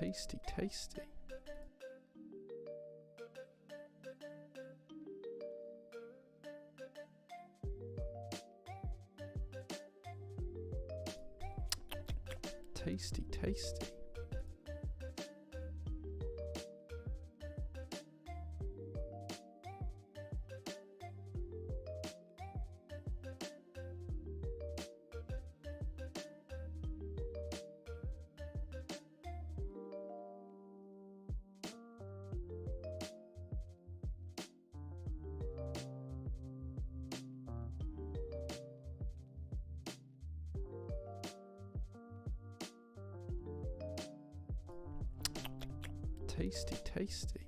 Tasty, tasty. Tasty, tasty. Tasty, tasty.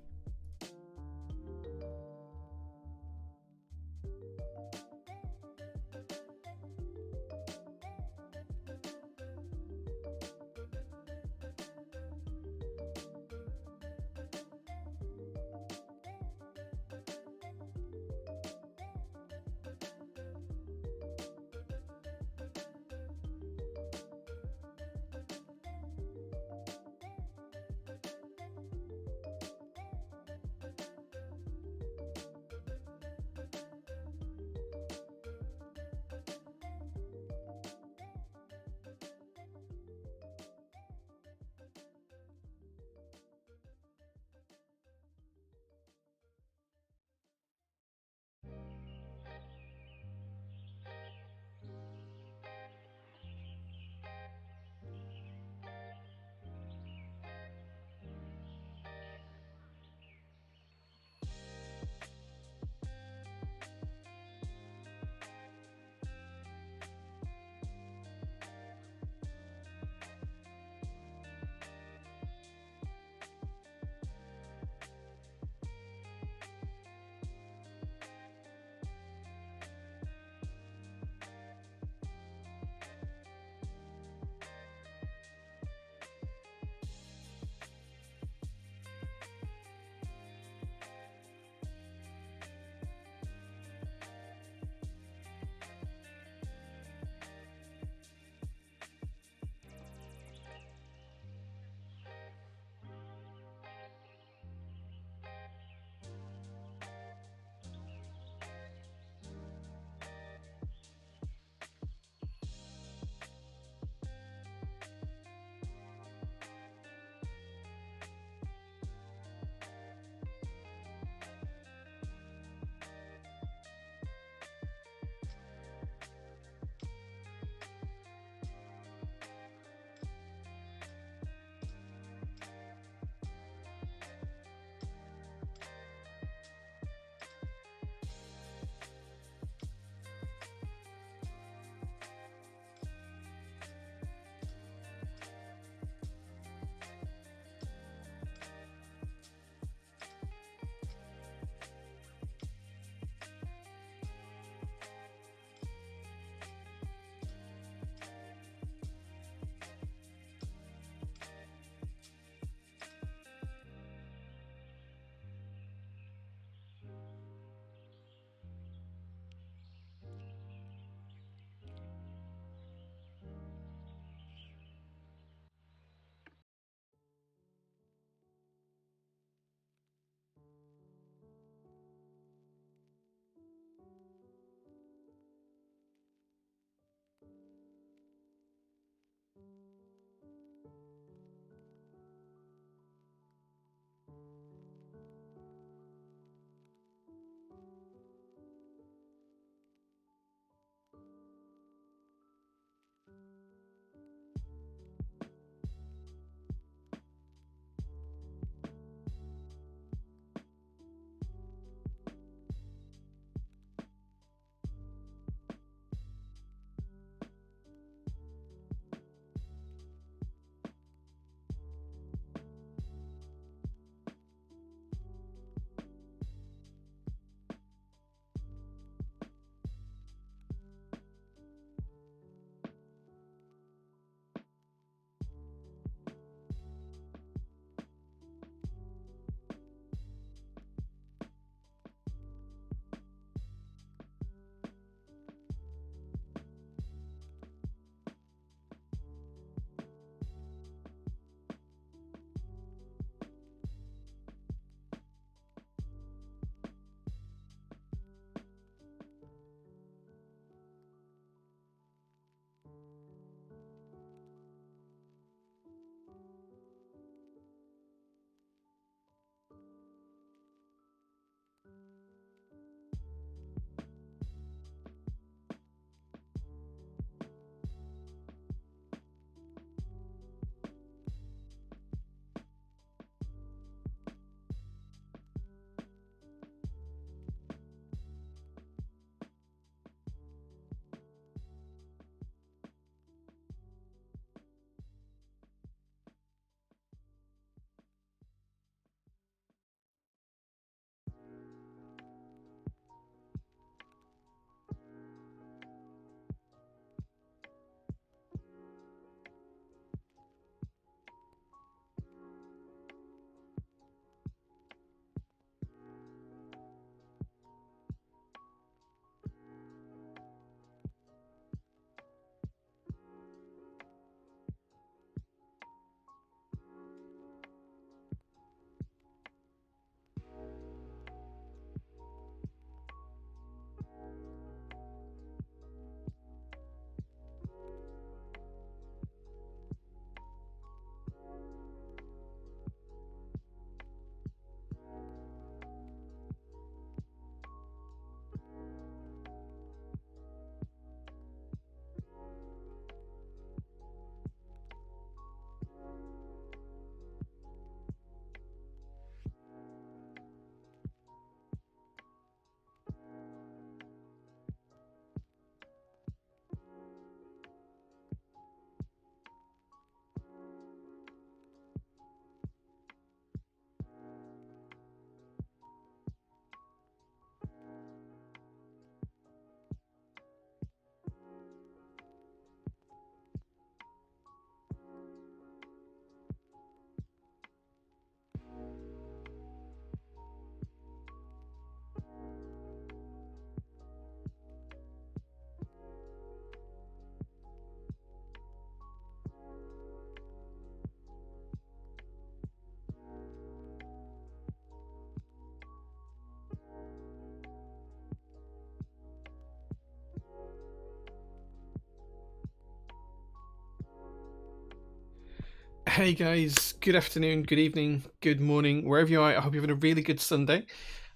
Hey guys, good afternoon, good evening, good morning, wherever you are. I hope you're having a really good Sunday.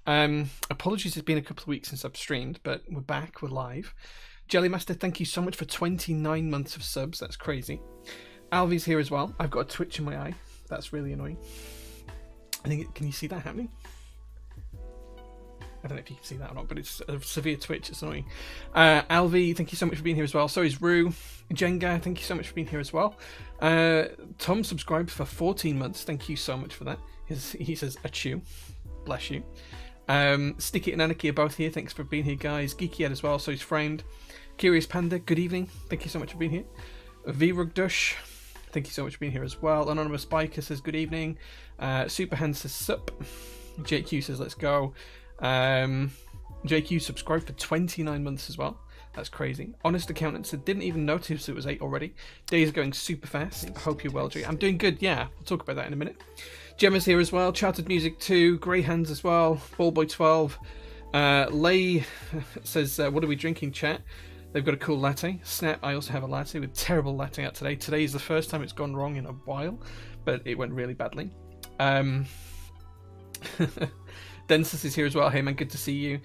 Apologies, it's been a couple of weeks since I've streamed, but we're back, we're live. Jellymaster, thank you so much for 29 months of subs, that's crazy. Alvy's here as well. I've got a twitch in my eye, that's really annoying. Can you see that happening? I don't know if you can see that or not, but it's a severe twitch, it's annoying. Alvy, thank you so much for being here as well. So is Rue. Jenga, thank you so much for being here as well. Tom subscribed for 14 months, thank you so much for that. He says, achoo, bless you. Sticky and Anarchy are both here, thanks for being here guys. Geeky Ed as well, so he's framed. Curious Panda, good evening, thank you so much for being here. V-Rugdush, thank you so much for being here as well. Anonymous Biker says, good evening. Superhand says, sup. JQ says, let's go. JQ subscribed for 29 months as well. That's crazy. Honest Accountant said didn't even notice it was 8 already. Days are going super fast. I hope you're well, Jay. I'm doing good, yeah. We'll talk about that in a minute. Gemma's here as well. Chartered Music 2. Grey Hands as well. Ballboy 12. Lay says, what are we drinking, chat? They've got a cool latte. Snap, I also have a latte with terrible latte art today. Today is the first time it's gone wrong in a while, but it went really badly. Densis is here as well. Hey man, good to see you.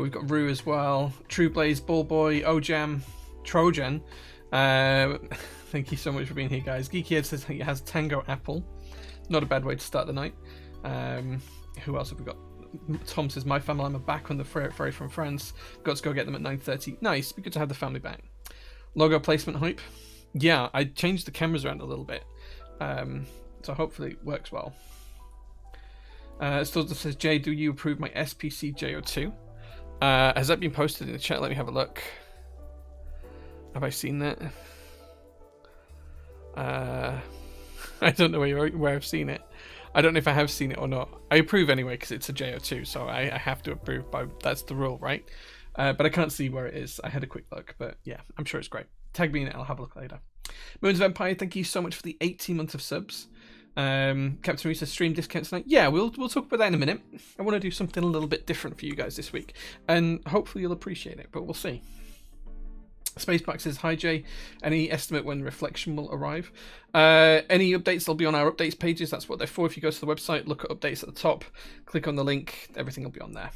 We've got Rue as well. True Blaze, Ballboy, Ojam, Trojan. Thank you so much for being here, guys. Geeky Ed says he has Tango Apple. Not a bad way to start the night. Who else have we got? Tom says, my family, I'm back on the ferry from France. Got to go get them at 9:30. Nice, be good to have the family back. Logo placement hype. Yeah, I changed the cameras around a little bit. So hopefully it works well. Still says, Jay, do you approve my SPC JO2? Has that been posted in the chat? Let me have a look. Have I seen that? I don't know where I've seen it. I don't know if I have seen it or not. I approve anyway because it's a JO2, so I have to approve. That's the rule, right? But I can't see where it is. I had a quick look, but yeah, I'm sure it's great. Tag me in it, I'll have a look later. Moon's Vampire, thank you so much for the 18 months of subs. Captain Risa stream discounts tonight. Yeah, we'll talk about that in a minute. I want to do something a little bit different for you guys this week, and hopefully you'll appreciate it, but we'll see. Spaceback says, hi Jay, any estimate when Reflection will arrive? Any updates, they'll be on our updates pages. That's what they're for. If you go to the website, look at updates at the top, click on the link, everything will be on there.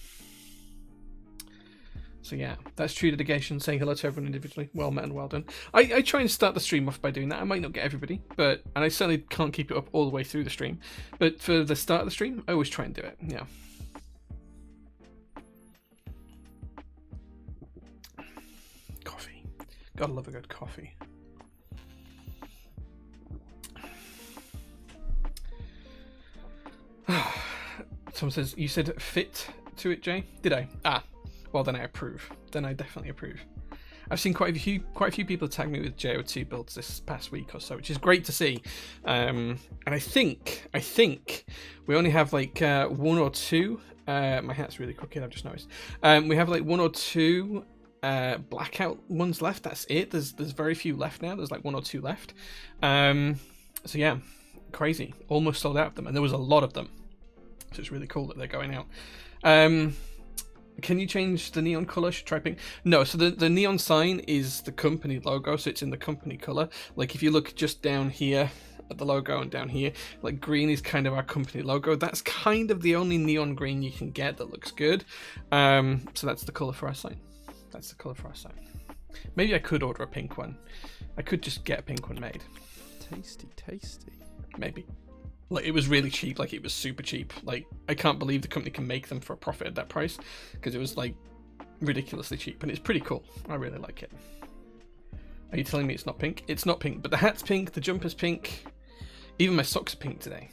So yeah, that's True Dedication saying hello to everyone individually. Well met and well done. I try and start the stream off by doing that. I might not get everybody, and I certainly can't keep it up all the way through the stream. But for the start of the stream, I always try and do it. Yeah. Coffee. Gotta love a good coffee. Someone says, you said fit to it, Jay? Did I? Ah. Well, then I approve. Then I definitely approve. I've seen quite a few people tag me with JO2 builds this past week or so, which is great to see. And I think we only have like 1 or 2. My hat's really crooked, I've just noticed. We have like 1 or 2 blackout ones left. That's it. There's very few left now. There's like 1 or 2 left. So yeah, crazy. Almost sold out of them, and there was a lot of them. So it's really cool that they're going out. Can you change the neon color? Should try pink. No, so the neon sign is the company logo, so it's in the company color. Like if you look just down here at the logo and down here, like green is kind of our company logo. That's kind of the only neon green you can get that looks good. So that's the color for our sign. That's the color for our sign. Maybe I could order a pink one. I could just get a pink one made. Tasty, tasty. Maybe. Like, it was really cheap, like it was super cheap. Like, I can't believe the company can make them for a profit at that price, because it was like ridiculously cheap, and it's pretty cool. I really like it. Are you telling me it's not pink? It's not pink, but the hat's pink, the jumper's pink, even my socks are pink today.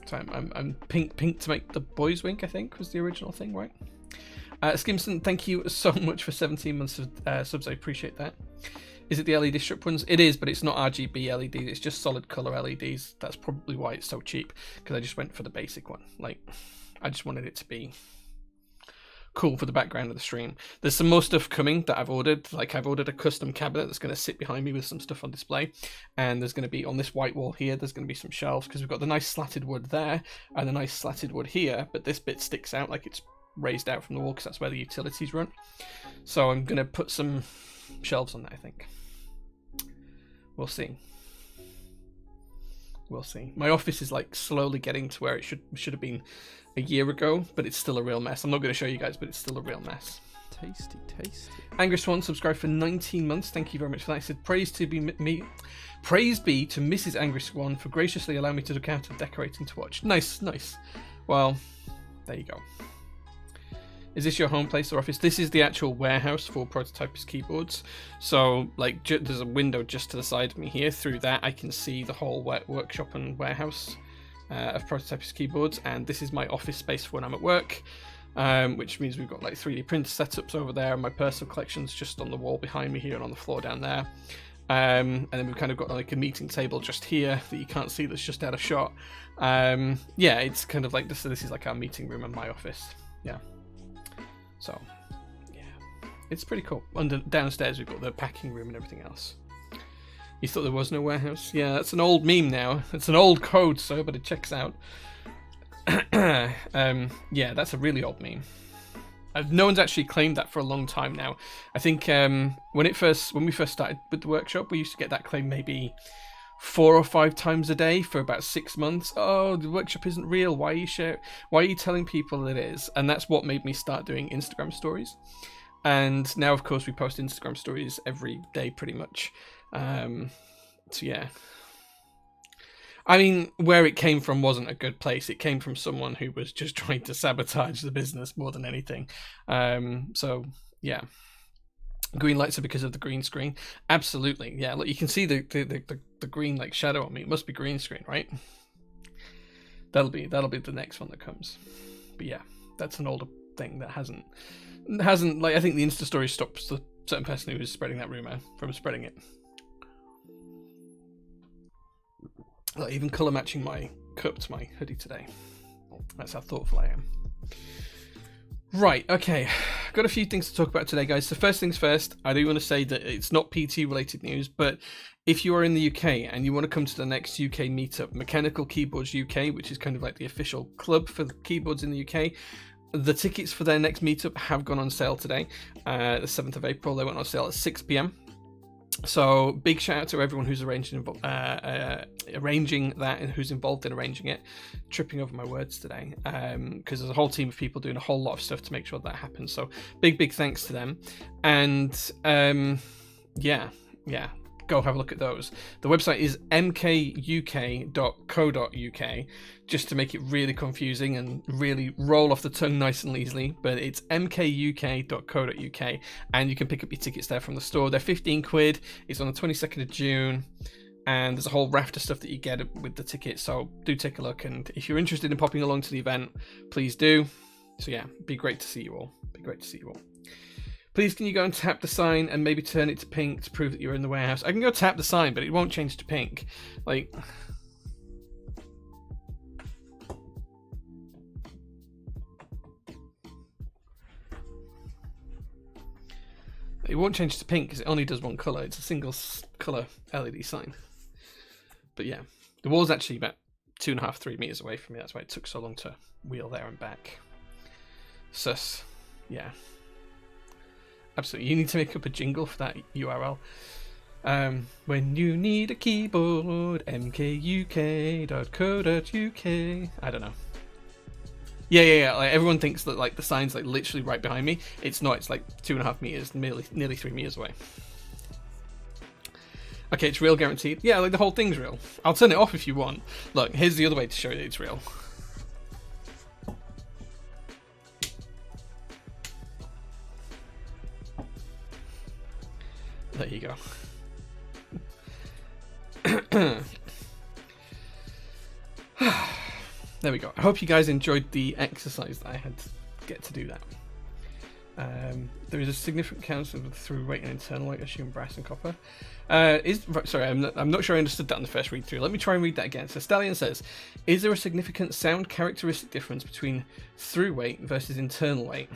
So I'm pink to make the boys wink, I think was the original thing, right? Skimson, thank you so much for 17 months of subs. I appreciate that. Is it the LED strip ones? It is, but it's not RGB LEDs. It's just solid color LEDs. That's probably why it's so cheap, because I just went for the basic one. Like, I just wanted it to be cool for the background of the stream. There's some more stuff coming that I've ordered. Like, I've ordered a custom cabinet that's going to sit behind me with some stuff on display. And there's going to be, on this white wall here, there's going to be some shelves, because we've got the nice slatted wood there and the nice slatted wood here, but this bit sticks out like it's raised out from the wall, because that's where the utilities run. So I'm going to put some shelves on that, I think. We'll see. We'll see. My office is like slowly getting to where it should have been a year ago, but it's still a real mess. I'm not going to show you guys, but it's still a real mess. Tasty, tasty. Angry Swan subscribed for 19 months. Thank you very much for that. He said, praise be to Mrs. Angry Swan for graciously allowing me to look out and decorating to watch. Nice, nice. Well, there you go. Is this your home place or office? This is the actual warehouse for Prototypist keyboards. So, like, there's a window just to the side of me here. Through that, I can see the whole workshop and warehouse of Prototypist keyboards. And this is my office space when I'm at work, which means we've got like 3D printer setups over there. And my personal collection's just on the wall behind me here and on the floor down there. And then we've kind of got like a meeting table just here that you can't see, that's just out of shot. Yeah, it's kind of like this. So this is like our meeting room and my office. Yeah. So, yeah, it's pretty cool. Downstairs we've got the packing room and everything else. You thought there was no warehouse? Yeah, that's an old meme now. It's an old code, so but it checks out. Yeah, that's a really old meme. No one's actually claimed that for a long time now. I think when we first started with the workshop, we used to get that claim maybe 4 or 5 times a day for about 6 months. Oh, the workshop isn't real. Why are you telling people it is? And that's what made me start doing Instagram stories. And now, of course, we post Instagram stories every day, pretty much. So yeah. I mean, where it came from wasn't a good place. It came from someone who was just trying to sabotage the business more than anything. So yeah. Green lights are because of the green screen. Absolutely, yeah. Look, you can see the green like shadow on me. It must be green screen, right? That'll be the next one that comes. But yeah, that's an older thing that hasn't like, I think the Insta story stops the certain person who was spreading that rumor from spreading it. Like, even color matching my cup to my hoodie today. That's how thoughtful I am. Right, okay, got a few things to talk about today, guys. So first things first, I do want to say that it's not PT related news, but if you are in the UK and you want to come to the next UK meetup, Mechanical Keyboards UK, which is kind of like the official club for the keyboards in the UK, the tickets for their next meetup have gone on sale today, the 7th of April. They went on sale at 6 p.m. So big shout out to everyone who's arranging that and who's involved in arranging it. Tripping over my words today, because there's a whole team of people doing a whole lot of stuff to make sure that happens. So big thanks to them. And yeah, go have a look at those. The website is mkuk.co.uk, just to make it really confusing and really roll off the tongue nice and easily, but it's mkuk.co.uk, and you can pick up your tickets there from the store. They're 15 quid. It's on the 22nd of June, and there's a whole raft of stuff that you get with the ticket, so do take a look, and if you're interested in popping along to the event, please do. So yeah, be great to see you all. Please, can you go and tap the sign and maybe turn it to pink to prove that you're in the warehouse? I can go tap the sign, but it won't change to pink. Like, it won't change to pink because it only does one colour. It's a single colour LED sign. But yeah, the wall's actually about 2.5, 3 meters away from me. That's why it took so long to wheel there and back. Sus. Yeah. Absolutely. You need to make up a jingle for that URL. When you need a keyboard, mkuk.co.uk. I don't know. Yeah. Like, everyone thinks that like the sign's like literally right behind me. It's not. It's like 2.5 meters, nearly 3 meters away. Okay, it's real, guaranteed. Yeah, like the whole thing's real. I'll turn it off if you want. Look, here's the other way to show you that it's real. There you go. There we go. I hope you guys enjoyed the exercise that I had to get to do that. There is a significant count of through weight and internal weight, I assume brass and copper. Sorry, I'm not sure I understood that in the first read through. Let me try and read that again. So Stallion says, is there a significant sound characteristic difference between through weight versus internal weight?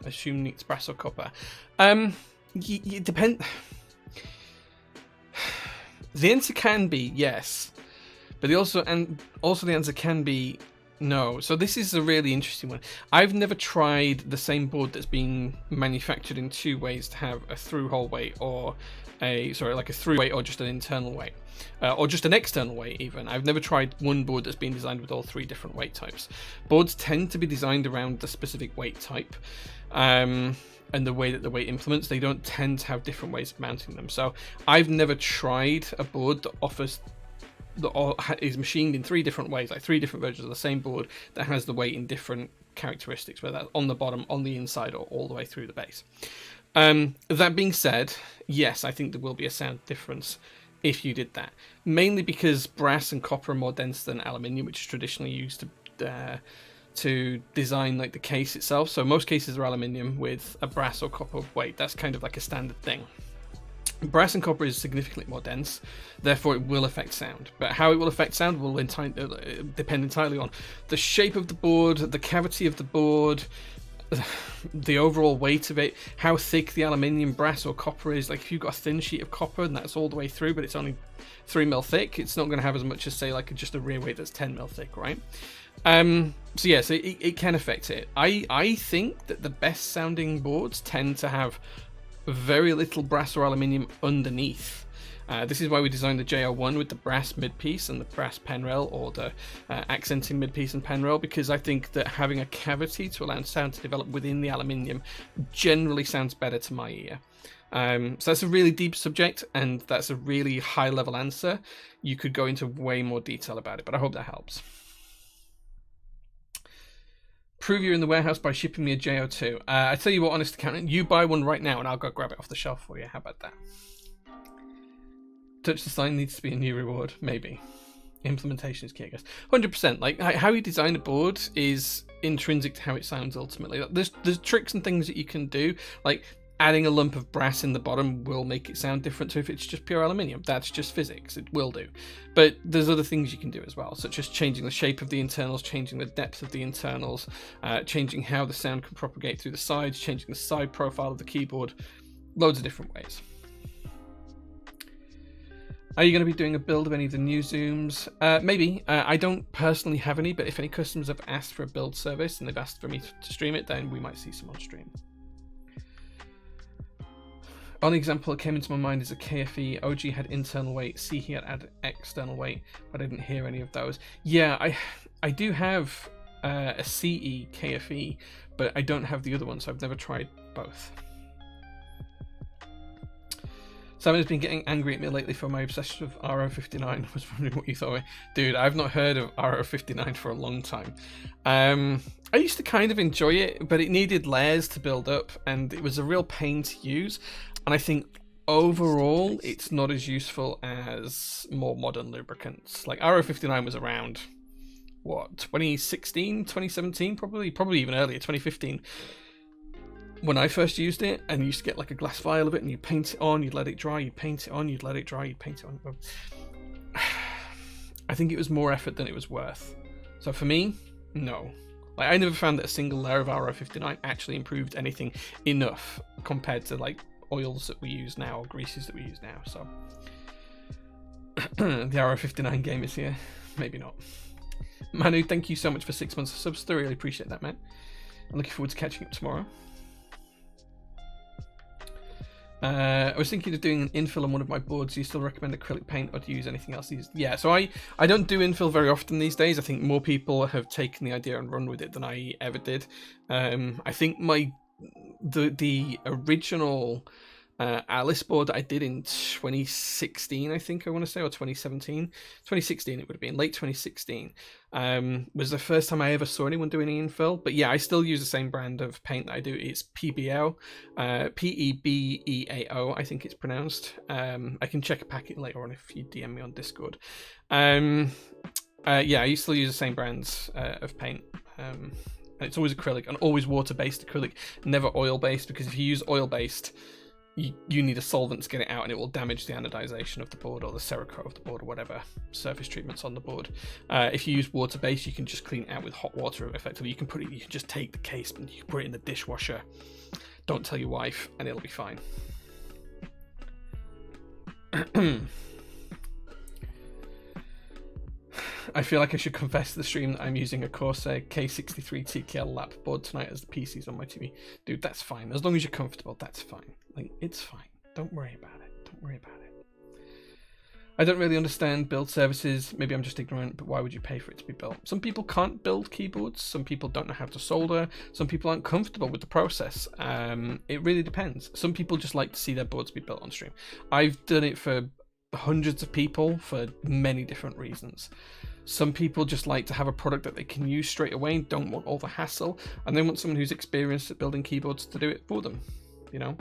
I assume it's brass or copper. It depends. The answer can be yes, but the answer can be No, so this is a really interesting one. I've never tried the same board that's been manufactured in two ways to have a through-hole weight or a through weight or just an internal weight, or just an external weight even. I've never tried one board that's been designed with all three different weight types. Boards tend to be designed around the specific weight type, and the way that the weight implements. They don't tend to have different ways of mounting them. So I've never tried a board that is machined in three different ways, like three different versions of the same board that has the weight in different characteristics, whether that's on the bottom, on the inside, or all the way through the base. That being said, yes, I think there will be a sound difference if you did that, mainly because brass and copper are more dense than aluminium, which is traditionally used to design like the case itself. So most cases are aluminium with a brass or copper weight. That's kind of like a standard thing. Brass and copper is significantly more dense, therefore it will affect sound. But how it will affect sound will depend entirely on the shape of the board, the cavity of the board, the overall weight of it, how thick the aluminium, brass, or copper is. Like if you've got a thin sheet of copper and that's all the way through, but it's only 3mm thick, it's not going to have as much as, say, like just a rear weight that's 10mm thick, right? So yes, it can affect it. I think that the best sounding boards tend to have very little brass or aluminium underneath. This is why we designed the JR1 with the brass mid-piece and the brass pen rail, or the accenting mid-piece and pen rail, because I think that having a cavity to allow sound to develop within the aluminium generally sounds better to my ear. So that's a really deep subject, and that's a really high-level answer. You could go into way more detail about it, but I hope that helps. Prove you're in the warehouse by shipping me a JO2. I tell you what, honest accountant, you buy one right now and I'll go grab it off the shelf for you. How about that? Touch the sign needs to be a new reward. Maybe. Implementation is key, I guess. 100%. Like, how you design a board is intrinsic to how it sounds ultimately. There's tricks and things that you can do. Like, adding a lump of brass in the bottom will make it sound different to if it's just pure aluminium. That's just physics. It will do. But there's other things you can do as well, such as changing the shape of the internals, changing the depth of the internals, changing how the sound can propagate through the sides, changing the side profile of the keyboard. Loads of different ways. Are you going to be doing a build of any of the new Zooms? Maybe. I don't personally have any, but if any customers have asked for a build service and they've asked for me to stream it, then we might see some on stream. Only example that came into my mind is a KFE. OG had internal weight, CE had external weight, but I didn't hear any of those. Yeah, I do have a CE KFE, but I don't have the other one, so I've never tried both. Someone has been getting angry at me lately for my obsession with RO59. I was wondering what you thought of it. Dude, I've not heard of RO59 for a long time. I used to kind of enjoy it, but it needed layers to build up, and it was a real pain to use. And I think overall, it's not as useful as more modern lubricants. Like RO59 was around, what, 2016, 2017, probably even earlier, 2015. When I first used it, and you used to get like a glass vial of it, and you paint it on, you'd let it dry, you paint it on, you'd let it dry, you'd paint it on. I think it was more effort than it was worth. So for me, no. Like, I never found that a single layer of RO59 actually improved anything enough compared to like oils that we use now, or greases that we use now. So the RO59 game is here. Maybe not. Manu, thank you so much for 6 months of subs. I really appreciate that, man. I'm looking forward to catching up tomorrow. I was thinking of doing an infill on one of my boards. Do you still recommend acrylic paint, or do you use anything else? Yeah, so I don't do infill very often these days. I think more people have taken the idea and run with it than I ever did. I think the original Alice board that I did in 2016, I think I want to say, or 2017. 2016 it would have been, late 2016, was the first time I ever saw anyone doing an infill. But yeah, I still use the same brand of paint that I do. It's PBO, P-E-B-E-A-O, I think it's pronounced. I can check a packet later on if you DM me on Discord. Yeah, I still use the same brands of paint. And it's always acrylic, and always water-based acrylic, never oil-based, because if you use oil-based, you need a solvent to get it out, and it will damage the anodization of the board, or the Cerakote of the board, or whatever surface treatments on the board. If you use water-based, you can just clean it out with hot water effectively. You can just take the case and you can put it in the dishwasher. Don't tell your wife, and it'll be fine. I feel like I should confess to the stream that I'm using a Corsair K63 TKL lap board tonight as the PC's on my TV. Dude, that's fine. As long as you're comfortable, that's fine. Like, it's fine. Don't worry about it. Don't worry about it. I don't really understand build services. Maybe I'm just ignorant, but why would you pay for it to be built? Some people can't build keyboards. Some people don't know how to solder. Some people aren't comfortable with the process. It really depends. Some people just like to see their boards be built on stream. I've done it for hundreds of people for many different reasons. Some people just like to have a product that they can use straight away and don't want all the hassle, and they want someone who's experienced at building keyboards to do it for them. You know,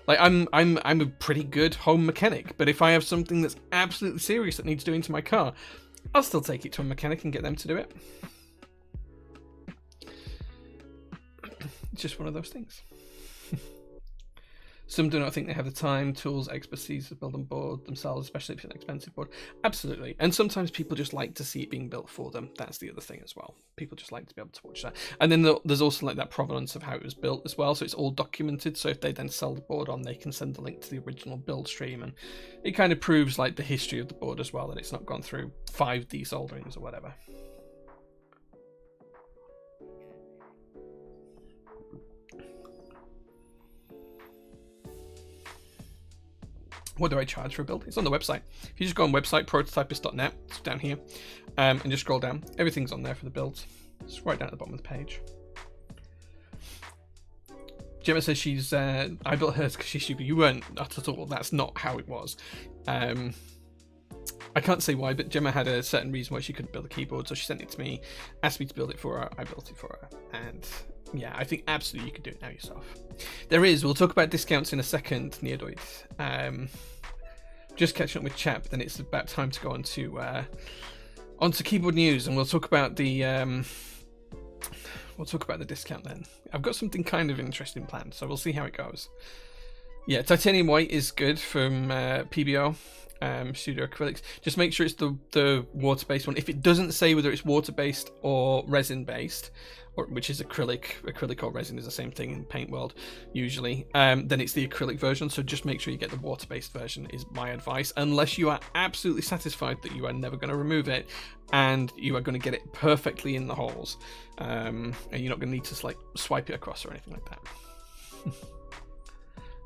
like I'm a pretty good home mechanic, but if I have something that's absolutely serious that needs doing to my car, I'll still take it to a mechanic and get them to do it. It's just one of those things. Some do not think they have the time, tools, expertise to build a board themselves, especially if it's an expensive board. Absolutely. And sometimes people just like to see it being built for them. That's the other thing as well. People just like to be able to watch that. And then there's also like that provenance of how it was built as well. So it's all documented. So if they then sell the board on, they can send a link to the original build stream. And it kind of proves like the history of the board as well, that it's not gone through 5 desolderings or whatever. What do I charge for a build? It's on the website. If you just go on website, prototypist.net, it's down here, and just scroll down. Everything's on there for the builds. It's right down at the bottom of the page. Gemma says she's, I built hers because she's stupid. You weren't at all. That's not how it was. I can't say why, but Gemma had a certain reason why she couldn't build a keyboard, so she sent it to me, asked me to build it for her. I built it for her, and yeah, I think absolutely you could do it now yourself. There is. We'll talk about discounts in a second, Neodoid. Just catching up with chat, but then it's about time to go onto keyboard news, and we'll talk about the discount then. I've got something kind of interesting planned, so we'll see how it goes. Yeah, titanium white is good from PBO. Studio Acrylics. Just make sure it's the water-based one. If it doesn't say whether it's water-based or resin-based, or which is acrylic or resin is the same thing in paint world usually, then it's the acrylic version. So just make sure you get the water-based version is my advice, unless you are absolutely satisfied that you are never going to remove it and you are going to get it perfectly in the holes, and you're not going to need to like swipe it across or anything like that.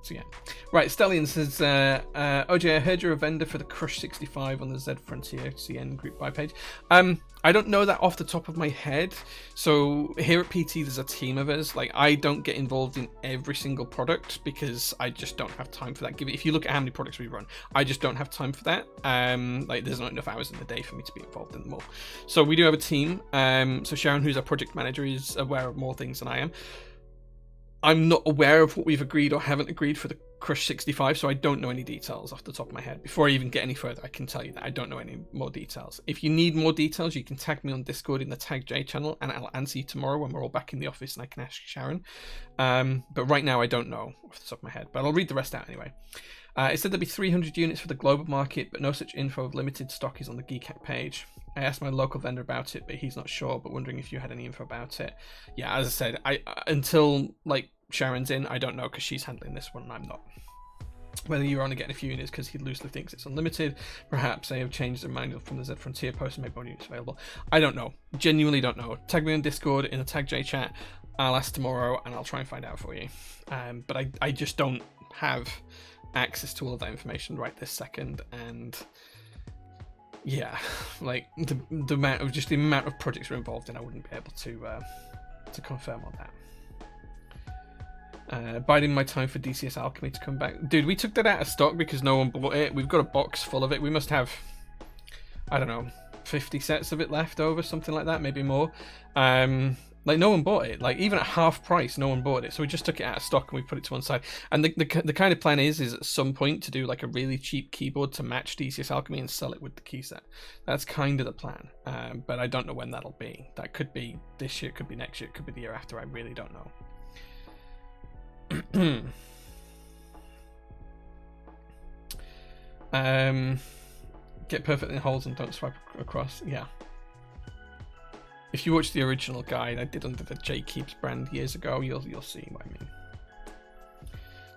So yeah, right. Stallion says, OJ, I heard you're a vendor for the Crush 65 on the Z Frontier CN group buy page. I don't know that off the top of my head. So here at PT, there's a team of us. Like, I don't get involved in every single product because I just don't have time for that. If you look at how many products we run, I just don't have time for that. Like, there's not enough hours in the day for me to be involved in them all. So we do have a team. So Sharon, who's our project manager, is aware of more things than I am. I'm not aware of what we've agreed or haven't agreed for the Crush 65, so I don't know any details off the top of my head. Before I even get any further, I can tell you that I don't know any more details. If you need more details, you can tag me on Discord in the Tag J channel, and I'll answer you tomorrow when we're all back in the office and I can ask Sharon. But right now, I don't know off the top of my head, but I'll read the rest out anyway. It said there'd be 300 units for the global market, but no such info of limited stock is on the Geekhack page. I asked my local vendor about it, but he's not sure, but wondering if you had any info about it. Yeah, as I said, until like Sharon's in, I don't know, because she's handling this one and I'm not. Whether you're only getting a few units because he loosely thinks it's unlimited, perhaps they have changed their mind from the Z Frontier post and made more units available. I don't know. Genuinely don't know. Tag me on Discord in the Tag J chat. I'll ask tomorrow and I'll try and find out for you. But I just don't have access to all of that information right this second, and yeah, like the amount of projects we're involved in, I wouldn't be able to confirm on that. Biding my time for DCS Alchemy to come back. Dude, we took that out of stock because no one bought it. We've got a box full of it. We must have, I don't know, 50 sets of it left over, something like that, maybe more. Like, no one bought it. Like, even at half price, no one bought it. So we just took it out of stock and we put it to one side. And the kind of plan is at some point to do like a really cheap keyboard to match DCS Alchemy and sell it with the key set. That's kind of the plan. But I don't know when that'll be. That could be this year, could be next year, could be the year after. I really don't know. Get perfectly in holes and don't swipe across. Yeah. If you watch the original guide I did under the J Keeps brand years ago, you'll see what I mean. Do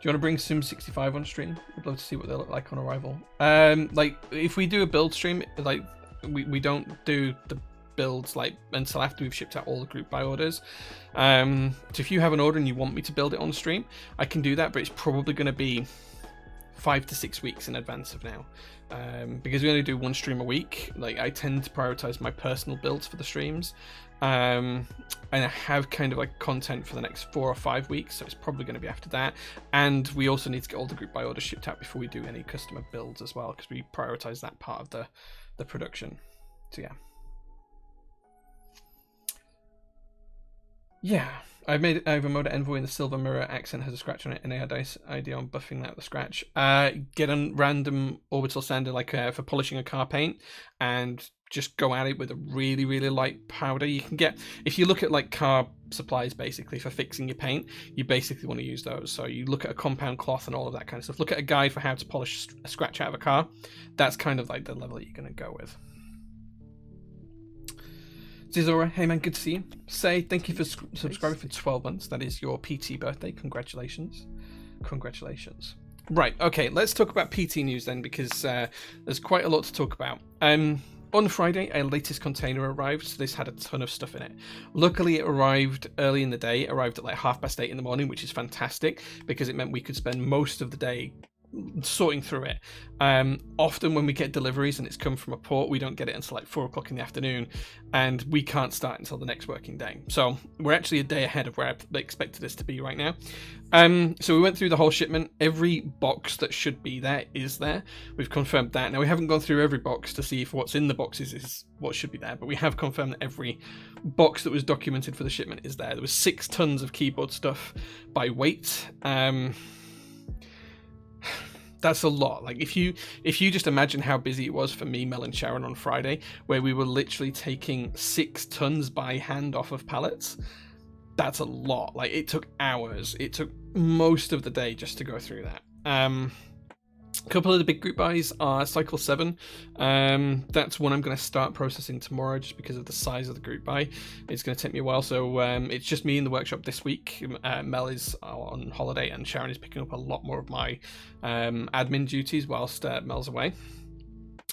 you want to bring Sim 65 on stream? I'd love to see what they look like on arrival. Like, if we do a build stream, like, we don't do the builds like until after we've shipped out all the group buy orders. So if you have an order and you want me to build it on stream, I can do that, but it's probably going to be 5 to 6 weeks in advance of now, because we only do one stream a week. Like, I tend to prioritize my personal builds for the streams, and I have kind of like content for the next 4 or 5 weeks, so it's probably going to be after that. And we also need to get all the group buy orders shipped out before we do any customer builds as well, because we prioritize that part of the production. So yeah, I've a mode Envoy, and the silver mirror accent has a scratch on it, and I had idea on buffing that with the scratch. Get a random orbital sander like for polishing a car paint, and just go at it with a really, really light powder. You can get, if you look at like car supplies basically for fixing your paint, you basically want to use those. So you look at a compound cloth and all of that kind of stuff. Look at a guide for how to polish a scratch out of a car. That's kind of like the level that you're going to go with. Zizora, hey man, good to see you. Say, thank you for subscribing for 12 months. That is your PT birthday. Congratulations. Congratulations. Right, okay, let's talk about PT news then, because there's quite a lot to talk about. On Friday, our latest container arrived, so this had a ton of stuff in it. Luckily, it arrived early in the day. It arrived at like 8:30 in the morning, which is fantastic, because it meant we could spend most of the day sorting through it. Often when we get deliveries and it's come from a port, we don't get it until like 4 o'clock in the afternoon, and we can't start until the next working day. So we're actually a day ahead of where I expected us to be right now. So we went through the whole shipment. Every box that should be there is there. We've confirmed that. Now, we haven't gone through every box to see if what's in the boxes is what should be there, but we have confirmed that every box that was documented for the shipment is there. There was 6 tons of keyboard stuff by weight. That's a lot. Like, if you just imagine how busy it was for me, Mel, and Sharon on Friday, where we were literally taking 6 tons by hand off of pallets, that's a lot. Like, it took hours. It took most of the day just to go through that. A couple of the big group buys are Cycle 7. That's one I'm going to start processing tomorrow just because of the size of the group buy. It's going to take me a while, so it's just me in the workshop this week. Mel is on holiday, and Sharon is picking up a lot more of my admin duties whilst Mel's away.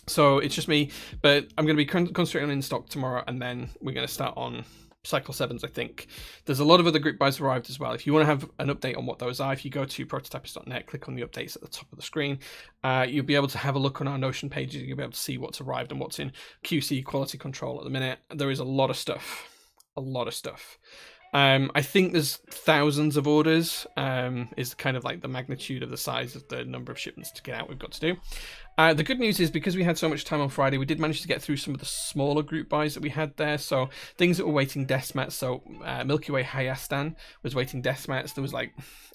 So it's just me, but I'm going to be concentrating on in stock tomorrow, and then we're going to start on Cycle 7s, I think. There's a lot of other group buys arrived as well. If you want to have an update on what those are, if you go to prototypist.net, click on the updates at the top of the screen, you'll be able to have a look on our Notion pages. You'll be able to see what's arrived and what's in QC quality control at the minute. There is a lot of stuff. A lot of stuff. I think there's thousands of orders, is kind of like the magnitude of the size of the number of shipments to get out we've got to do. The good news is, because we had so much time on Friday, we did manage to get through some of the smaller group buys that we had there. So things that were waiting desk mats. So Milky Way Hayastan was waiting desk mats. There was like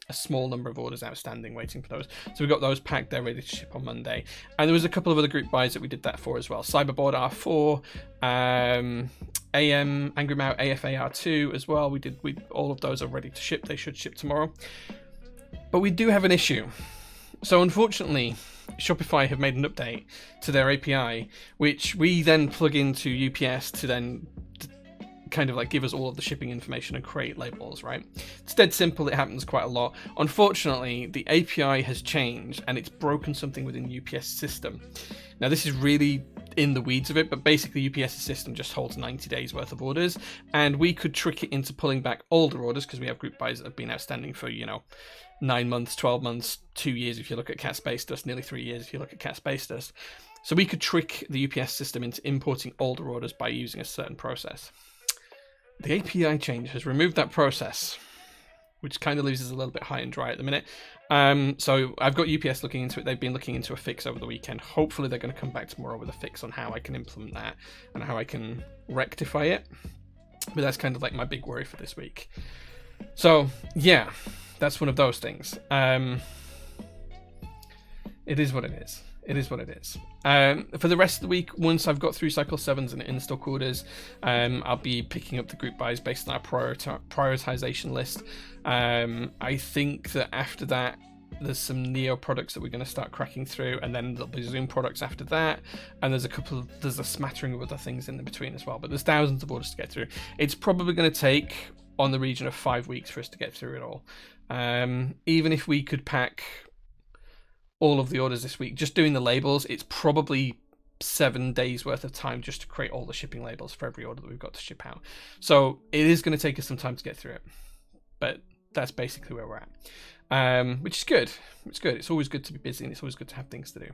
a small number of orders outstanding waiting for those. So we got those packed. They're ready to ship on Monday. And there was a couple of other group buys that we did that for as well. Cyberboard R4, AM Angry Mouse AFA R2 as well. All of those are ready to ship. They should ship tomorrow. But we do have an issue. So unfortunately, Shopify have made an update to their API, which we then plug into UPS to then kind of like give us all of the shipping information and create labels, right? It's dead simple. It happens quite a lot. Unfortunately, the API has changed and it's broken something within the UPS system. Now, this is really in the weeds of it, but basically UPS's system just holds 90 days worth of orders, and we could trick it into pulling back older orders because we have group buys that have been outstanding for, 9 months, 12 months, 2 years if you look at Cat Space Dust, nearly 3 years if you look at Cat Space Dust. So we could trick the UPS system into importing older orders by using a certain process. The API change has removed that process, which kind of leaves us a little bit high and dry at the minute. So I've got UPS looking into it. They've been looking into a fix over the weekend. Hopefully they're going to come back tomorrow with a fix on how I can implement that and how I can rectify it. But that's kind of like my big worry for this week. So yeah, that's one of those things. It is what it is. It is what it is. For the rest of the week, once I've got through Cycle 7s and in-stock orders, I'll be picking up the group buys based on our prioritization list. I think that after that, there's some Neo products that we're going to start cracking through, and then there'll be Zoom products after that, and there's a smattering of other things in between as well, but there's thousands of orders to get through. It's probably going to take on the region of 5 weeks for us to get through it all. Even if we could pack all of the orders this week, just doing the labels, it's probably 7 days worth of time just to create all the shipping labels for every order that we've got to ship out. So it is going to take us some time to get through it, but that's basically where we're at, which is good. It's good. It's always good to be busy, and it's always good to have things to do.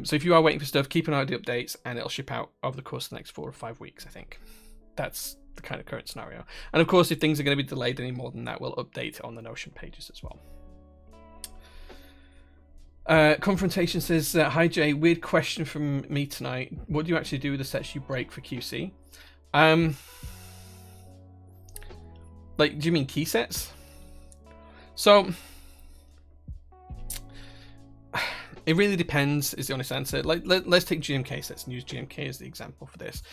So if you are waiting for stuff, keep an eye on the updates, and it'll ship out over the course of the next 4 or 5 weeks, I think. That's the kind of current scenario. And of course, if things are going to be delayed any more than that, we'll update on the Notion pages as well. Confrontation says, hi Jay, weird question from me tonight. What do you actually do with the sets you break for QC? Like, do you mean key sets? So it really depends is the honest answer. Like, let's take GMK sets and use GMK as the example for this.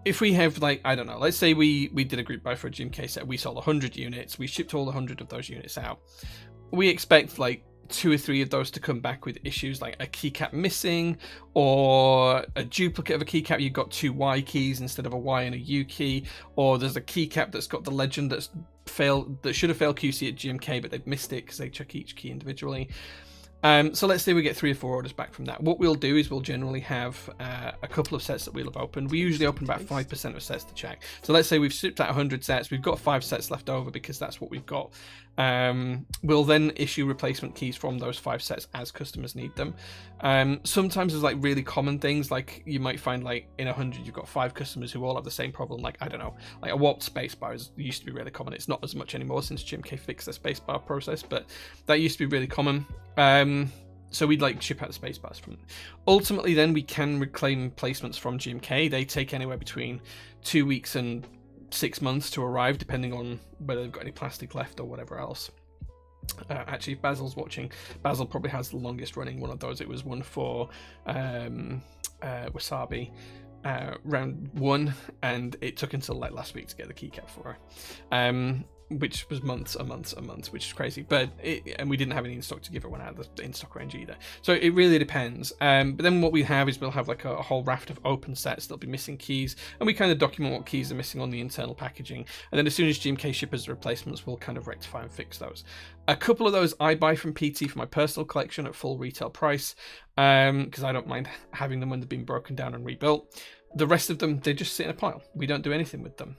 If we have, like, I don't know, let's say we did a group buy for a GMK set, we sold 100 units, we shipped all 100 of those units out. We expect like 2 or 3 of those to come back with issues like a keycap missing, or a duplicate of a keycap. You've got 2 Y keys instead of a Y and a U key, or there's a keycap that's got the legend that should have failed QC at GMK, but they've missed it because they check each key individually. So let's say we get 3 or 4 orders back from that. What we'll do is we'll generally have a couple of sets that we'll have opened. We usually open about 5% of sets to check. So let's say we've shipped out 100 sets. We've got 5 sets left over because that's what we've got. We'll then issue replacement keys from those 5 sets as customers need them. Sometimes there's like really common things, like you might find like in 100 you've got 5 customers who all have the same problem. Like, I don't know, like a warped spacebar used to be really common. It's not as much anymore since GMK fixed their spacebar process, but that used to be really common. So we'd like ship out the spacebars from. Ultimately, then we can reclaim placements from GMK. They take anywhere between 2 weeks and 6 months to arrive, depending on whether they've got any plastic left or whatever else. Actually, if Basil's watching, Basil probably has the longest running one of those. It was one for Wasabi round 1, and it took until like last week to get the keycap for her. Which was months, which is crazy. But and we didn't have any in stock to give her one out of the in stock range either. So it really depends. But then what we have is we'll have like a whole raft of open sets that'll be missing keys, and we kind of document what keys are missing on the internal packaging. And then as soon as GMK shippers replacements, we'll kind of rectify and fix those. A couple of those I buy from PT for my personal collection at full retail price, because I don't mind having them when they've been broken down and rebuilt. The rest of them, they just sit in a pile. We don't do anything with them.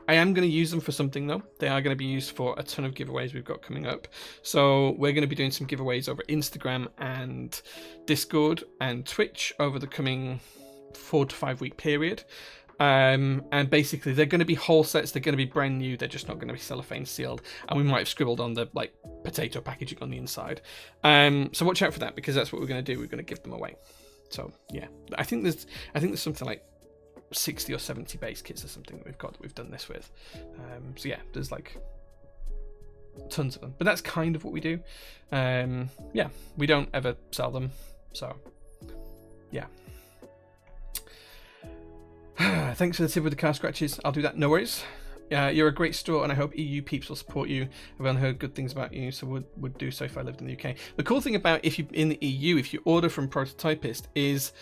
I am going to use them for something though. They are going to be used for a ton of giveaways we've got coming up. So we're going to be doing some giveaways over Instagram and Discord and Twitch over the coming 4 to 5 week period. And basically they're going to be whole sets. They're going to be brand new. They're just not going to be cellophane sealed. And we might have scribbled on the like potato packaging on the inside. So watch out for that, because that's what we're going to do. We're going to give them away. So yeah, I think there's something like 60 or 70 base kits or something that we've done this with. So yeah, there's like tons of them, but that's kind of what we do. Yeah, we don't ever sell them, so yeah. Thanks for the tip with the car scratches. I'll do that, no worries. You're a great store, and I hope EU peeps will support you. I've only heard good things about you, so would do so if I lived in the UK. The cool thing about if you in the EU, if you order from Prototypist, is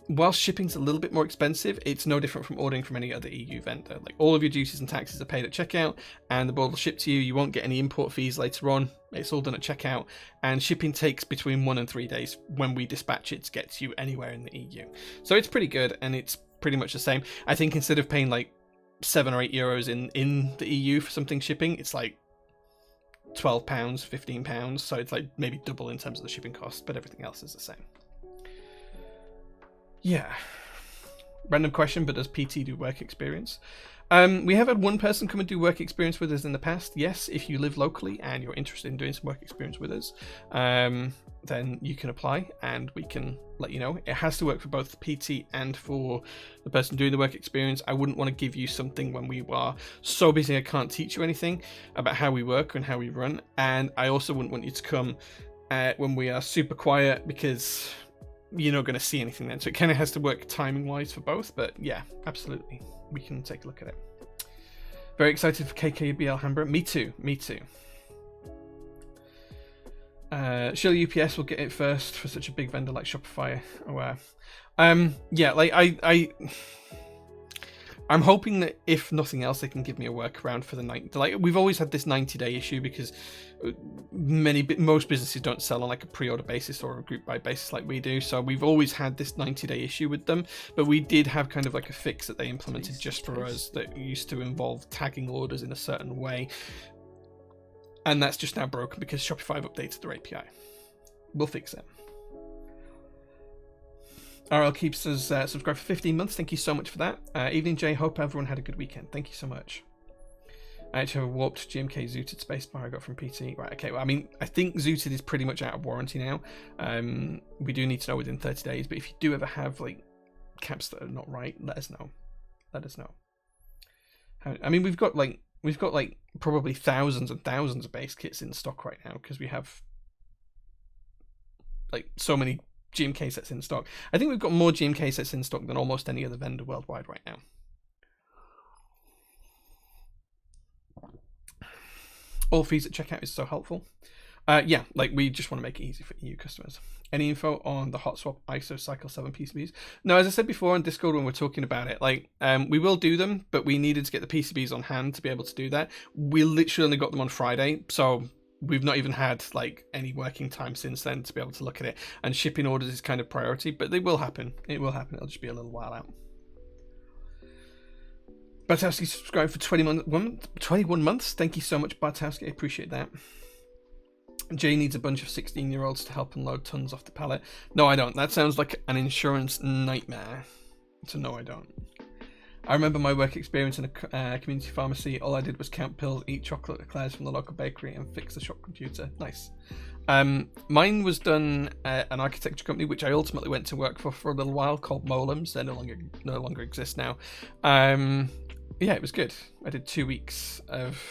whilst shipping's a little bit more expensive, it's no different from ordering from any other EU vendor. Like, all of your duties and taxes are paid at checkout, and the board will ship to you. You won't get any import fees later on. It's all done at checkout, and shipping takes between 1 and 3 days when we dispatch it to get to you anywhere in the EU. So it's pretty good, and it's pretty much the same. I think instead of paying like 7 or 8 euros in the EU for something shipping, it's like £12, £15. So it's like maybe double in terms of the shipping cost, but everything else is the same. Yeah. Random question, but does PT do work experience? We have had one person come and do work experience with us in the past. Yes, if you live locally and you're interested in doing some work experience with us, then you can apply and we can let you know. It has to work for both the PT and for the person doing the work experience. I wouldn't want to give you something when we are so busy I can't teach you anything about how we work and how we run. And I also wouldn't want you to come when we are super quiet, because you're not going to see anything then. So it kind of has to work timing wise for both. But yeah, absolutely, we can take a look at it. Very excited for KKB Alhambra. Me too. Surely UPS will get it first for such a big vendor like Shopify. Yeah, like I I'm hoping that if nothing else, they can give me a workaround for the night. Like, we've always had this 90-day issue because most businesses don't sell on like a pre-order basis or a group buy basis like we do. So we've always had this 90-day issue with them. But we did have kind of like a fix that they implemented just for us that used to involve tagging orders in a certain way. And that's just now broken because Shopify have updated their API. We'll fix it. RL keeps us subscribed for 15 months. Thank you so much for that. Evening, Jay. Hope everyone had a good weekend. Thank you so much. I actually have a warped GMK Zooted spacebar I got from PT. Right, okay. Well, I mean, I think Zooted is pretty much out of warranty now. We do need to know within 30 days. But if you do ever have like caps that are not right, let us know. Let us know. I mean, we've got like probably thousands and thousands of base kits in stock right now because we have like so many GMK sets in stock. I think we've got more GMK sets in stock than almost any other vendor worldwide right now. All fees at checkout is so helpful. Yeah, like we just want to make it easy for EU customers. Any info on the hot swap ISO Cycle 7 PCBs? No, as I said before on Discord when we're talking about it, like we will do them, but we needed to get the PCBs on hand to be able to do that. We literally only got them on Friday, so we've not even had like any working time since then to be able to look at it. And shipping orders is kind of priority, but they will happen. It will happen. It'll just be a little while out. Bartowski subscribed for 21 months. Thank you so much, Bartowski. I appreciate that. Jay needs a bunch of 16-year-olds to help unload tons off the pallet. No, I don't. That sounds like an insurance nightmare. So no, I don't. I remember my work experience in a community pharmacy. All I did was count pills, eat chocolate eclairs from the local bakery, and fix the shop computer. Nice. Mine was done at an architecture company, which I ultimately went to work for a little while, called Molems. They no longer exist now. Yeah, it was good. I did 2 weeks of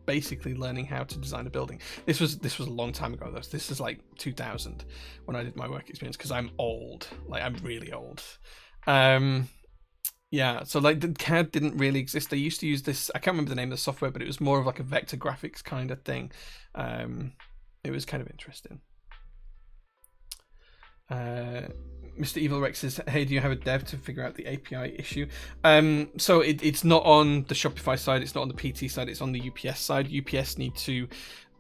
basically learning how to design a building. This was a long time ago though. This is like 2000 when I did my work experience because I'm old. Like I'm really old. Yeah, so like the CAD didn't really exist. They used to use this, I can't remember the name of the software, but it was more of like a vector graphics kind of thing. It was kind of interesting. Mr. Evil Rex says, hey, do you have a dev to figure out the API issue? So it's not on the Shopify side, it's not on the PT side, it's on the UPS side. UPS need to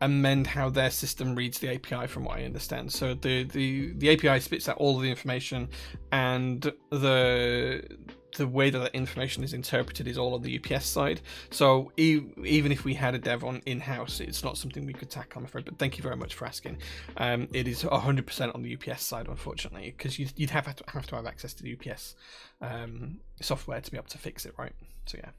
amend how their system reads the API from what I understand. So the API spits out all of the information, and the way that information is interpreted is all on the UPS side. So even if we had a dev on in-house, it's not something we could tackle, I'm afraid. But thank you very much for asking. It is 100% on the UPS side, unfortunately, because you'd have to have access to the UPS software to be able to fix it, right? So yeah.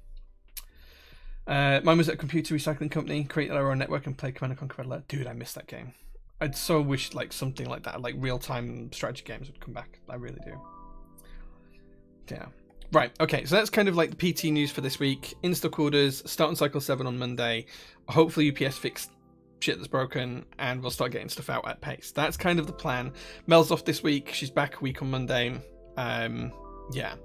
Mine was at a computer recycling company, created our own network and played Command and Conquer Red Alert. Dude, I missed that game. I'd so wish like something like that, like real-time strategy games would come back. I really do. Yeah. Right, okay, so that's kind of like the PT news for this week. In-stock orders, start on Cycle 7 on Monday. Hopefully UPS fix shit that's broken, and we'll start getting stuff out at pace. That's kind of the plan. Mel's off this week. She's back a week on Monday. Yeah.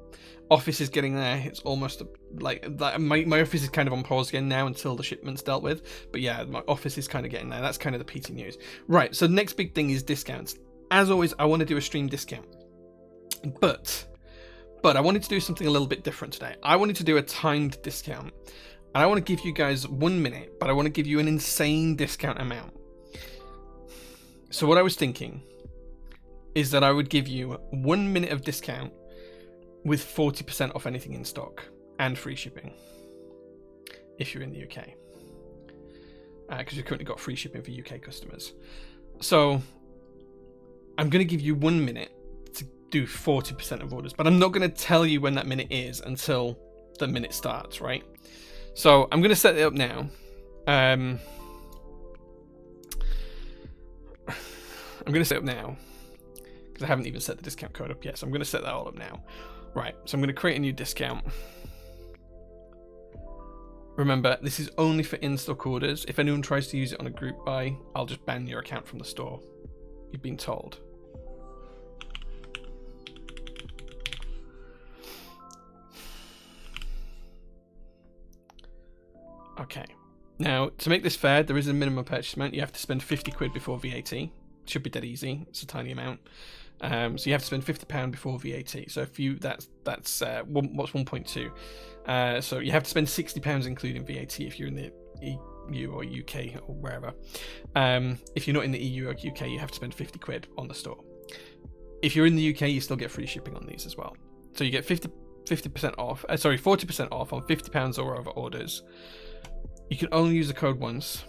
Office is getting there. It's almost like my office is kind of on pause again now until the shipment's dealt with. But yeah, my office is kind of getting there. That's kind of the PT news. Right, so the next big thing is discounts. As always, I want to do a stream discount. But I wanted to do something a little bit different today. I wanted to do a timed discount. And I want to give you guys 1 minute, but I want to give you an insane discount amount. So what I was thinking is that I would give you 1 minute of discount with 40% off anything in stock and free shipping if you're in the UK. Because we've currently got free shipping for UK customers. So I'm going to give you 1 minute to do 40% of orders, but I'm not going to tell you when that minute is until the minute starts, right? So I'm going to set it up now. I'm going to set it up now because I haven't even set the discount code up yet. So I'm going to set that all up now. Right, so I'm going to create a new discount. Remember, this is only for in-stock orders. If anyone tries to use it on a group buy, I'll just ban your account from the store. You've been told. Okay. Now, to make this fair, there is a minimum purchase amount. You have to spend 50 quid before VAT. Should be dead easy. It's a tiny amount. So you have to spend £50 before VAT. So if you what's 1.2. So you have to spend £60 including VAT if you're in the EU or UK or wherever. If you're not in the EU or UK, you have to spend £50 on the store. If you're in the UK, you still get free shipping on these as well. So you get 50% off. 40% off on £50 or over orders. You can only use the code once,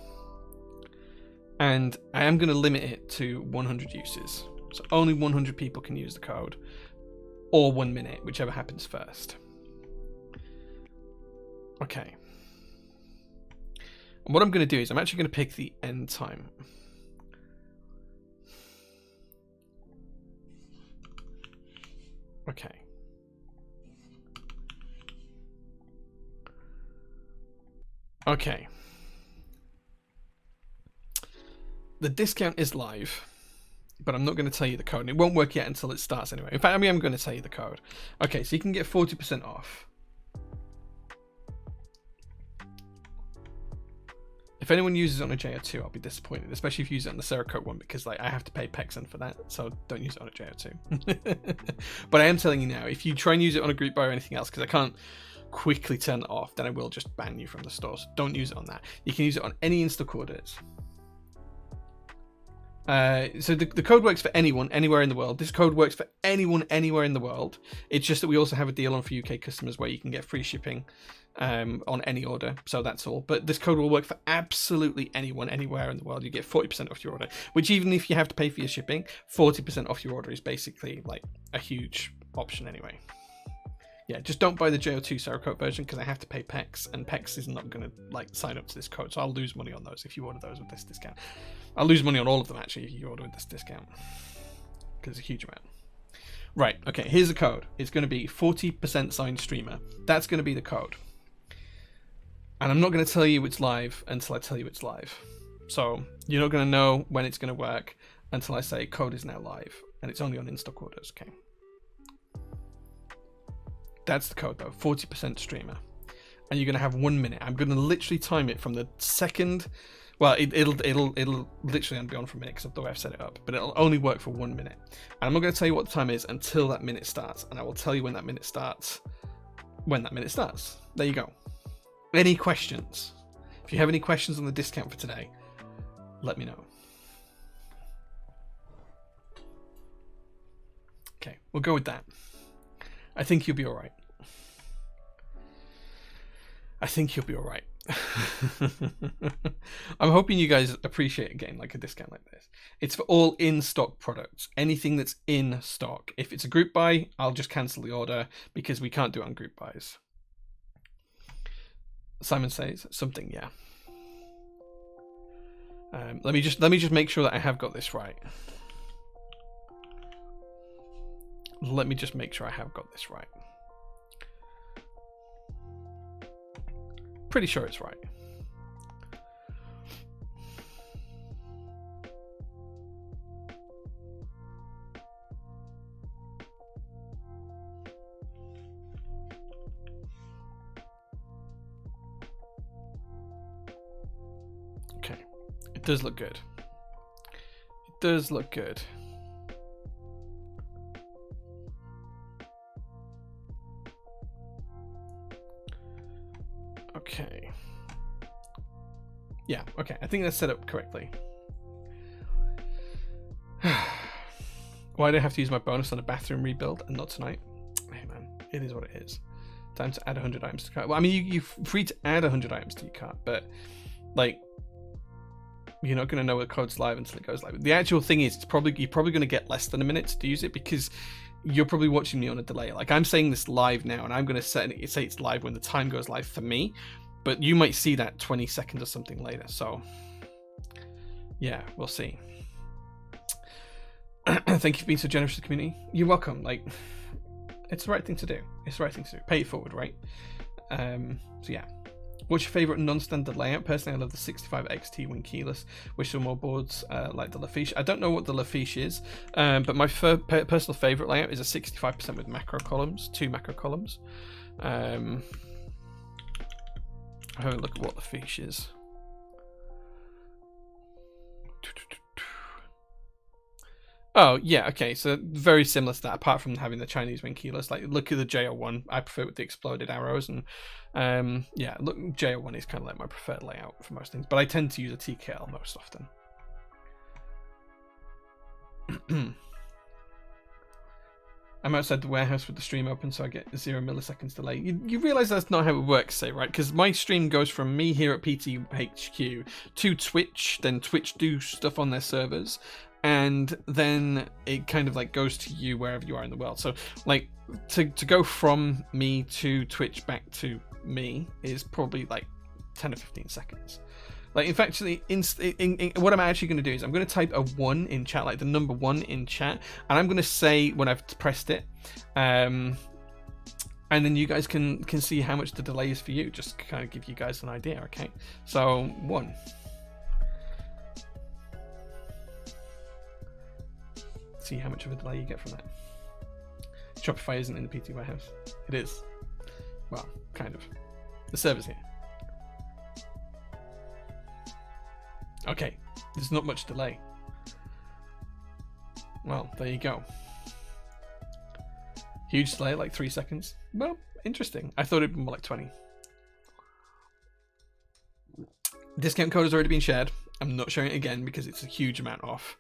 and I am going to limit it to 100 uses. So only 100 people can use the code, or 1 minute, whichever happens first. Okay. And what I'm going to do is I'm actually going to pick the end time. Okay. Okay. The discount is live, but I'm not going to tell you the code. And it won't work yet until it starts anyway. In fact, I'm going to tell you the code. Okay, so you can get 40% off. If anyone uses it on a JO2, I'll be disappointed, especially if you use it on the Cerakote one, because like I have to pay Pexon for that, so don't use it on a JO2. But I am telling you now, if you try and use it on a group buy or anything else, because I can't quickly turn it off, then I will just ban you from the store. So don't use it on that. You can use it on any in-stock orders. So the code works for anyone, anywhere in the world. This code works for anyone, anywhere in the world. It's just that we also have a deal on for UK customers where you can get free shipping on any order. So that's all. But this code will work for absolutely anyone, anywhere in the world. You get 40% off your order, which even if you have to pay for your shipping, 40% off your order is basically like a huge option anyway. Yeah, just don't buy the JO2 Cerakote version because I have to pay PEX, and PEX is not going to like sign up to this code, so I'll lose money on those if you order those with this discount. I'll lose money on all of them actually if you order with this discount, because it's a huge amount. Right, okay, here's the code. It's going to be 40% signed streamer. That's going to be the code. And I'm not going to tell you it's live until I tell you it's live. So you're not going to know when it's going to work until I say code is now live, and it's only on in-stock orders, okay? That's the code though, 40% streamer. And you're going to have 1 minute. I'm going to literally time it from the second. Well, it'll literally be on for a minute because of the way I've set it up. But it'll only work for 1 minute. And I'm not going to tell you what the time is until that minute starts. And I will tell you when that minute starts. When that minute starts. There you go. Any questions? If you have any questions on the discount for today, let me know. Okay, we'll go with that. I think you'll be all right. I think you'll be all right. I'm hoping you guys appreciate getting like a discount like this. It's for all in-stock products. Anything that's in stock. If it's a group buy, I'll just cancel the order because we can't do it on group buys. Simon says something, yeah. Let me just make sure that I have got this right. Let me just make sure I have got this right. Pretty sure it's right. Okay, it does look good. It does look good. Okay. Yeah, okay. I think that's set up correctly. Why do I have to use my bonus on a bathroom rebuild and not tonight? Hey man, it is what it is. Time to add 100 items to cart. Well, I mean, you're free to add 100 items to your cart, but like, you're not going to know the code's live until it goes live. The actual thing is, you're probably going to get less than a minute to use it because you're probably watching me on a delay. Like I'm saying this live now, and I'm going to say it's live when the time goes live for me, but you might see that 20 seconds or something later. So yeah, we'll see. Thank you for being so generous to the community. You're welcome. Like, it's the right thing to do. It's the right thing to do. Pay it forward, right? So yeah. What's your favorite non-standard layout? Personally, I love the 65XT when keyless. Wish there were more boards like the Lafiche. I don't know what the Lafiche is, but my personal favorite layout is a 65% with macro columns, 2 macro columns. Have a look at what Lafiche is. Oh, yeah, okay, so very similar to that, apart from having the Chinese wing keyless. Like, look at the JO1. I prefer it with the exploded arrows, and yeah, look, JO1 is kind of like my preferred layout for most things, but I tend to use a TKL most often. I'm outside the warehouse with the stream open, so I get 0 milliseconds delay. You realize that's not how it works, say, right? Because my stream goes from me here at PTHQ to Twitch, then Twitch do stuff on their servers, and then it kind of like goes to you wherever you are in the world. So like to go from me to Twitch back to me is probably like 10 or 15 seconds. Like, in fact, actually, what I'm actually going to do is I'm going to type a 1 in chat, like the number 1 in chat, and I'm going to say when I've pressed it, and then you guys can see how much the delay is for you, just to kind of give you guys an idea, okay? So, 1. See how much of a delay you get from that. Shopify isn't in the PT warehouse. It is. Well, kind of. The server's here. Okay, there's not much delay. Well, there you go. Huge delay, like 3 seconds. Well, interesting. I thought it'd be more like 20. Discount code has already been shared. I'm not sharing it again because it's a huge amount off.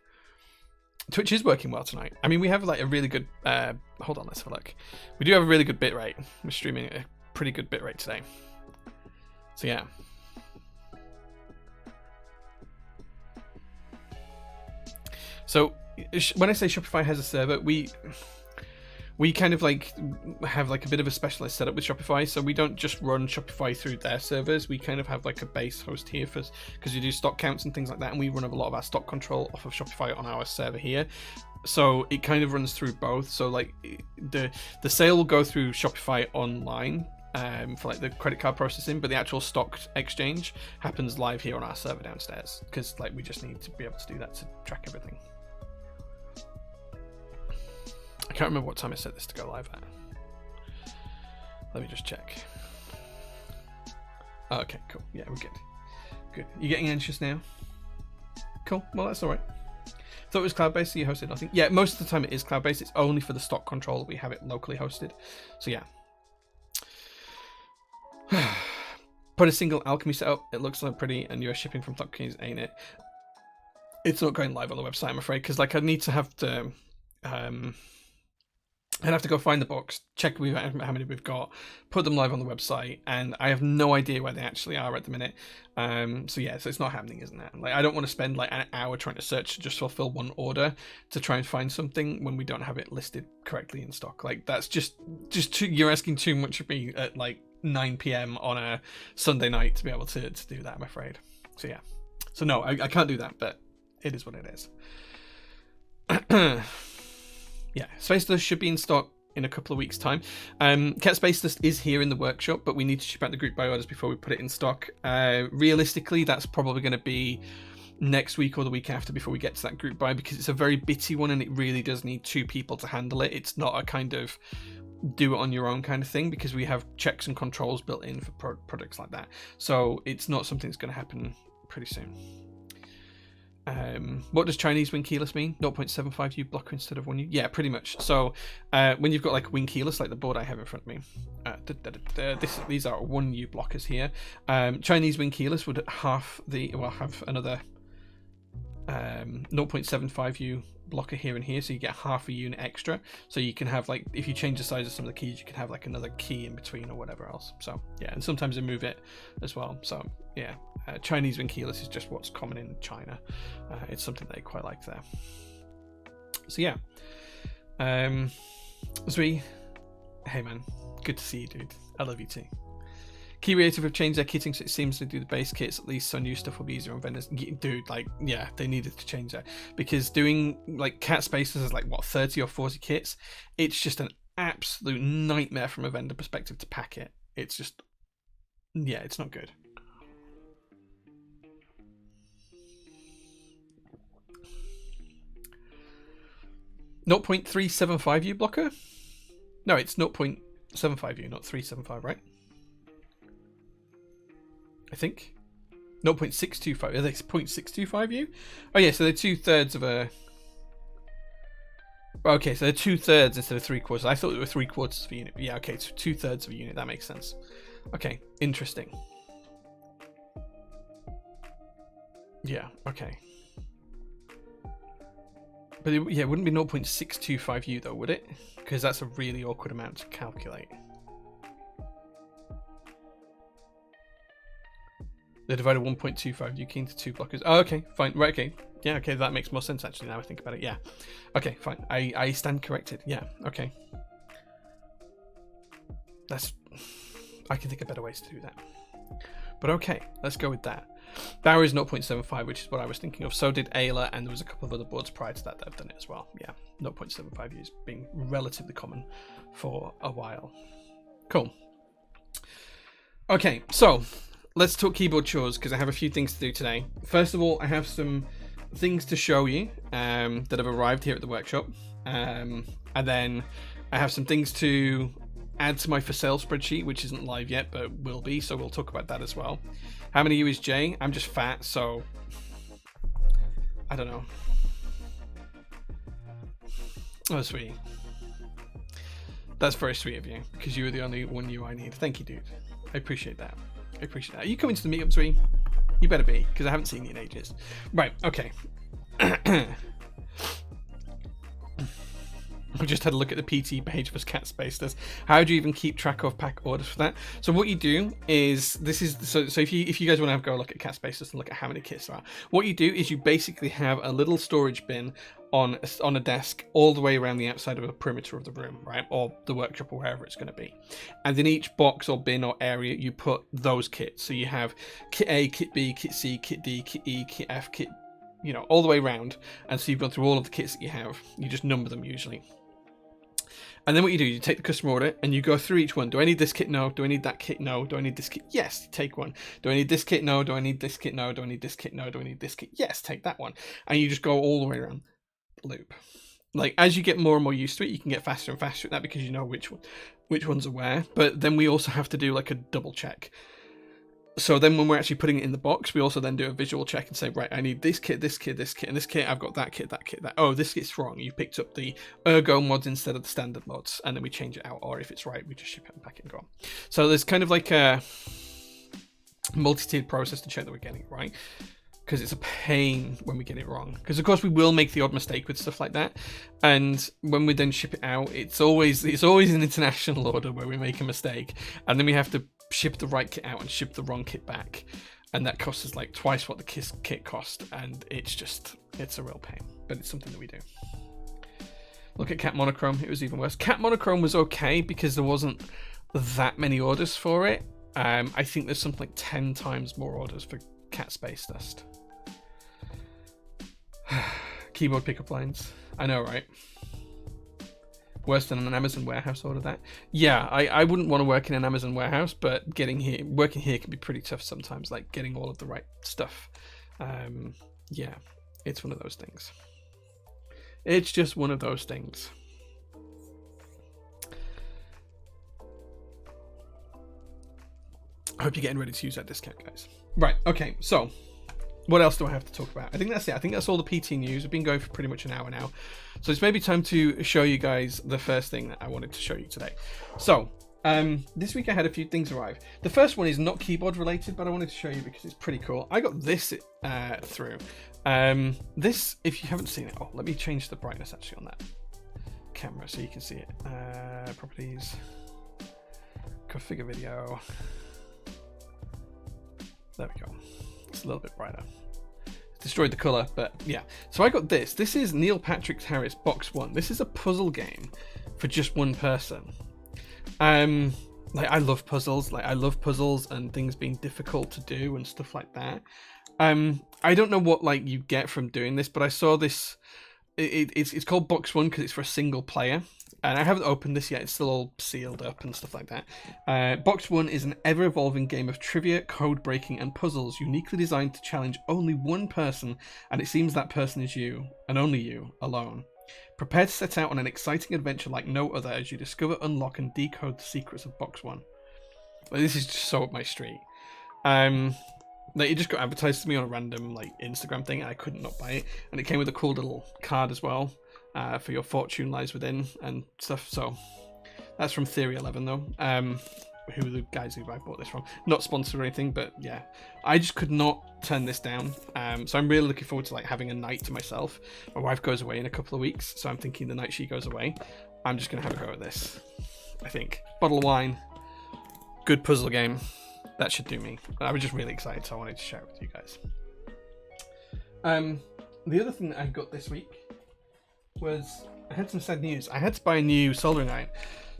Twitch is working well tonight. I mean, we have like a really good... hold on, let's have a look. We do have a really good bitrate. We're streaming at a pretty good bitrate today. So yeah. So when I say Shopify has a server, we kind of like have like a bit of a specialist setup with Shopify. So we don't just run Shopify through their servers. We kind of have like a base host here for, because you do stock counts and things like that, and we run a lot of our stock control off of Shopify on our server here. So it kind of runs through both. So like the sale will go through Shopify online for like the credit card processing, but the actual stock exchange happens live here on our server downstairs, because like we just need to be able to do that to track everything. I can't remember what time I set this to go live at. Let me just check. Oh, okay, cool. Yeah, we're good. Good. You getting anxious now? Cool. Well, that's all right. Thought it was cloud-based, so you hosted nothing. Yeah, most of the time it is cloud-based. It's only for the stock control that we have it locally hosted. So yeah. Put a single alchemy setup. It looks so pretty, and you're shipping from Top Keys, ain't it? It's not going live on the website, I'm afraid, because like I need to have to. I'd have to go find the books, check how many we've got, put them live on the website, and I have no idea where they actually are at the minute. So yeah, so it's not happening, isn't it? Like I don't want to spend like an hour trying to search to just fulfill one order to try and find something when we don't have it listed correctly in stock. Like that's just too, you're asking too much of me at like 9 p.m. on a Sunday night to be able to do that, I'm afraid. So yeah, so no, I can't do that, but it is what it is. Yeah, Space Dust should be in stock in a couple of weeks' time. Cat Space Dust is here in the workshop, but we need to ship out the group buy orders before we put it in stock. Realistically, that's probably going to be next week or the week after before we get to that group buy, because it's a very bitty one and it really does need 2 people to handle it. It's not a kind of do it on your own kind of thing, because we have checks and controls built in for products like that. So it's not something that's going to happen pretty soon. What does Chinese wing keyless mean? 0.75U blocker instead of 1U? Yeah, pretty much. So when you've got like wing keyless, like the board I have in front of me, these are 1U blockers here. Chinese wing keyless would have another 0.75U blocker here and here, so you get half a unit extra. So you can have like, if you change the size of some of the keys, you can have like another key in between or whatever else. So yeah, and sometimes they move it as well. So yeah, Chinese wing keyless is just what's common in China. It's something they quite like there. So yeah, Zui, hey man, good to see you, dude. I love you too. Key Creative have changed their kitting, so it seems to do the base kits at least, so new stuff will be easier on vendors. Dude, like, yeah, they needed to change that, because doing like Cat Spaces is like what, 30 or 40 kits. It's just an absolute nightmare from a vendor perspective to pack it. It's just, yeah, it's not good. .375U blocker? No, it's 0.75U, not 375, right? I think 0.625. Are they 0.625U? Oh yeah, so they're 2/3 of a. Okay, so they're 2/3 instead of 3/4. I thought they were 3/4 of a unit. Yeah, okay, so 2/3 of a unit. That makes sense. Okay, interesting. Yeah, okay. But it wouldn't be 0.625U though, would it? Because that's a really awkward amount to calculate. They divided 1.25U into 2 blockers. Oh, okay, fine. Right, okay. Yeah, okay, that makes more sense actually now I think about it. Yeah. Okay, fine. I stand corrected. Yeah, okay. I can think of better ways to do that. But okay, let's go with that. Bauer is 0.75, which is what I was thinking of. So did Ayla, and there was a couple of other boards prior to that that have done it as well. Yeah, 0.75 is being relatively common for a while. Cool. Okay, so let's talk keyboard chores because I have a few things to do today. First of all, I have some things to show you that have arrived here at the workshop. And then I have some things to add to my for sale spreadsheet, which isn't live yet, but will be, so we'll talk about that as well. How many of you is Jay? I'm just fat, so I don't know. Oh, sweet. That's very sweet of you, because you were the only one you I need. Thank you, dude. I appreciate that. I appreciate that. Are you coming to the meetup, sweet? You better be, because I haven't seen you in ages. Right, okay. We just had a look at the PT page for Cat Space. How do you even keep track of pack orders for that? So what you do is so if you guys want to go look at Cat Space and look at how many kits there are, what you do is you basically have a little storage bin on a desk all the way around the outside of the perimeter of the room, right, or the workshop or wherever it's going to be. And in each box or bin or area, you put those kits. So you have kit A, kit B, kit C, kit D, kit E, kit F, kit, all the way around. And so you've gone through all of the kits that you have. You just number them usually. And then what you do, you take the customer order and you go through each one. Do I need this kit? No. Do I need that kit? No. Do I need this kit? Yes, take one. Do I need this kit? No. Do I need this kit? No. Do I need this kit? No. Do I need this kit? Yes, take that one. And you just go all the way around the loop. Like, as you get more and more used to it, you can get faster and faster at that because you know which ones are where. But then we also have to do like a double check. So then when we're actually putting it in the box, we also then do a visual check and say, right, I need this kit, this kit, this kit, and this kit. I've got that kit, that kit, that. Oh, this kit's wrong. You picked up the ergo mods instead of the standard mods. And then we change it out. Or if it's right, we just ship it and pack it and go on. So there's kind of like a multi-tiered process to check that we're getting it right. Because it's a pain when we get it wrong. Because of course we will make the odd mistake with stuff like that. And when we then ship it out, it's always an international order where we make a mistake. And then we have to ship the right kit out and ship the wrong kit back, and that costs us like twice what the kit cost, and it's a real pain, but it's something that we do. Look at Cat Monochrome, it was even worse. Cat Monochrome was okay because there wasn't that many orders for it. I think there's something like 10 times more orders for Cat Space Dust. Keyboard pickup lines, I know, right? Worse than an Amazon warehouse order, that. Yeah, I wouldn't want to work in an Amazon warehouse, but working here can be pretty tough sometimes, like getting all of the right stuff. Yeah, it's one of those things. It's just one of those things. I hope you're getting ready to use that discount, guys. Right, okay, so what else do I have to talk about? I think that's it. I think that's all the PT news. We've been going for pretty much an hour now. So it's maybe time to show you guys the first thing that I wanted to show you today. So this week I had a few things arrive. The first one is not keyboard related, but I wanted to show you because it's pretty cool. I got this through. This, if you haven't seen it, let me change the brightness actually on that camera so you can see it. Properties, configure video. There we go. It's a little bit brighter. Destroyed the color, but yeah. So I got this. This is Neil Patrick Harris Box 1. This is a puzzle game for just one person. Like I love puzzles. Like I love puzzles and things being difficult to do and stuff like that. I don't know what like you get from doing this, but I saw this. It's called Box 1 because it's for a single player. And I haven't opened this yet, it's still all sealed up and stuff like that. Box 1 is an ever-evolving game of trivia, code-breaking, and puzzles uniquely designed to challenge only one person, and it seems that person is you, and only you, alone. Prepare to set out on an exciting adventure like no other as you discover, unlock, and decode the secrets of Box 1. Like, this is just so up my street. Like, it just got advertised to me on a random like Instagram thing, and I couldn't not buy it. And it came with a cool little card as well. for your fortune lies within and stuff. So that's from Theory 11 though. Who are the guys who I bought this from? Not sponsored or anything, but yeah, I just could not turn this down. So I'm really looking forward to like having a night to myself. My wife goes away in a couple of weeks, so I'm thinking the night she goes away, I'm just gonna have a go at this. I think bottle of wine, good puzzle game, that should do me. I was just really excited, so I wanted to share it with you guys. The other thing that I got this week was I had some sad news. I had to buy a new soldering iron.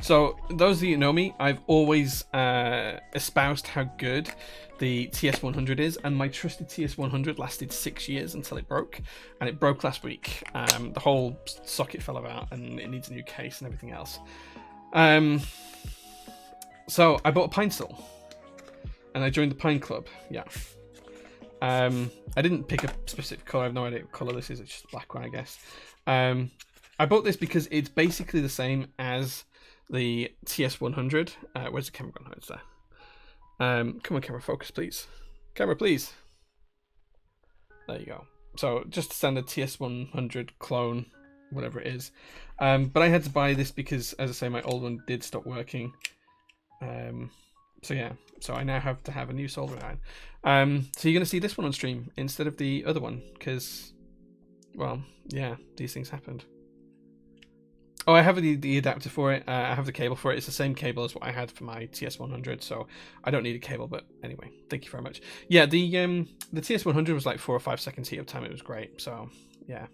So those of you who know me, I've always espoused how good the TS100 is, and my trusted TS100 lasted 6 years until it broke, and it broke last week. The whole socket fell about, and it needs a new case and everything else. So I bought a pine steel, and I joined the pine club. Yeah. I didn't pick a specific color. I have no idea what color this is. It's just a black one, I guess. I bought this because it's basically the same as the TS100. Where's the camera gone? Oh, it's there. Come on, camera, focus, please. Camera, please. There you go. So just a standard TS100 clone, whatever it is. But I had to buy this because, as I say, my old one did stop working. So yeah, so I now have to have a new soldering iron. So you're going to see this one on stream instead of the other one because, well, yeah, these things happened. Oh, I have the adapter for it. I have the cable for it. It's the same cable as what I had for my TS100, so I don't need a cable. But anyway, thank you very much. Yeah, the TS100 was like 4 or 5 seconds heat up time. It was great. So yeah,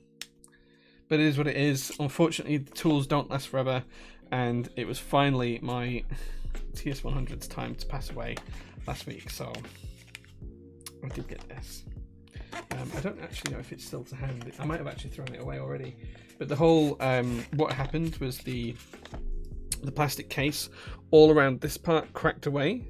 but it is what it is. Unfortunately, the tools don't last forever, and it was finally my TS100's time to pass away last week. So I did get this. I don't actually know if it's still to hand. I might have actually thrown it away already. But the whole, what happened was the plastic case all around this part cracked away.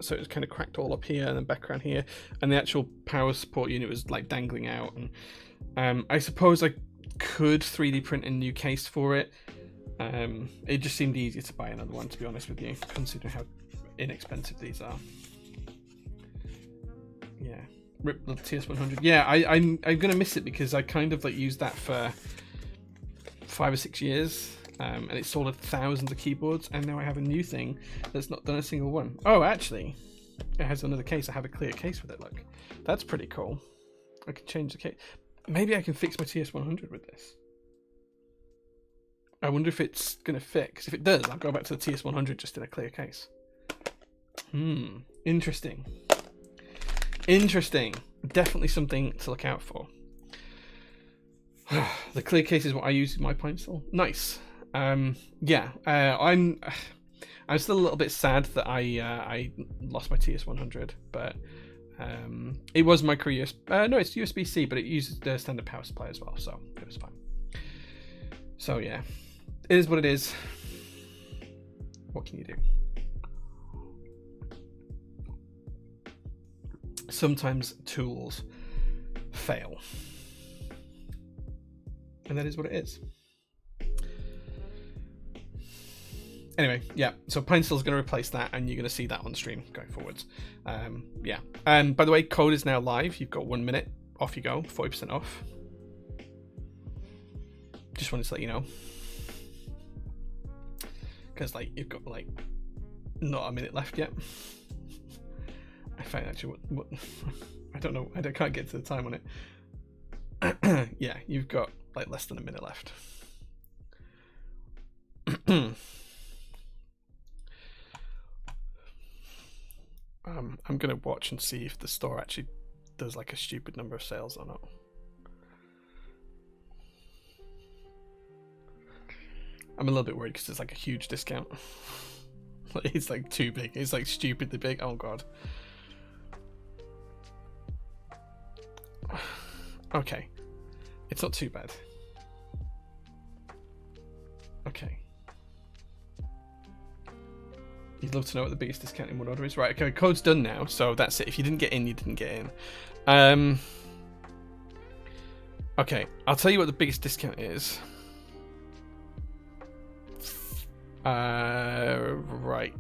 So it was kind of cracked all up here and then back around here. And the actual power support unit was like dangling out. And I suppose I could 3D print a new case for it. It just seemed easier to buy another one, to be honest with you, considering how inexpensive these are. Yeah. Rip the TS100. Yeah, I'm gonna miss it because I kind of like used that for 5 or 6 years, and it sold thousands of keyboards, and now I have a new thing that's not done a single one. Oh, actually, it has another case. I have a clear case with it. Look, that's pretty cool. I can change the case. Maybe I can fix my TS100 with this. I wonder if it's gonna fit. Because if it does, I'll go back to the TS100 just in a clear case. Interesting. Interesting. Definitely something to look out for. The clear case is what I use in my pine steel. Nice. Yeah. I'm still a little bit sad that I lost my TS100, but it was micro USB. No, it's USB-C, but it uses the standard power supply as well, so it was fine. So yeah, it is what it is. What can you do? Sometimes tools fail. And that is what it is. Anyway, yeah, so pine steel is going to replace that, and you're going to see that on stream going forwards. Yeah. And by the way, code is now live. You've got 1 minute. Off you go. 40% off. Just wanted to let you know. Because, like, you've got, like, not a minute left yet. I find actually what I don't know. I can't get to the time on it. Yeah, you've got like less than a minute left. I'm gonna watch and see if the store actually does like a stupid number of sales or not. I'm a little bit worried because it's like a huge discount. It's like too big. It's like stupidly big. Oh god. Okay, it's not too bad. Okay. You'd love to know what the biggest discount in one order is. Right, okay, code's done now, so that's it. If you didn't get in, you didn't get in. Okay, I'll tell you what the biggest discount is. Right.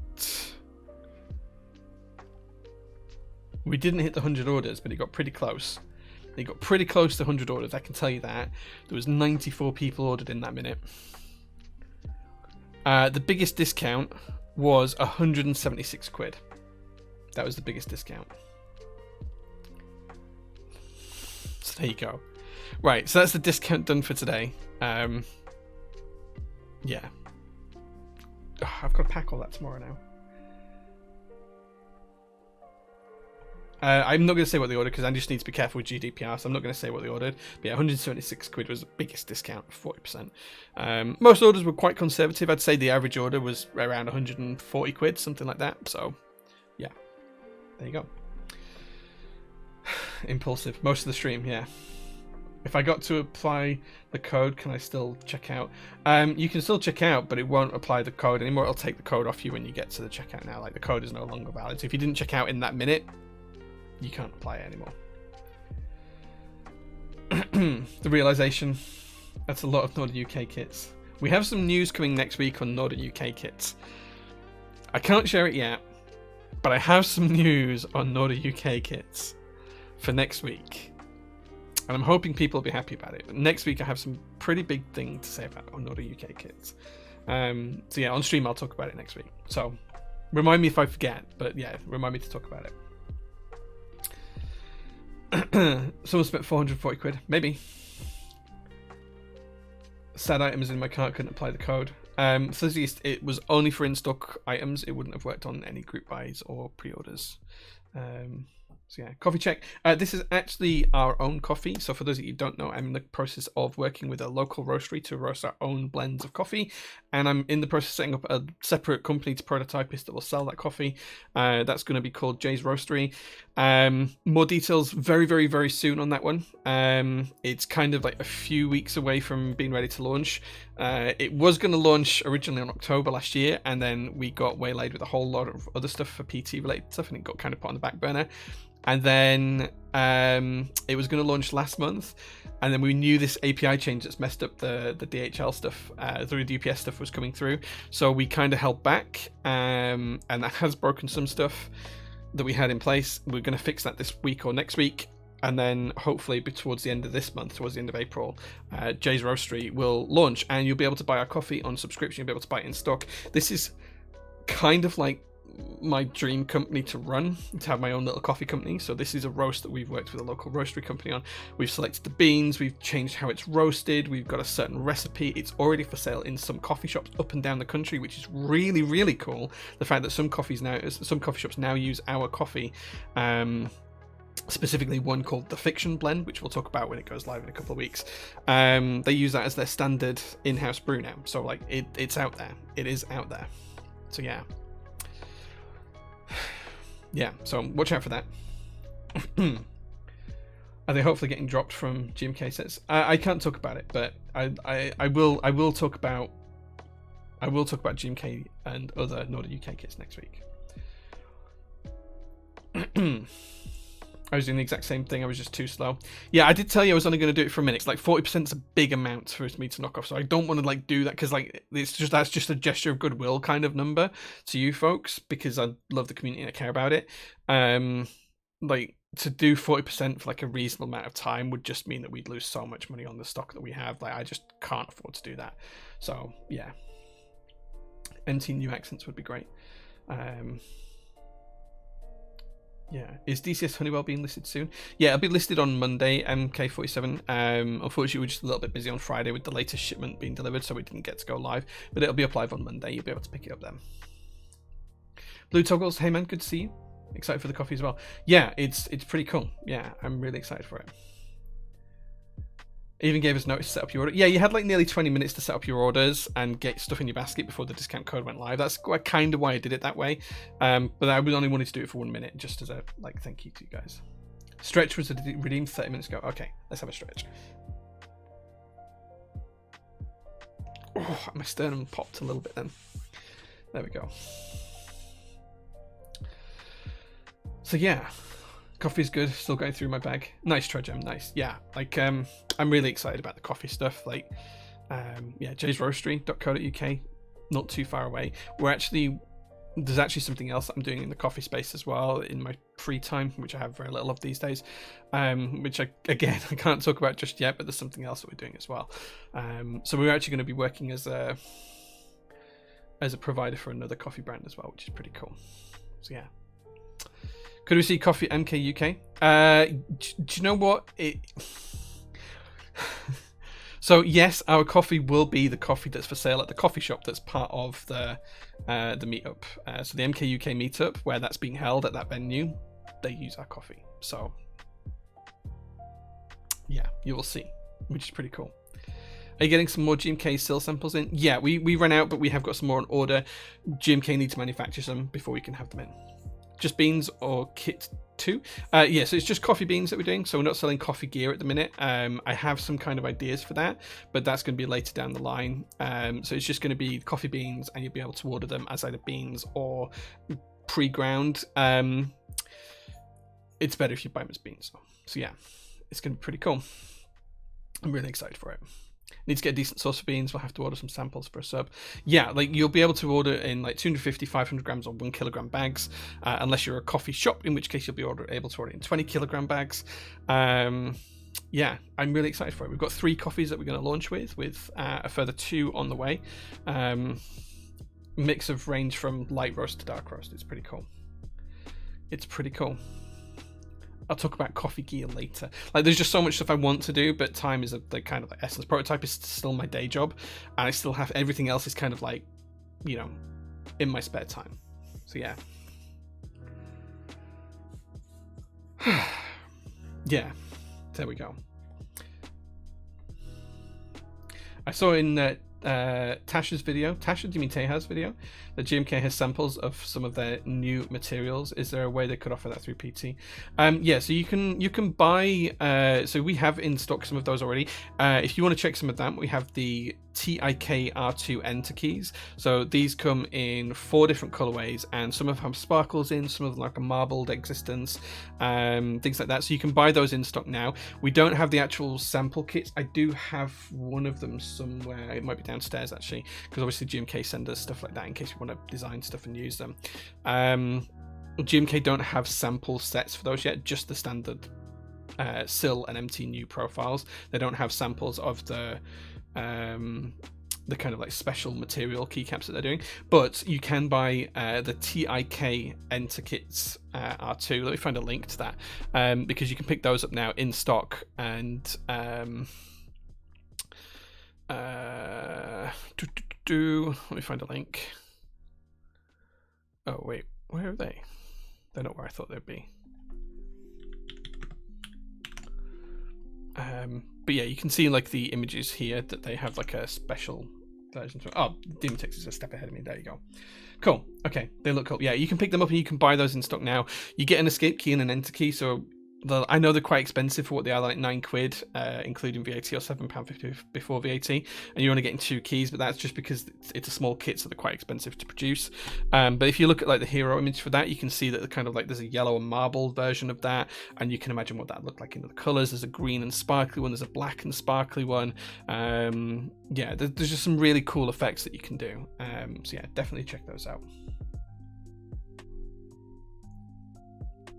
We didn't hit the 100 orders, but it got pretty close. They got pretty close to 100 orders, I can tell you that. There was 94 people ordered in that minute. The biggest discount was 176 quid. That was the biggest discount. So there you go. Right, so that's the discount done for today. Yeah. Oh, I've got to pack all that tomorrow now. I'm not going to say what they ordered because I just need to be careful with GDPR, so I'm not going to say what they ordered. But yeah, 176 quid was the biggest discount, 40%. Most orders were quite conservative. I'd say the average order was around 140 quid, something like that. So yeah, there you go. Impulsive. Most of the stream, yeah. If I got to apply the code, can I still check out? You can still check out, but it won't apply the code anymore. It'll take the code off you when you get to the checkout now. Like, the code is no longer valid. So if you didn't check out in that minute, you can't apply it anymore. The realization, that's a lot of Northern UK kits. We have some news coming next week on Northern UK kits. I can't share it yet, but I have some news on Northern UK kits for next week. And I'm hoping people will be happy about it. But next week I have some pretty big thing to say about on Northern UK kits. So yeah, on stream I'll talk about it next week. So remind me if I forget, but yeah, remind me to talk about it. Someone spent 440 quid, maybe. Sad items in my cart, couldn't apply the code. So it was only for in-stock items. It wouldn't have worked on any group buys or pre-orders. So yeah, coffee check. This is actually our own coffee. So for those of you who don't know, I'm in the process of working with a local roastery to roast our own blends of coffee. And I'm in the process of setting up a separate company to prototypist that will sell that coffee. That's going to be called Jay's Roastery. More details very, very, very soon on that one. It's kind of like a few weeks away from being ready to launch. It was going to launch originally in October last year, and then we got waylaid with a whole lot of other stuff for PT related stuff, and it got kind of put on the back burner. And then it was going to launch last month, and then we knew this API change that's messed up the DHL stuff, through the UPS stuff was coming through, so we kind of held back, and that has broken some stuff that we had in place. We're going to fix that this week or next week, and then hopefully towards the end of this month, towards the end of April, Jay's Roastery will launch, and you'll be able to buy our coffee on subscription. You'll be able to buy it in stock. This is kind of like my dream company to run, to have my own little coffee company. So this is a roast that we've worked with a local roastery company on. We've selected the beans, we've changed how it's roasted, we've got a certain recipe. It's already for sale in some coffee shops up and down the country, which is really, really cool. The fact that some coffee shops now use our coffee, specifically one called the Fiction Blend, which we'll talk about when it goes live in a couple of weeks. They use that as their standard in-house brew now. So like it's out there. It is out there. So yeah. Yeah, so watch out for that. Are they hopefully getting dropped from GMK sets? I can't talk about it, but I will talk about GMK and other Northern UK kits next week. I was doing the exact same thing. I was just too slow. Yeah, I did tell you I was only going to do it for a minute. It's like 40% is a big amount for me to knock off, so I don't want to like do that because like that's just a gesture of goodwill kind of number to you folks, because I love the community and I care about it. Like to do 40% for like a reasonable amount of time would just mean that we'd lose so much money on the stock that we have. Like I just can't afford to do that. So yeah, NT new accents would be great. Yeah, is DCS Honeywell being listed soon? Yeah, it'll be listed on Monday, MK47. Unfortunately, we're just a little bit busy on Friday with the latest shipment being delivered, so we didn't get to go live. But it'll be up live on Monday. You'll be able to pick it up then. Blue Toggles, hey man, good to see you. Excited for the coffee as well. Yeah, it's pretty cool. Yeah, I'm really excited for it. Even gave us notice to set up your order. Yeah, you had like nearly 20 minutes to set up your orders and get stuff in your basket before the discount code went live. That's kind of why I did it that way. But I only wanted to do it for 1 minute, just as a like thank you to you guys. Stretch was redeemed 30 minutes ago. Okay, let's have a stretch. Oh, my sternum popped a little bit then. There we go. So yeah. Coffee's good, still going through my bag. Nice Trojam, nice. Yeah, like I'm really excited about the coffee stuff. Like yeah, jaysroastery.co.uk, not too far away. We're actually there's actually something else that I'm doing in the coffee space as well in my free time, which I have very little of these days, which I can't talk about just yet, but there's something else that we're doing as well. So we're actually going to be working as a provider for another coffee brand as well, which is pretty cool. So yeah. Could we see coffee MK UK? Do you know what? So yes, our coffee will be the coffee that's for sale at the coffee shop that's part of the meetup. So the MK UK meetup, where that's being held at that venue, they use our coffee. So yeah, you will see, which is pretty cool. Are you getting some more GMK sill samples in? Yeah, we ran out, but we have got some more on order. GMK need to manufacture some before we can have them in. Just beans or kit 2? Yeah, so it's just coffee beans that we're doing. So we're not selling coffee gear at the minute. I have some kind of ideas for that, but that's going to be later down the line. So it's just going to be coffee beans, and you'll be able to order them as either beans or pre-ground. It's better if you buy them as beans. So yeah, it's going to be pretty cool. I'm really excited for it. Need to get a decent source of beans. We'll have to order some samples for a sub. Yeah, like you'll be able to order in like 250, 500 grams or 1 kilogram bags, unless you're a coffee shop, in which case you'll be able to order in 20 kilogram bags. Yeah, I'm really excited for it. We've got 3 coffees that we're going to launch with a further 2 on the way. Mix of range from light roast to dark roast. It's pretty cool. It's pretty cool. I'll talk about coffee gear later. Like, there's just so much stuff I want to do, but time is the kind of like essence. Prototype is still my day job, and I still have everything else is kind of like, you know, in my spare time. So yeah. Yeah, there we go. I saw in Tasha's video, do you mean Teha's video, that GMK has samples of some of their new materials. Is there a way they could offer that through PT? Yeah, so you can buy, so we have in stock some of those already. If you want to check some of them, we have the TIK R2 enter keys. So these come in 4 different colorways, and some of them have sparkles in, some of them like a marbled existence, things like that. So you can buy those in stock now. We don't have the actual sample kits. I do have one of them somewhere. It might be downstairs actually, because obviously GMK send us stuff like that in case you want to design stuff and use them. GMK don't have sample sets for those yet, just the standard SIL and MT new profiles. They don't have samples of the kind of like special material keycaps that they're doing, but you can buy the TIK enter kits R2. Let me find a link to that, because you can pick those up now in stock. And let me find a link. Oh wait, where are they? They're not where I thought they'd be. But yeah, you can see like the images here that they have like a special version. Oh, Demotex is a step ahead of me. There you go. Cool. Okay, they look cool. Yeah, you can pick them up and you can buy those in stock now. You get an escape key and an enter key, so I know they're quite expensive for what they are, like £9, including VAT, or £7.50 before VAT, and you're only getting 2 keys, but that's just because it's a small kit, so they're quite expensive to produce. But if you look at like the hero image for that, you can see that the kind of like there's a yellow and marble version of that, and you can imagine what that looked like in the colours. There's a green and sparkly one, there's a black and sparkly one. Yeah, there's just some really cool effects that you can do. So yeah, definitely check those out.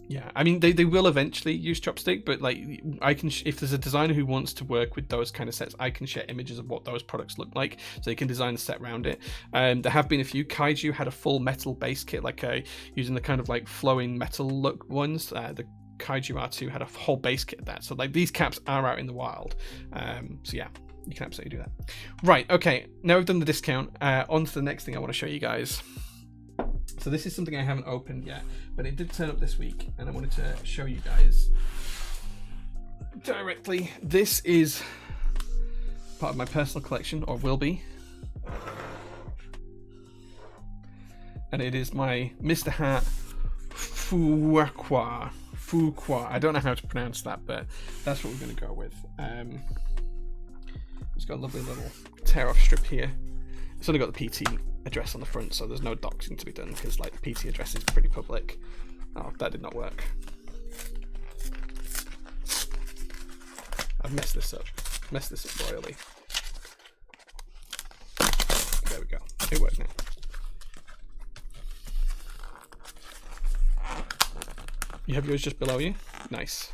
Yeah, I mean, they will eventually use Chopstick, but like I can, if there's a designer who wants to work with those kind of sets, I can share images of what those products look like, so they can design a set around it. There have been a few. Kaiju had a full metal base kit, like using the kind of like flowing metal look ones. The Kaiju R2 had a whole base kit of that. So like these caps are out in the wild. So yeah, you can absolutely do that. Right, okay, now we've done the discount. On to the next thing I want to show you guys. So this is something I haven't opened yet, but it did turn up this week, and I wanted to show you guys directly. This is part of my personal collection, or will be, and it is my Mr. Hat Fuqua. I don't know how to pronounce that, but that's what we're going to go with. It's got a lovely little tear-off strip here. It's only got the PT address on the front, so there's no doxing to be done, because like the PT address is pretty public. Oh, that did not work. I've messed this up royally. There we go. It worked now. You have yours just below you? Nice.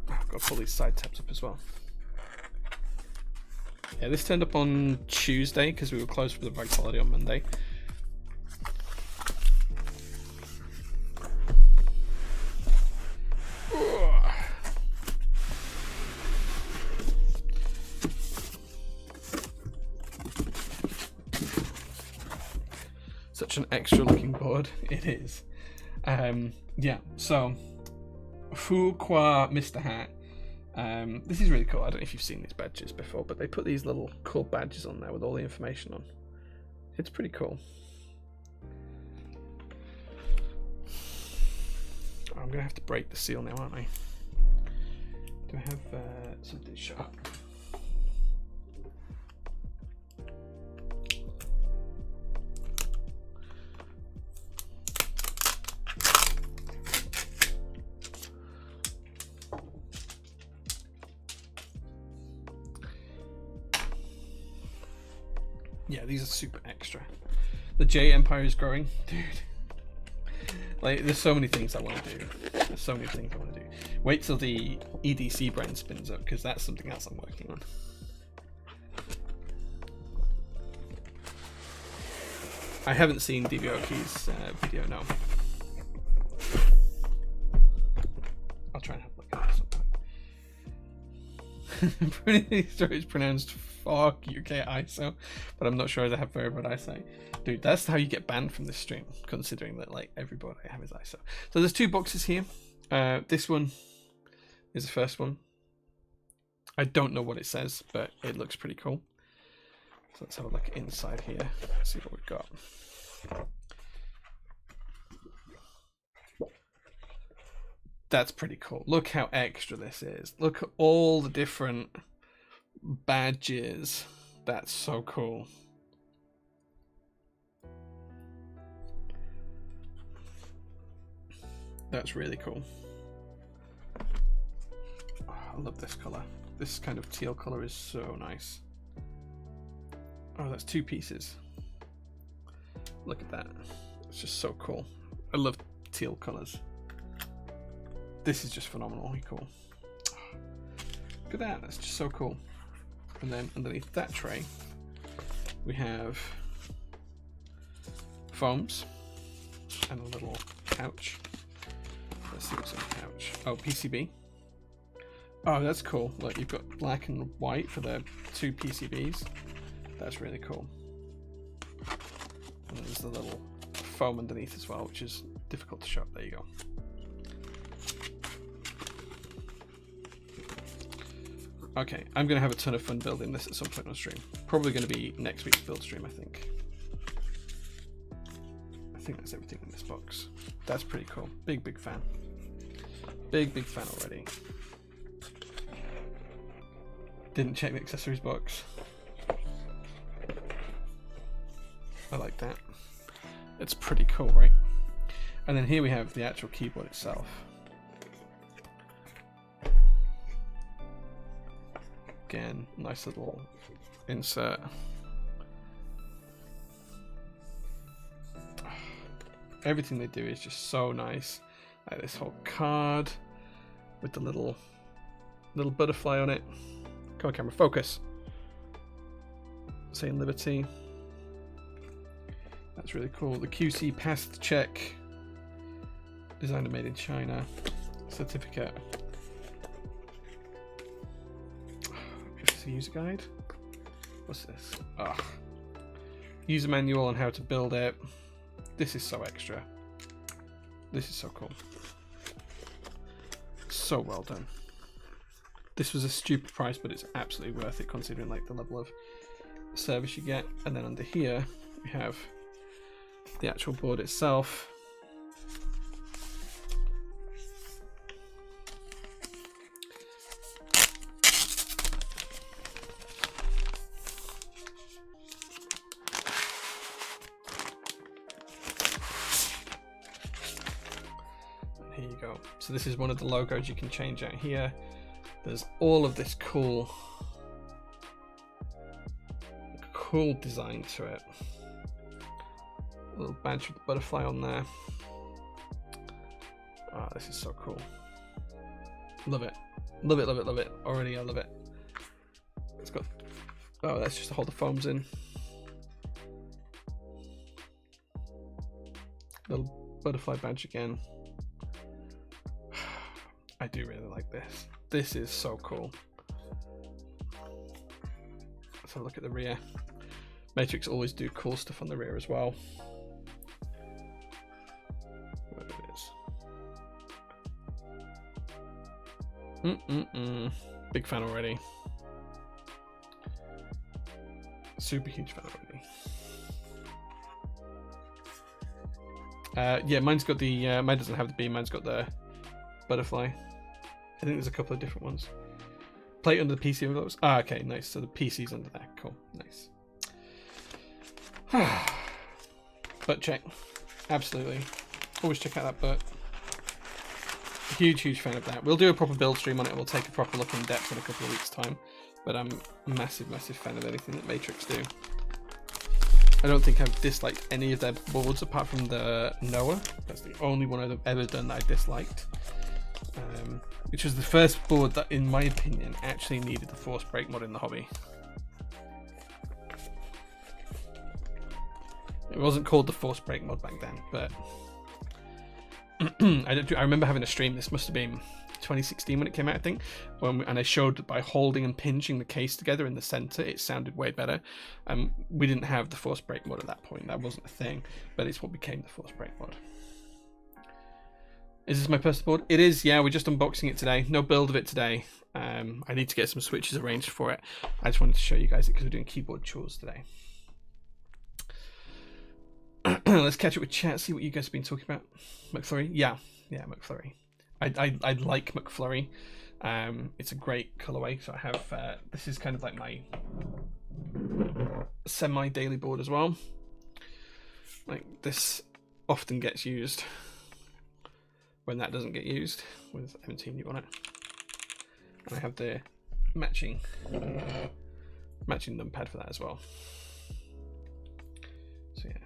I've got to pull these side tabs up as well. Yeah, this turned up on Tuesday because we were closed for the bank holiday on Monday. Such an extra looking board. It is. Yeah, so Fu Qua Mr. Hat. This is really cool. I don't know if you've seen these badges before, but they put these little cool badges on there with all the information on. It's pretty cool. I'm going to have to break the seal now, aren't I? Do I have something sharp? Yeah, these are super extra. The J Empire is growing, dude. Like, there's so many things I want to do. There's so many things I want to do. Wait till the EDC brand spins up, because that's something else I'm working on. I haven't seen DVOK's video, no. I'll try and have a look at it sometime. It's pronounced fuck UK ISO, but I'm not sure as I have very bad eyesight. Dude, that's how you get banned from this stream, considering that like every board I have is ISO. So there's two boxes here. This one is the first one. I don't know what it says, but it looks pretty cool. So let's have a look inside here, see what we've got. That's pretty cool. Look how extra this is. Look at all the different badges. That's so cool. That's really cool. Oh, I love this color. This kind of teal color is so nice. Oh, that's two pieces. Look at that. It's just so cool. I love teal colors. This is just phenomenally cool. Look at that. That's just so cool. And then underneath that tray, we have foams and a little pouch. Let's see what's in the pouch. Oh, PCB. Oh, that's cool. Look, you've got black and white for the two PCBs. That's really cool. And there's the little foam underneath as well, which is difficult to show up. There you go. Okay, I'm going to have a ton of fun building this at some point on stream. Probably going to be next week's build stream, I think. I think that's everything in this box. That's pretty cool. Big, big fan. Big, big fan already. Didn't check the accessories box. I like that. It's pretty cool, right? And then here we have the actual keyboard itself. Again, nice little insert. Everything they do is just so nice. Like this whole card with the little butterfly on it. Come on, camera, focus. Saying Liberty. That's really cool. The QC passed check. Designed and made in China. Certificate. Is this a user guide? What's this? Ugh. User manual on how to build it. This is so extra. This is so cool. So well done. This was a stupid price, but it's absolutely worth it considering like the level of service you get. And then under here we have the actual board itself. Here you go. So this is one of the logos you can change out here. There's all of this cool design to it. A little badge with the butterfly on there. Oh, this is so cool. Love it. Love it, love it, love it. Already, I love it. It's got... Oh, that's just to hold the foams in. Little butterfly badge again. I do really like this. This is so cool. Let's have a look at the rear. Matrix always do cool stuff on the rear as well. Where it is. Big fan already. Super huge fan already. Yeah, mine's got the mine doesn't have the beam, mine's got the butterfly. I think there's a couple of different ones. Plate under the PC envelopes. Ah, okay, nice. So the PC's under there. Cool, nice. Butt check. Absolutely. Always check out that butt. Huge, huge fan of that. We'll do a proper build stream on it. We'll take a proper look in depth in a couple of weeks' time. But I'm a massive, massive fan of anything that Matrix do. I don't think I've disliked any of their boards apart from the Noah. That's the only one I've ever done that I disliked. Which was the first board that, in my opinion, actually needed the force break mod in the hobby. It wasn't called the force break mod back then, but I remember having a stream. This must have been 2016 when it came out, I think, and I showed that by holding and pinching the case together in the center, it sounded way better. We didn't have the force break mod at that point. That wasn't a thing, but it's what became the force break mod. Is this my personal board? It is, yeah. We're just unboxing it today. No build of it today. I need to get some switches arranged for it. I just wanted to show you guys it because we're doing keyboard chores today. Let's catch up with chat, see what you guys have been talking about. McFlurry? Yeah, McFlurry. I like McFlurry. It's a great colorway. So I have, this is kind of like my semi-daily board as well. Like, this often gets used when that doesn't get used with MT New on it. And I have the matching numpad for that as well. So yeah.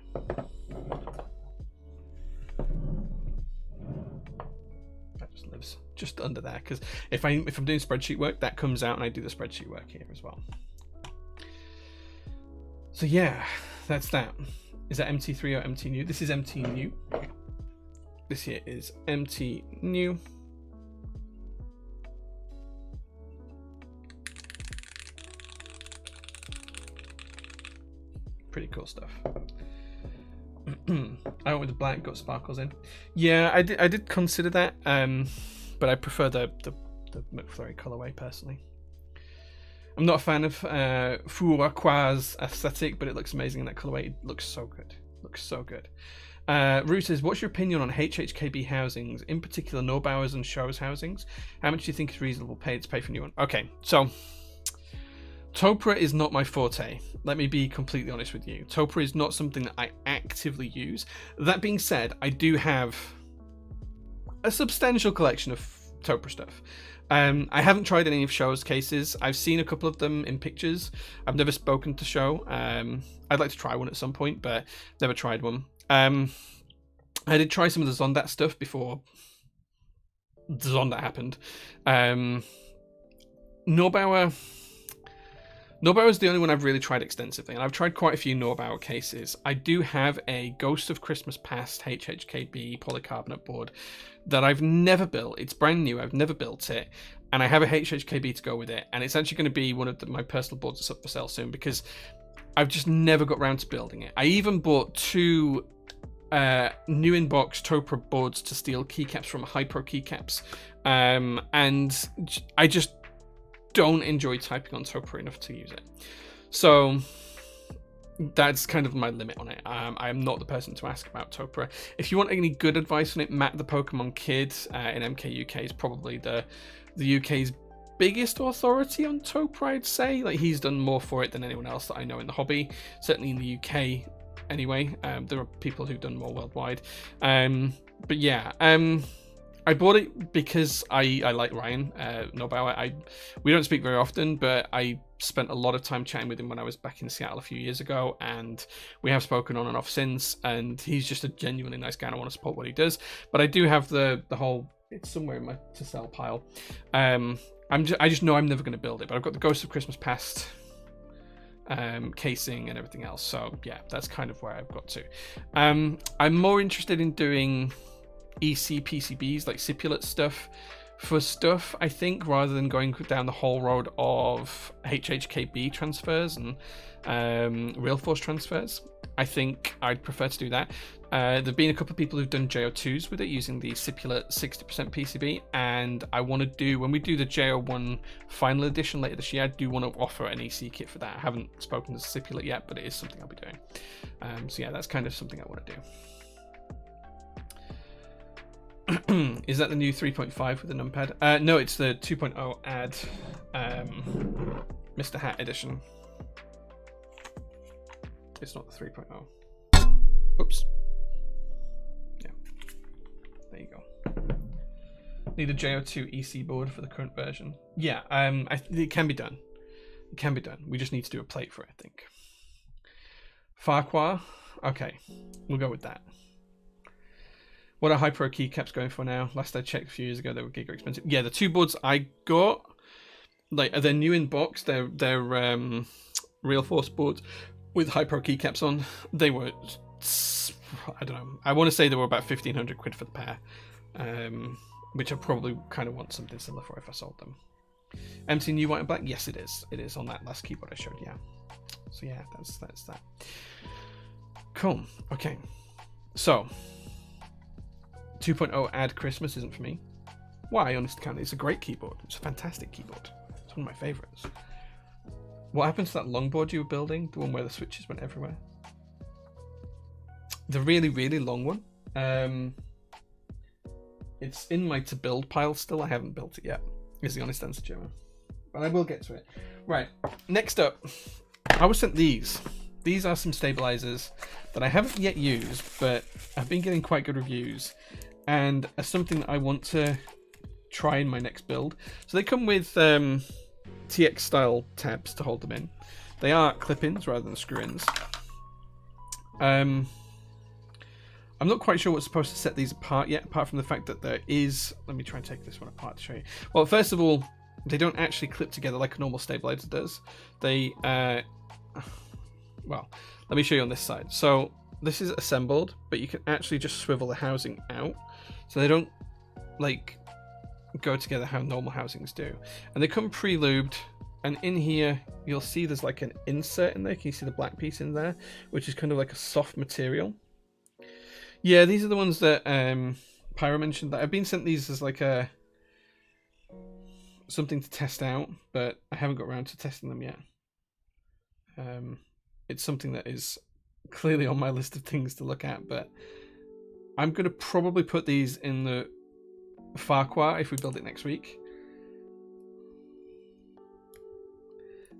That just lives just under there because if I'm doing spreadsheet work, that comes out and I do the spreadsheet work here as well. So yeah, that's that. Is that MT3 or MT New? This is MT New. This here is MT New. Pretty cool stuff. I went with the black, got sparkles in. Yeah, I did consider that, but I prefer the McFlurry colorway personally. I'm not a fan of Furukawa's aesthetic, but it looks amazing in that colorway. It looks so good. Looks so good. Root says, what's your opinion on HHKB housings, in particular Neubauer's and Chores housings? How much do you think is reasonable to pay for a new one? Okay, so Topra is not my forte. Let me be completely honest with you. Topra is not something that I actively use. That being said, I do have a substantial collection of Topra stuff. I haven't tried any of Show's cases. I've seen a couple of them in pictures. I've never spoken to Show. I'd like to try one at some point, but never tried one. I did try some of the Zondat stuff before the Zondat happened. Neubauer is the only one I've really tried extensively, and I've tried quite a few Neubauer cases. I do have a Ghost of Christmas Past HHKB polycarbonate board that I've never built. It's brand new, I've never built it, and I have a HHKB to go with it, and it's actually going to be one of my personal boards that's up for sale soon because I've just never got around to building it. I even bought two new in-box Topra boards to steal keycaps from Hypro Keycaps, and I just don't enjoy typing on Topra enough to use it. So that's kind of my limit on it. I am not the person to ask about Topra. If you want any good advice on it, Matt the Pokemon Kid in MK UK is probably the UK's biggest authority on Topra, I'd say. Like, he's done more for it than anyone else that I know in the hobby, certainly in the UK anyway. There are people who've done more worldwide. But yeah, I bought it because I like Ryan Nobauer. We don't speak very often, but I spent a lot of time chatting with him when I was back in Seattle a few years ago, and we have spoken on and off since, and he's just a genuinely nice guy, and I want to support what he does. But I do have the whole, it's somewhere in my to sell pile. I just know I'm never going to build it, but I've got the Ghost of Christmas Past casing and everything else, so yeah, that's kind of where I've got to. I'm more interested in doing EC PCBs, like Sipulate stuff for stuff, I think, rather than going down the whole road of HHKB transfers and Real Force transfers. I think I'd prefer to do that. There've been a couple of people who've done JO2s with it using the Sipulate 60% PCB, and I want to do, when we do the JO1 final edition later this year, I do want to offer an EC kit for that. I haven't spoken to Sipulate yet, but it is something I'll be doing. So yeah, that's kind of something I want to do. Is that the new 3.5 with the numpad? No, it's the 2.0 add Mr. Hat edition. It's not the 3.0. Oops. Yeah. There you go. Need a JO2 EC board for the current version. Yeah, it can be done. It can be done. We just need to do a plate for it, I think. Farquhar. Okay, we'll go with that. What are Hypro keycaps going for now? Last I checked a few years ago, they were giga expensive. Yeah, the two boards I got, like, they're new in box. They're Real Force boards with Hypro keycaps on. They were, I don't know, I want to say they were about 1,500 quid for the pair, which I probably kind of want something similar for if I sold them. MT new white and black? Yes, it is. It is on that last keyboard I showed, yeah. So yeah, that's that. Cool. Okay. So 2.0 add Christmas isn't for me. Why? Honest count, it's a great keyboard. It's a fantastic keyboard. It's one of my favorites. What happened to that longboard you were building? The one where the switches went everywhere? The really, really long one? It's in my to build pile still. I haven't built it yet, is the honest answer, Gemma. But I will get to it. Right, next up, I was sent these. These are some stabilizers that I haven't yet used, but I've been getting quite good reviews, and are something that I want to try in my next build. So they come with TX style tabs to hold them in. They are clip-ins rather than screw-ins. I'm not quite sure what's supposed to set these apart yet, apart from the fact that there is... Let me try and take this one apart to show you. Well, first of all, they don't actually clip together like a normal stabilizer does. They... well, let me show you on this side. So this is assembled, but you can actually just swivel the housing out. So they don't, like, go together how normal housings do. And they come pre-lubed, and in here you'll see there's like an insert in there. Can you see the black piece in there, which is kind of like a soft material? Yeah, these are the ones that Pyro mentioned. That I've been sent these as like a something to test out, but I haven't got around to testing them yet. It's something that is clearly on my list of things to look at, but I'm going to probably put these in the Farquhar if we build it next week.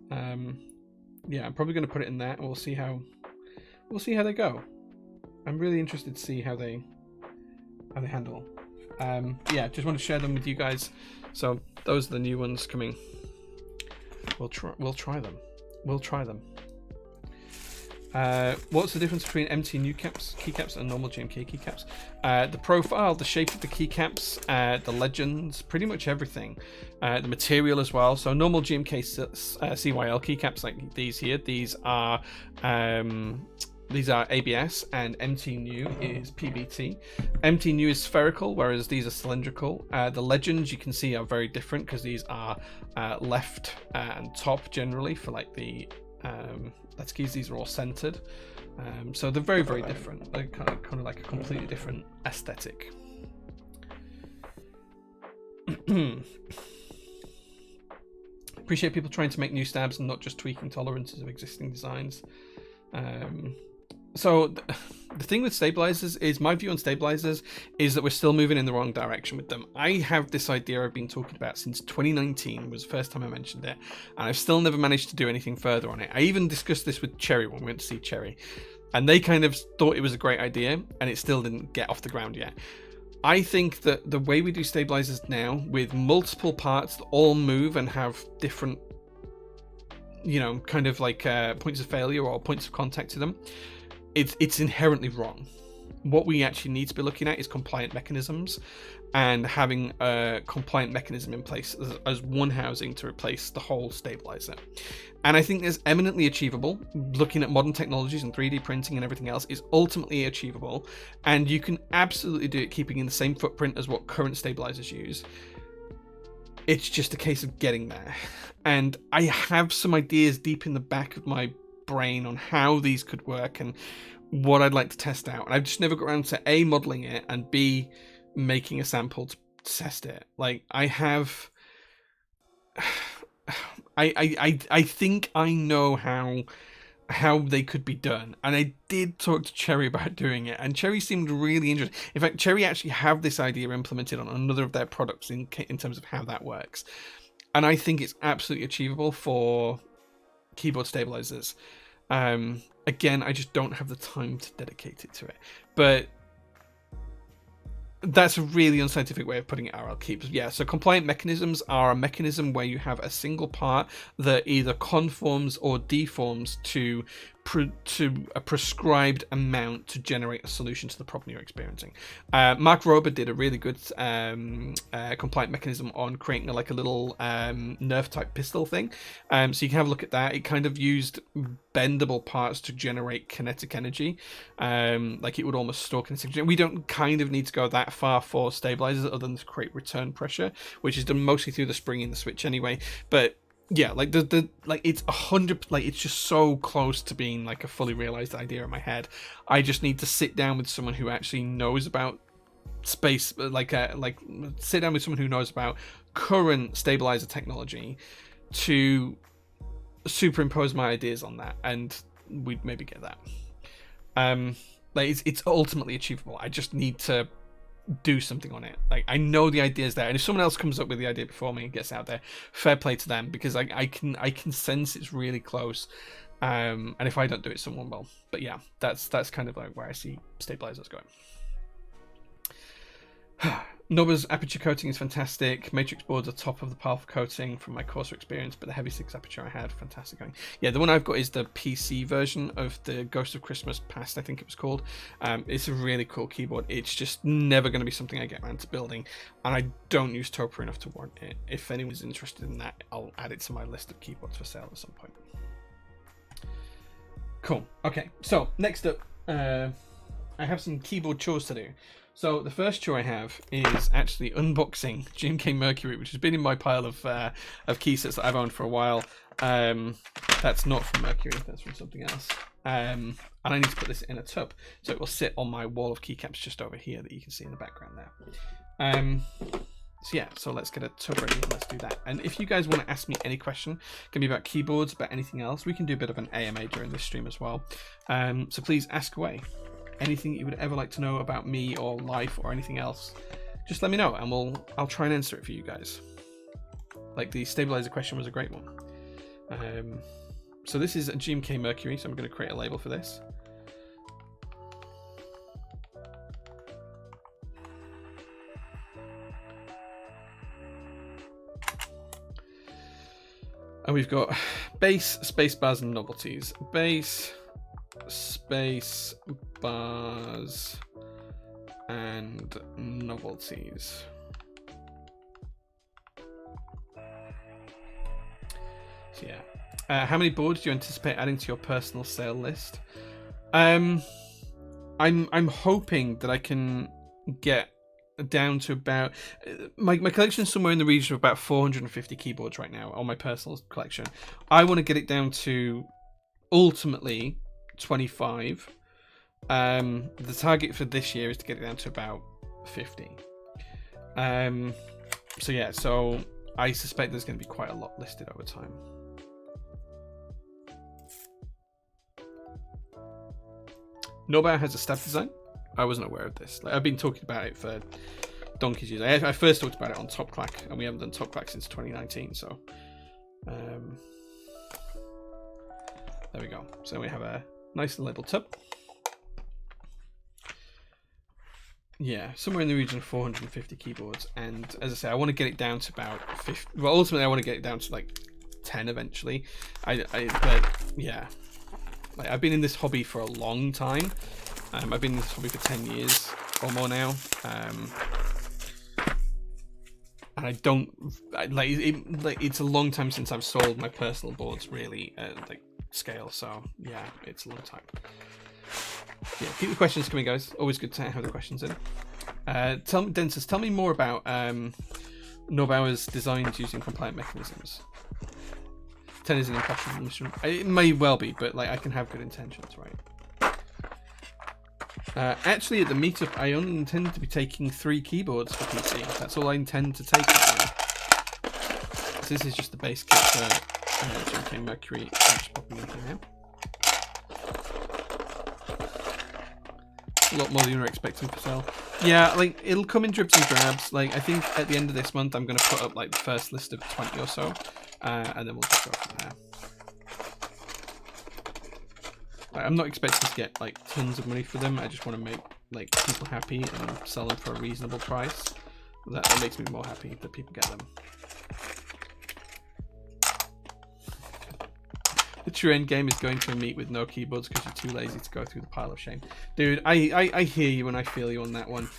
Yeah, I'm probably going to put it in that, and we'll see how they go. I'm really interested to see how they handle. Yeah, just want to share them with you guys. So those are the new ones coming. We'll try them. What's the difference between MT new keycaps and normal GMK keycaps? The profile, the shape of the keycaps, the legends, pretty much everything. The material as well. So normal GMK CYL keycaps like these here, these are ABS, and MT new is PBT. MT new is spherical, whereas these are cylindrical. The legends you can see are very different because these are left and top generally for like the let's keys. These are all centered, so they're very, very different. They're kind of like a completely different aesthetic. Appreciate people trying to make new stabs and not just tweaking tolerances of existing designs. So the thing with stabilizers is, my view on stabilizers is that we're still moving in the wrong direction with them. I have this idea I've been talking about since 2019 was the first time I mentioned it, and I've still never managed to do anything further on it. I even discussed this with Cherry when we went to see Cherry, and they kind of thought it was a great idea, and it still didn't get off the ground yet. I think that the way we do stabilizers now, with multiple parts that all move and have different, kind of like points of failure or points of contact to them, it's inherently wrong. What we actually need to be looking at is compliant mechanisms, and having a compliant mechanism in place as one housing to replace the whole stabilizer. And I think it's eminently achievable. Looking at modern technologies and 3D printing and everything else is ultimately achievable, and you can absolutely do it keeping in the same footprint as what current stabilizers use. It's just a case of getting there. And I have some ideas deep in the back of my brain on how these could work and what I'd like to test out. And I've just never got around to A, modeling it, and B, making a sample to test it. Like, I have... I think I know how they could be done, and I did talk to Cherry about doing it, and Cherry seemed really interested. In fact, Cherry actually have this idea implemented on another of their products in terms of how that works, and I think it's absolutely achievable for keyboard stabilizers. Again, I just don't have the time to dedicate it to it, but that's a really unscientific way of putting it, RL keeps. Yeah, so compliant mechanisms are a mechanism where you have a single part that either conforms or deforms to a prescribed amount to generate a solution to the problem you're experiencing. Mark Rober did a really good compliant mechanism on creating a little Nerf type pistol thing. So you can have a look at that. It kind of used bendable parts to generate kinetic energy. Like it would almost store kinetic energy. We don't kind of need to go that far for stabilizers other than to create return pressure, which is done mostly through the spring in the switch anyway. But yeah, like it's 100, like it's just so close to being like a fully realized idea in my head. I just need to sit down with someone who actually knows about space, sit down with someone who knows about current stabilizer technology to superimpose my ideas on that, and we'd maybe get that. It's ultimately achievable. I just need to do something on it. Like, I know the idea's there, and if someone else comes up with the idea before me and gets out there, fair play to them, because I can sense it's really close. And if I don't do it, someone will. But yeah, that's kind of like where I see stabilizers going. Noba's aperture coating is fantastic. Matrix boards are top of the pile for coating from my Corsair experience, but the heavy 6 aperture I had, fantastic going. Yeah, the one I've got is the PC version of the Ghost of Christmas Past, I think it was called. It's a really cool keyboard. It's just never going to be something I get around to building, and I don't use Topa enough to warrant it. If anyone's interested in that, I'll add it to my list of keyboards for sale at some point. Cool. Okay, so next up, I have some keyboard chores to do. So the first chore I have is actually unboxing GMK Mercury, which has been in my pile of key sets that I've owned for a while. That's not from Mercury, that's from something else. And I need to put this in a tub, so it will sit on my wall of keycaps just over here that you can see in the background there. So yeah, so let's get a tub ready and let's do that. And if you guys want to ask me any question, it can be about keyboards, about anything else, we can do a bit of an AMA during this stream as well. So please ask away. Anything you would ever like to know about me or life or anything else, just let me know, and I'll try and answer it for you guys. Like the stabilizer question was a great one. So this is a GMK Mercury, so I'm going to create a label for this. And we've got base, space bars, and novelties. Base, space bars, and novelties. So yeah, how many boards do you anticipate adding to your personal sale list? I'm hoping that I can get down to about my collection is somewhere in the region of about 450 keyboards right now on my personal collection. I want to get it down to ultimately 25. The target for this year is to get it down to about 50. So yeah, so I suspect there's going to be quite a lot listed over time. Noba has a stab design. I wasn't aware of this. Like, I've been talking about it for donkey's years. I first talked about it on Top Clack, and we haven't done Top Clack since 2019. So there we go. So we have a nice little tub. Yeah, somewhere in the region of 450 keyboards, and as I say, I want to get it down to about 50. Well, ultimately, I want to get it down to like 10 eventually. But yeah, like I've been in this hobby for a long time. I've been in this hobby for 10 years or more now, and I don't it's a long time since I've sold my personal boards really at like scale. So yeah, it's a long time. Yeah, keep the questions coming, guys. Always good to have the questions in. Tell me, Dentist, tell me more about Neubauer's designs using compliant mechanisms. 10 is an impressionable instrument. It may well be, but like I can have good intentions, right? Actually, at the meetup, I only intend to be taking 3 keyboards for PC. That's all I intend to take right now. So this is just the base kit for Jim K Mercury. I'm just popping in here now. A lot more than you were expecting for sale. Yeah, like it'll come in dribs and drabs. Like I think at the end of this month, I'm going to put up like the first list of 20 or so, and then we'll just go from there. Like, I'm not expecting to get like tons of money for them. I just want to make like people happy and sell them for a reasonable price. That makes me more happy that people get them. The true end game is going to a meet with no keyboards because you're too lazy to go through the pile of shame. Dude, I hear you and I feel you on that one.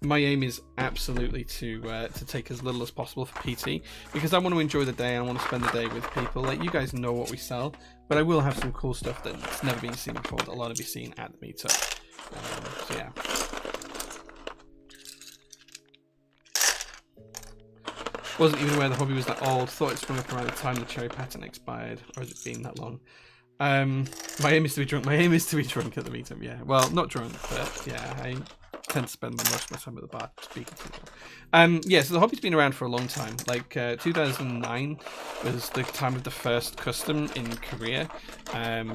My aim is absolutely to take as little as possible for PT because I want to enjoy the day and I want to spend the day with people. Like, you guys know what we sell, but I will have some cool stuff that's never been seen before that a lot of you seen at the meetup. So yeah. Wasn't even aware the hobby was that old. Thought it sprung up around the time the cherry patent expired, or has it been that long? My aim is to be drunk. My aim is to be drunk at the meetup. Yeah, well, not drunk, but yeah, I tend to spend most of my time at the bar speaking to people. Yeah, so the hobby's been around for a long time. Like 2009 was the time of the first custom in Korea.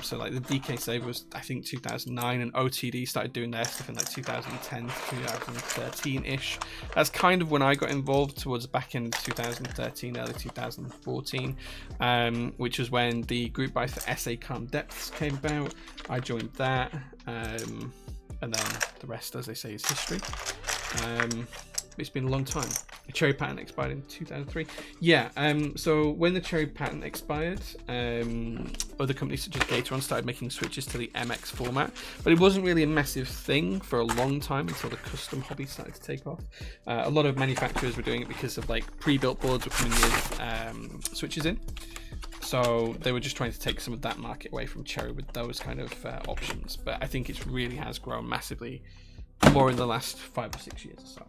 So like the DK Saber was I think 2009, and OTD started doing their stuff in like 2010, 2013-ish. That's kind of when I got involved, towards the back end of 2013, early 2014, which was when the group buy for SA Calm Depths came about. I joined that. And then the rest, as they say, is history. It's been a long time. The cherry patent expired in 2003. Yeah, so when the cherry patent expired, other companies such as Gateron started making switches to the MX format, but it wasn't really a massive thing for a long time until the custom hobby started to take off. A lot of manufacturers were doing it because of like pre-built boards were coming with switches in. So they were just trying to take some of that market away from Cherry with those kind of options. But I think it really has grown massively more in the last 5 or 6 years or so.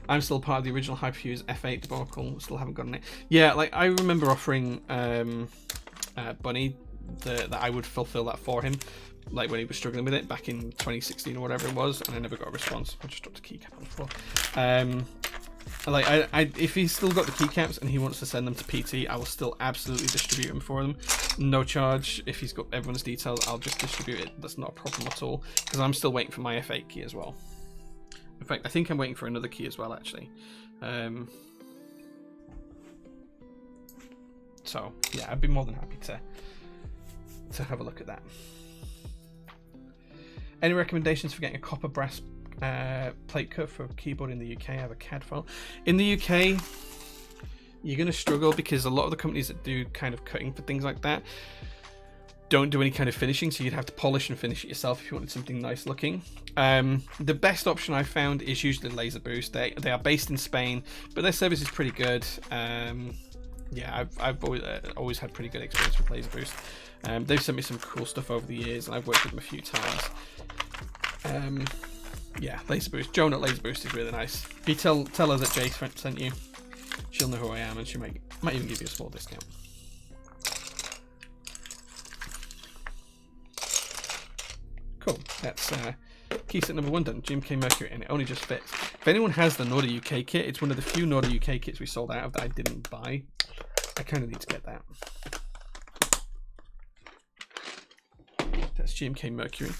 I'm still part of the original Hyperfuse F8 debacle. Still haven't gotten it. Yeah, like I remember offering Bunny that I would fulfill that for him, like when he was struggling with it back in 2016 or whatever it was, and I never got a response. I just dropped a keycap on the floor. Like if he's still got the keycaps and he wants to send them to PT, I will still absolutely distribute them for them, no charge. If he's got everyone's details, I'll just distribute it. That's not a problem at all, because I'm still waiting for my F8 key as well. In fact, I think I'm waiting for another key as well, actually. So yeah, I'd be more than happy to have a look at that. Any recommendations for getting a copper brass plate cut for a keyboard in the UK? I have a CAD file. In the UK, you're going to struggle because a lot of the companies that do kind of cutting for things like that don't do any kind of finishing, so you'd have to polish and finish it yourself if you wanted something nice looking. The best option I found is usually Laser Boost. They are based in Spain, but their service is pretty good. Yeah, I've always had pretty good experience with Laser Boost. They've sent me some cool stuff over the years, and I've worked with them a few times. Yeah, Laser Boost. Joan at Laser Boost is really nice. If you tell her that Jay sent you, she'll know who I am, and she might even give you a small discount. Cool. That's key set number 1 done. Jim K Mercury, and it only just fits. If anyone has the Norda UK kit, it's one of the few Norda UK kits we sold out of that I didn't buy. I kind of need to get that. That's Jim K Mercury.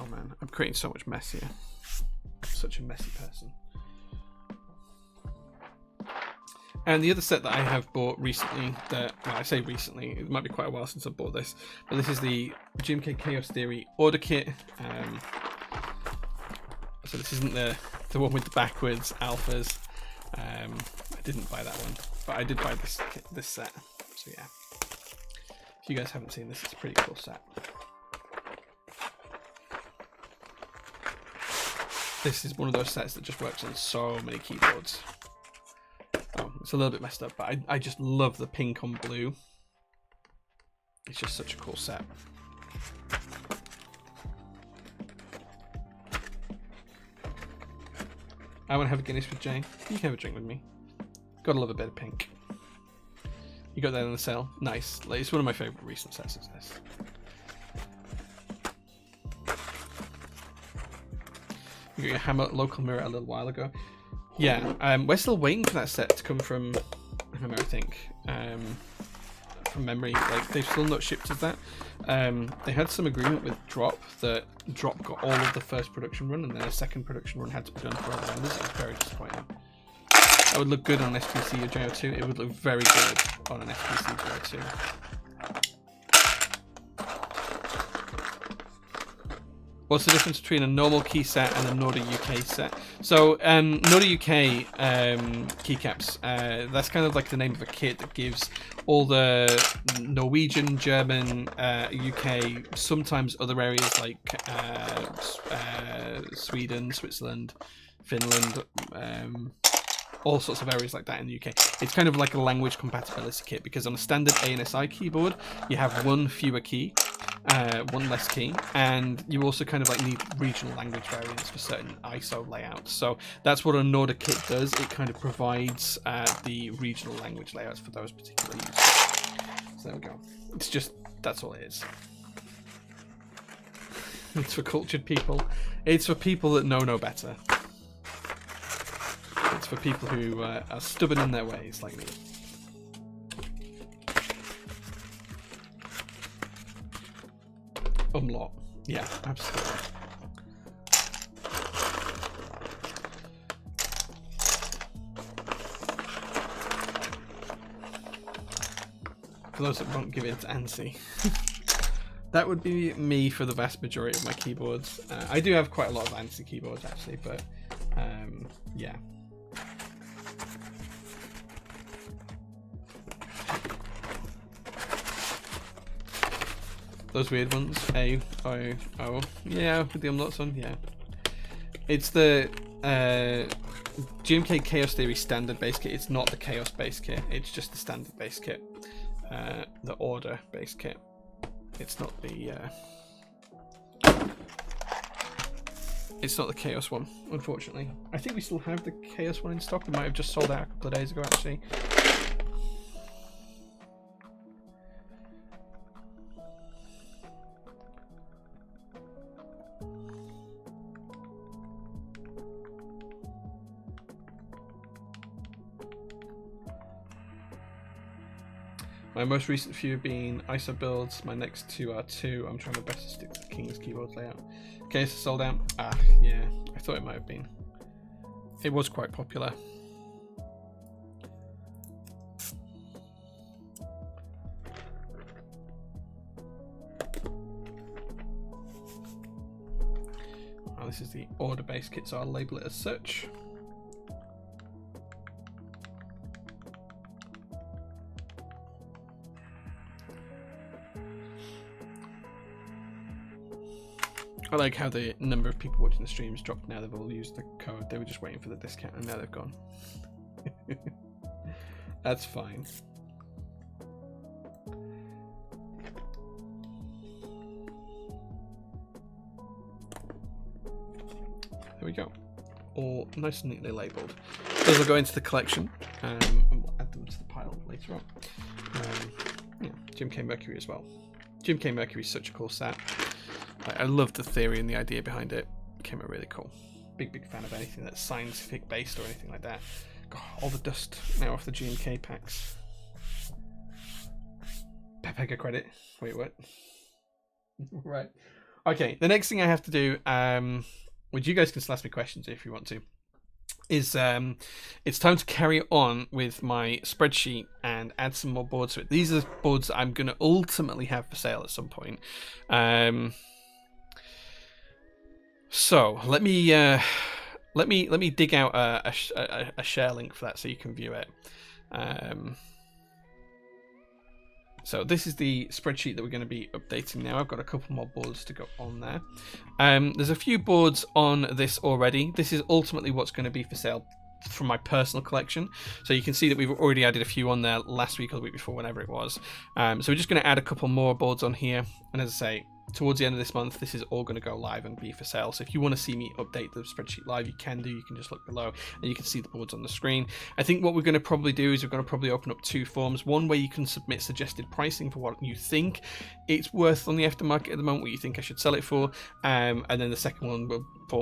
Oh man, I'm creating so much mess here. I'm such a messy person. And the other set that I have bought recently, well, I say recently, it might be quite a while since I bought this, but this is the GMK Chaos Theory Order Kit. So this isn't the one with the backwards alphas. I didn't buy that one, but I did buy this set. So yeah, if you guys haven't seen this, it's a pretty cool set. This is one of those sets that just works on so many keyboards. Oh, it's a little bit messed up, but I just love the pink on blue. It's just such a cool set. I want to have a Guinness with Jane. You can have a drink with me. Gotta love a bit of pink. You got that on the sale? Nice. Like, it's one of my favourite recent sets of this. You got your Hammer local mirror a little while ago. Yeah, we're still waiting for that set to come from Hammer, I think. From memory, like they've still not shipped us that. They had some agreement with Drop that Drop got all of the first production run, and then a second production run had to be done for all the others. It was very disappointing. That would look good on an SPC or JO2. It would look very good on an SPC JO2. What's the difference between a normal key set and a Norda UK set? So, Norda UK keycaps, that's kind of like the name of a kit that gives all the Norwegian, German, UK, sometimes other areas like Sweden, Switzerland, Finland, all sorts of areas like that in the UK. It's kind of like a language compatibility kit, because on a standard ANSI keyboard, you have one fewer key. One less key, and you also kind of like need regional language variants for certain ISO layouts. So that's what a Norda kit does. It kind of provides the regional language layouts for those particular users. So there we go. It's just, that's all it is. It's for cultured people. It's for people that know no better. It's for people who are stubborn in their ways, like me. Umlaut. Yeah, absolutely. For those that won't give in to ANSI. That would be me for the vast majority of my keyboards. I do have quite a lot of ANSI keyboards actually, but yeah. Those weird ones. A, O, O. Yeah, with the umlauts on, yeah. It's the GMK Chaos Theory standard base kit. It's not the Chaos base kit. It's just the standard base kit. The Order base kit. It's not the Chaos one, unfortunately. I think we still have the Chaos one in stock. It might have just sold out a couple of days ago, actually. My most recent few have been ISO builds. My next two are two. I'm trying my best to stick to the King's keyboard layout. Okay, so sold out. Ah, yeah. I thought it might have been. It was quite popular. Oh, this is the Order base kit, so I'll label it as such. I like how the number of people watching the streams dropped now. They've all used the code. They were just waiting for the discount and now they've gone. That's fine. There we go. All nice and neatly labelled. Those will go into the collection and we'll add them to the pile later on. Yeah, GMK Mercury as well. GMK Mercury is such a cool set. I love the theory and the idea behind it. It came out really cool. Big fan of anything that's scientific based or anything like that. God, all the dust now off the GMK packs. Pepega credit. Wait, what? Right. Okay, the next thing I have to do, which you guys can still ask me questions if you want to. is it's time to carry on with my spreadsheet and add some more boards to it. These are boards that I'm going to ultimately have for sale at some point. So let me dig out a share link for that so you can view it. So this is the spreadsheet that we're going to be updating now. I've got a couple more boards to go on there. There's a few boards on this already. This is ultimately what's going to be for sale from my personal collection. So you can see that we've already added a few on there last week or the week before, whenever it was. So we're just going to add a couple more boards on here. And as I say, towards the end of this month, this is all going to go live and be for sale. So if you want to see me update the spreadsheet live, you can do. You can just look below and you can see the boards on the screen. I think what we're going to probably do is we're going to probably open up two forms. One where you can submit suggested pricing for what you think it's worth on the aftermarket at the moment, what you think I should sell it for. And then the second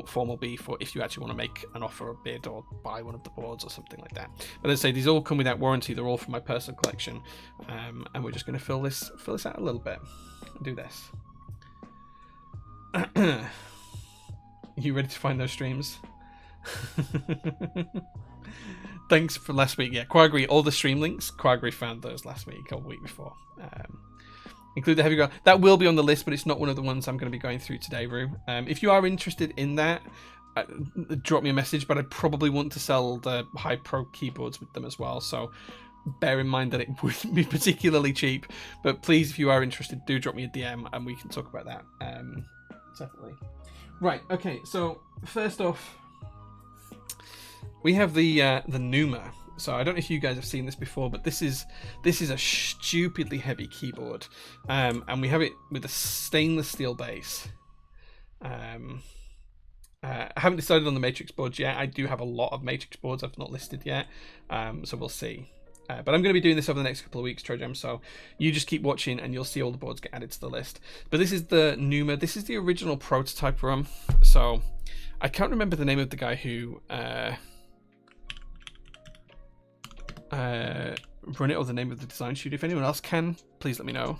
form will be for if you actually want to make an offer or bid or buy one of the boards or something like that. But as I say, these all come without warranty. They're all from my personal collection. And we're just going to fill this out a little bit and do this. You ready to find those streams? Thanks for last week. Yeah, Quagri, all the stream links, Quagri found those last week or the week before. Include the heavy ground. That will be on the list, but it's not one of the ones I'm going to be going through today, Rue. If you are interested in that, drop me a message, but I probably want to sell the high pro keyboards with them as well, so bear in mind that it wouldn't be particularly cheap. But please, if you are interested, do drop me a DM and we can talk about that. Definitely. Right, okay, so first off, we have the Numa. So I don't know if you guys have seen this before, but this is a stupidly heavy keyboard. And we have it with a stainless steel base. I haven't decided on the Matrix boards yet. I do have a lot of Matrix boards I've not listed yet. So we'll see. But I'm going to be doing this over the next couple of weeks, Trojam, so you just keep watching and you'll see all the boards get added to the list. But this is the Numa. This is the original prototype run. So I can't remember the name of the guy who run it or the name of the design studio. If anyone else can, please let me know.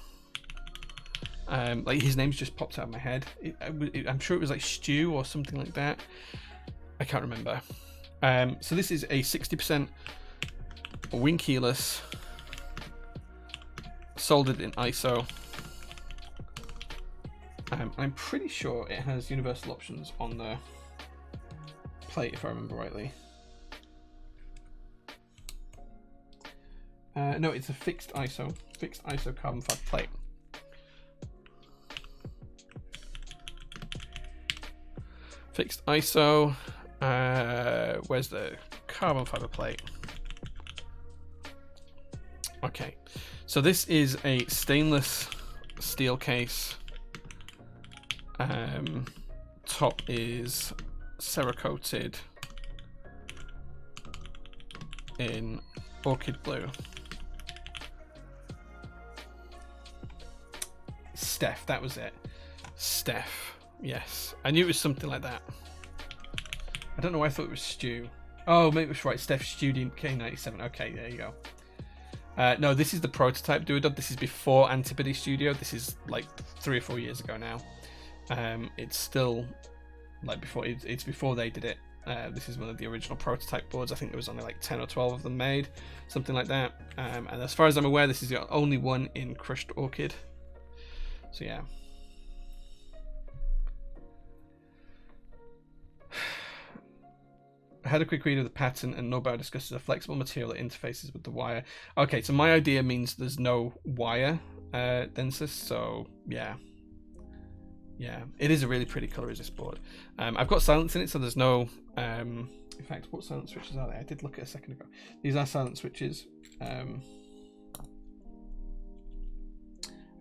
Like his name's just popped out of my head. I'm sure it was like Stu or something like that. I can't remember. So this is a 60% wing keyless, soldered in ISO. I'm pretty sure it has universal options on the plate, if I remember rightly. No, it's a fixed ISO carbon fiber plate. Fixed ISO. Where's the carbon fiber plate? Okay, so this is a stainless steel case. Top is cerakoted in orchid blue. Steph, that was it. Steph, yes. I knew it was something like that. I don't know why I thought it was Stu. Oh, maybe it was right. Steph Student K97. Okay, there you go. No, this is the prototype Duodub. This is before Antipody Studio. This is like 3 or 4 years ago now. It's still like before. It's before they did it. This is one of the original prototype boards. I think there was only like 10 or 12 of them made, something like that. And as far as I'm aware, this is the only one in crushed orchid. So yeah. I had a quick read of the patent, and Nobel discusses a flexible material that interfaces with the wire. Okay, so my idea means there's no wire densest, so yeah. Yeah, it is a really pretty colour, is this board. I've got silence in it, so there's no... in fact, what silent switches are they? I did look at a second ago. These are silent switches. I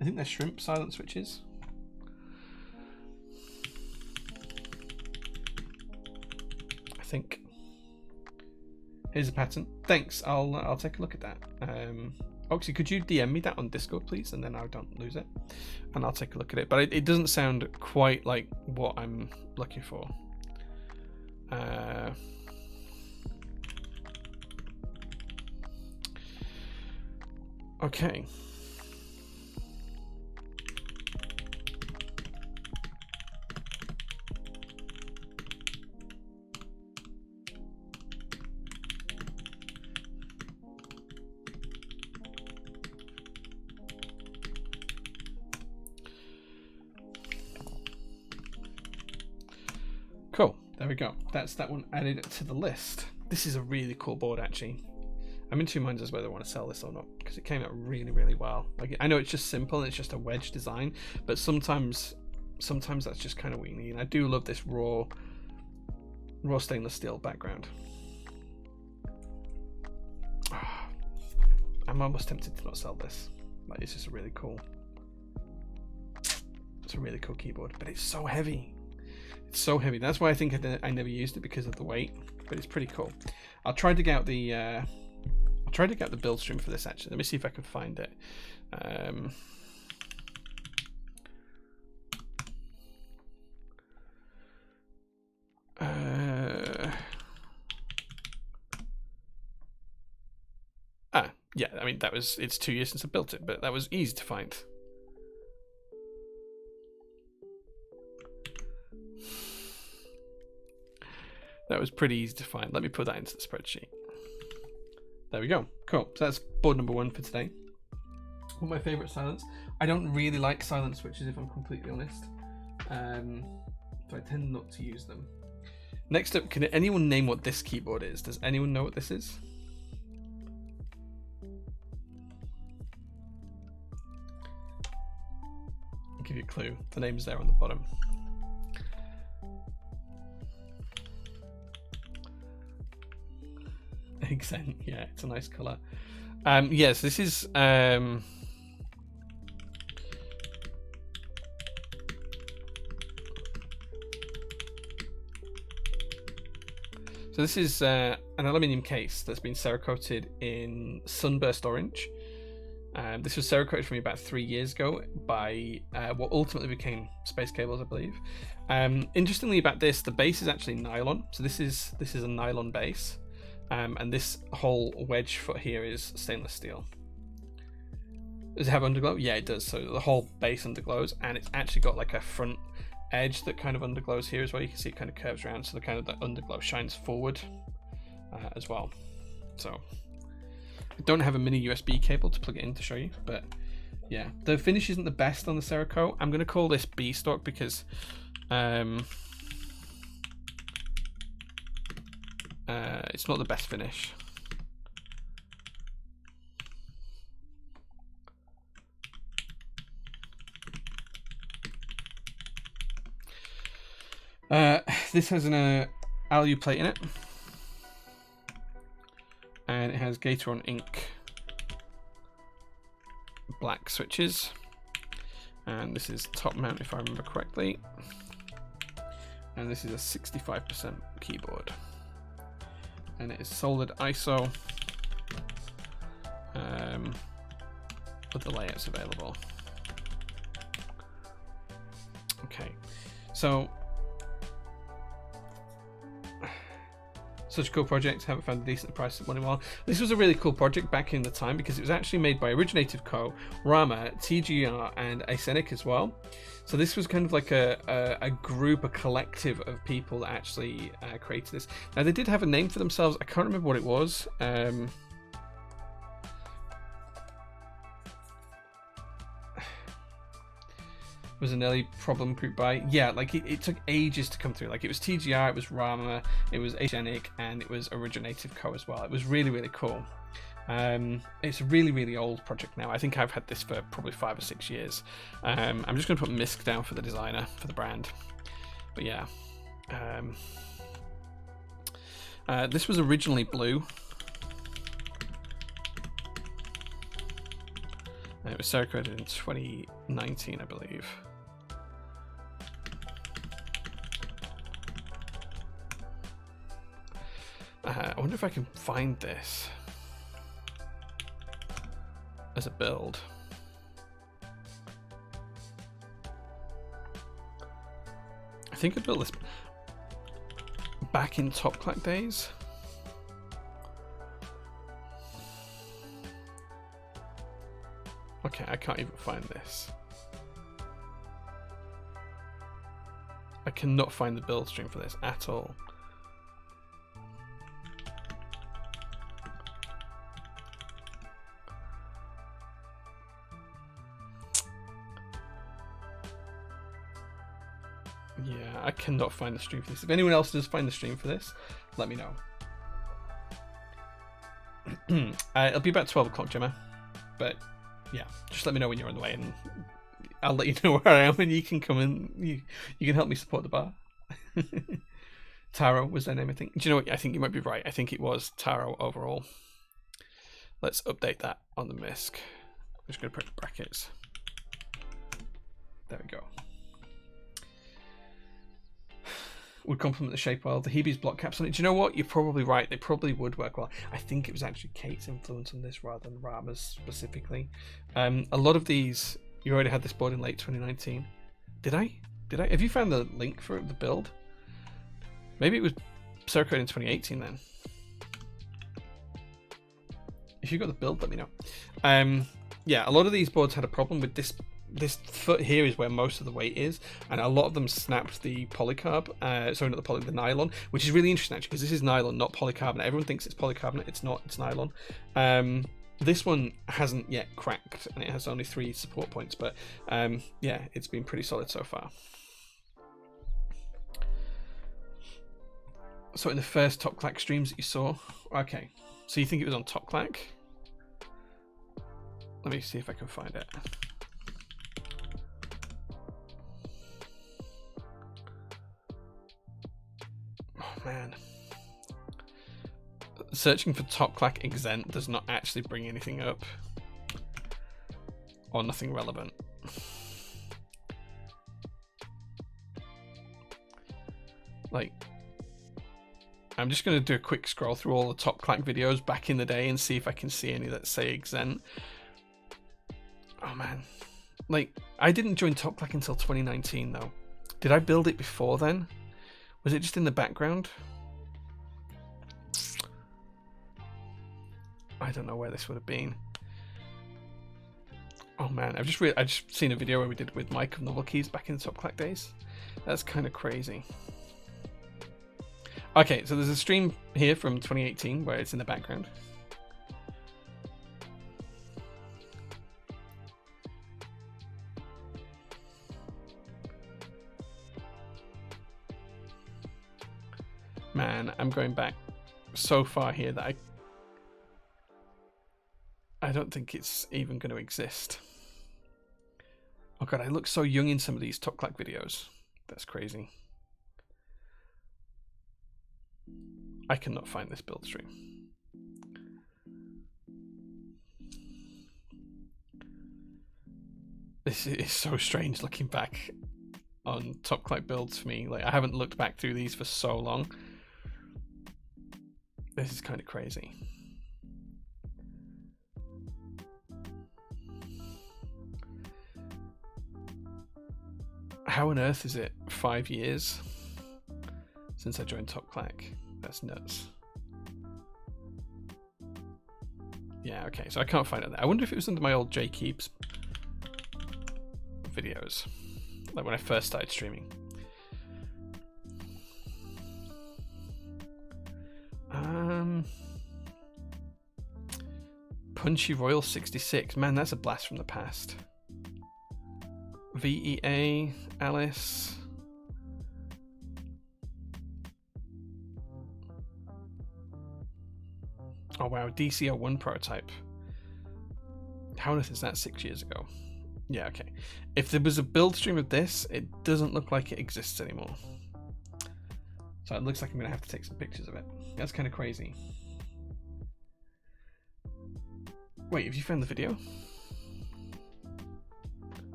think they're shrimp silent switches. I think. Here's a pattern. Thanks. I'll take a look at that. Oxy, could you DM me that on Discord, please, and then I don't lose it, and I'll take a look at it. But it doesn't sound quite like what I'm looking for. Okay. there we go. That's that one added to the list. This is a really cool board, actually. I'm in two minds as whether I want to sell this or not, because it came out really, really well. Like, I know it's just simple and it's just a wedge design, but sometimes that's just kind of what you need. And I do love this raw stainless steel background. I'm almost tempted to not sell this. Like, it's just really cool. It's a really cool keyboard, but it's so heavy. It's so heavy. That's why I think I never used it, because of the weight. But it's pretty cool. I'll try to get out the build stream for this. Actually, let me see if I can find it. Yeah, I mean, it's 2 years since I built it, but that was easy to find. That was pretty easy to find. Let me put that into the spreadsheet. There we go. Cool. So that's board number 1 for today. One of my favourite silents. I don't really like silent switches, if I'm completely honest. So I tend not to use them. Next up, can anyone name what this keyboard is? Does anyone know what this is? I'll give you a clue. The name's there on the bottom. Accent, yeah, it's a nice colour. Yes, this is so this is an aluminium case that's been cerakoted in sunburst orange. This was cerakoted for me about 3 years ago by what ultimately became Space Cables, I believe. Interestingly about this, the base is actually nylon, so this is a nylon base. And this whole wedge foot here is stainless steel. Does it have underglow? Yeah, it does. So the whole base underglows, and it's actually got like a front edge that kind of underglows here as well. You can see it kind of curves around, so the underglow shines forward as well. So I don't have a mini USB cable to plug it in to show you, but yeah, the finish isn't the best on the Cerakote. I'm going to call this B stock because it's not the best finish. This has an alu plate in it, and it has Gateron ink black switches, and this is top mount if I remember correctly, and this is a 65% keyboard, and it is soldered ISO with the layouts available. Okay, so such a cool project. Haven't found a decent price at one in a while. This was a really cool project back in the time because it was actually made by Originative Co., Rama, TGR, and Acenic as well. So this was kind of like a group, a collective of people that actually created this. Now they did have a name for themselves. I can't remember what it was. Was an early problem group by, yeah, like it took ages to come through. Like it was TGR, it was Rama, it was Acenic, and it was Originative Co. as well. It was really, really cool. It's a really, really old project now. I think I've had this for probably 5 or 6 years. I'm just going to put MISC down for the designer, for the brand. But yeah. This was originally blue. It was cerakoted in 2019, I believe. I wonder if I can find this as a build. I think I built this back in Top Clack days. Okay, I can't even find this. I cannot find the build stream for this at all. Yeah, I cannot find the stream for this. If anyone else does find the stream for this, let me know. It'll be about 12 o'clock, Gemma. But yeah, just let me know when you're on the way, and I'll let you know where I am, and you can come and you can help me support the bar. Taro was their name, I think. Do you know what? I think you might be right. I think it was Taro overall. Let's update that on the MISC. I'm just going to put brackets. There we go. Would complement the shape well. The Hebe's block caps on it. Do you know what? You're probably right. They probably would work well. I think it was actually Kate's influence on this rather than Rama's specifically. A lot of these, you already had this board in late 2019. Did I? Have you found the link for the build? Maybe it was circulated in 2018 then. If you got the build, let me know. Yeah, a lot of these boards had a problem with this. This foot here is where most of the weight is, and a lot of them snapped the polycarb. Sorry, not the poly, the nylon, which is really interesting actually, because this is nylon, not polycarbonate. Everyone thinks it's polycarbonate. It's not. It's nylon. This one hasn't yet cracked, and it has only 3 support points. But yeah, it's been pretty solid so far. So in the first Top Clack streams that you saw, okay. So you think it was on Top Clack? Let me see if I can find it. Oh man. Searching for Top Clack Exent does not actually bring anything up. Or nothing relevant. Like, I'm just going to do a quick scroll through all the Top Clack videos back in the day and see if I can see any that say Exent. Oh man. Like, I didn't join Top Clack until 2019 though. Did I build it before then? Was it just in the background? I don't know where this would have been. Oh man, I've just seen a video where we did with Mike of Novel Keys back in the Top Clack days. That's kind of crazy. Okay, so there's a stream here from 2018 where it's in the background. Man, I'm going back so far here that I don't think it's even going to exist. Oh god, I look so young in some of these Top Clack videos. That's crazy. I cannot find this build stream. This is so strange looking back on Top Clack builds for me. Like, I haven't looked back through these for so long. This is kind of crazy. How on earth is it 5 years since I joined Top Clack? That's nuts. Yeah, okay, so I can't find it there. I wonder if it was under my old J Keeps videos, like when I first started streaming. Punchy Royal 66. Man, that's a blast from the past. VEA, Alice. Oh wow, DC01 prototype. How on earth is that 6 years ago? Yeah, okay. If there was a build stream of this, it doesn't look like it exists anymore. So it looks like I'm going to have to take some pictures of it. That's kind of crazy. Wait, have you found the video?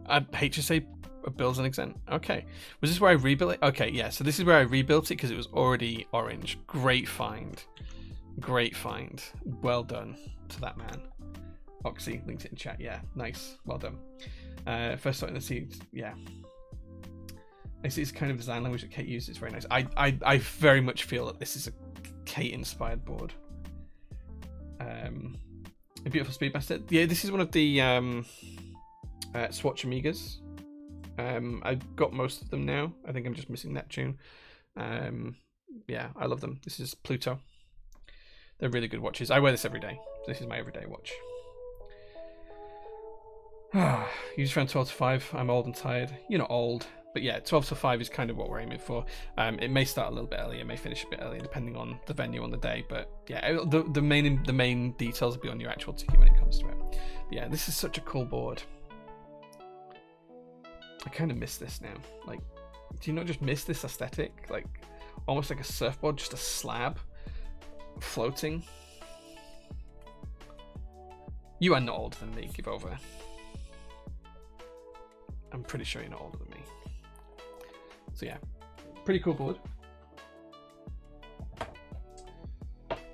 HSA builds an Exent. Okay. Was this where I rebuilt it? Okay, yeah. So this is where I rebuilt it because it was already orange. Great find. Great find. Well done to that man. Oxy linked it in chat. Yeah, nice. Well done. First starting to see. Yeah. It's kind of design language that Kate used. It's very nice. I very much feel that this is a Kate-inspired board. A beautiful Speedmaster. Yeah, this is one of the Swatch Amigas. I've got most of them now. I think I'm just missing Neptune. Yeah, I love them. This is Pluto. They're really good watches. I wear this every day. This is my everyday watch. You just found 12 to 5. I'm old and tired. You're not old. But yeah, 12 to 5 is kind of what we're aiming for. It may start a little bit earlier, it may finish a bit earlier, depending on the venue on the day. But yeah, the main details will be on your actual ticket when it comes to it. But yeah, this is such a cool board. I kind of miss this now. Like, do you not just miss this aesthetic? Like, almost like a surfboard, just a slab floating. You are not older than me, give over. I'm pretty sure you're not older than me. So yeah, pretty cool board.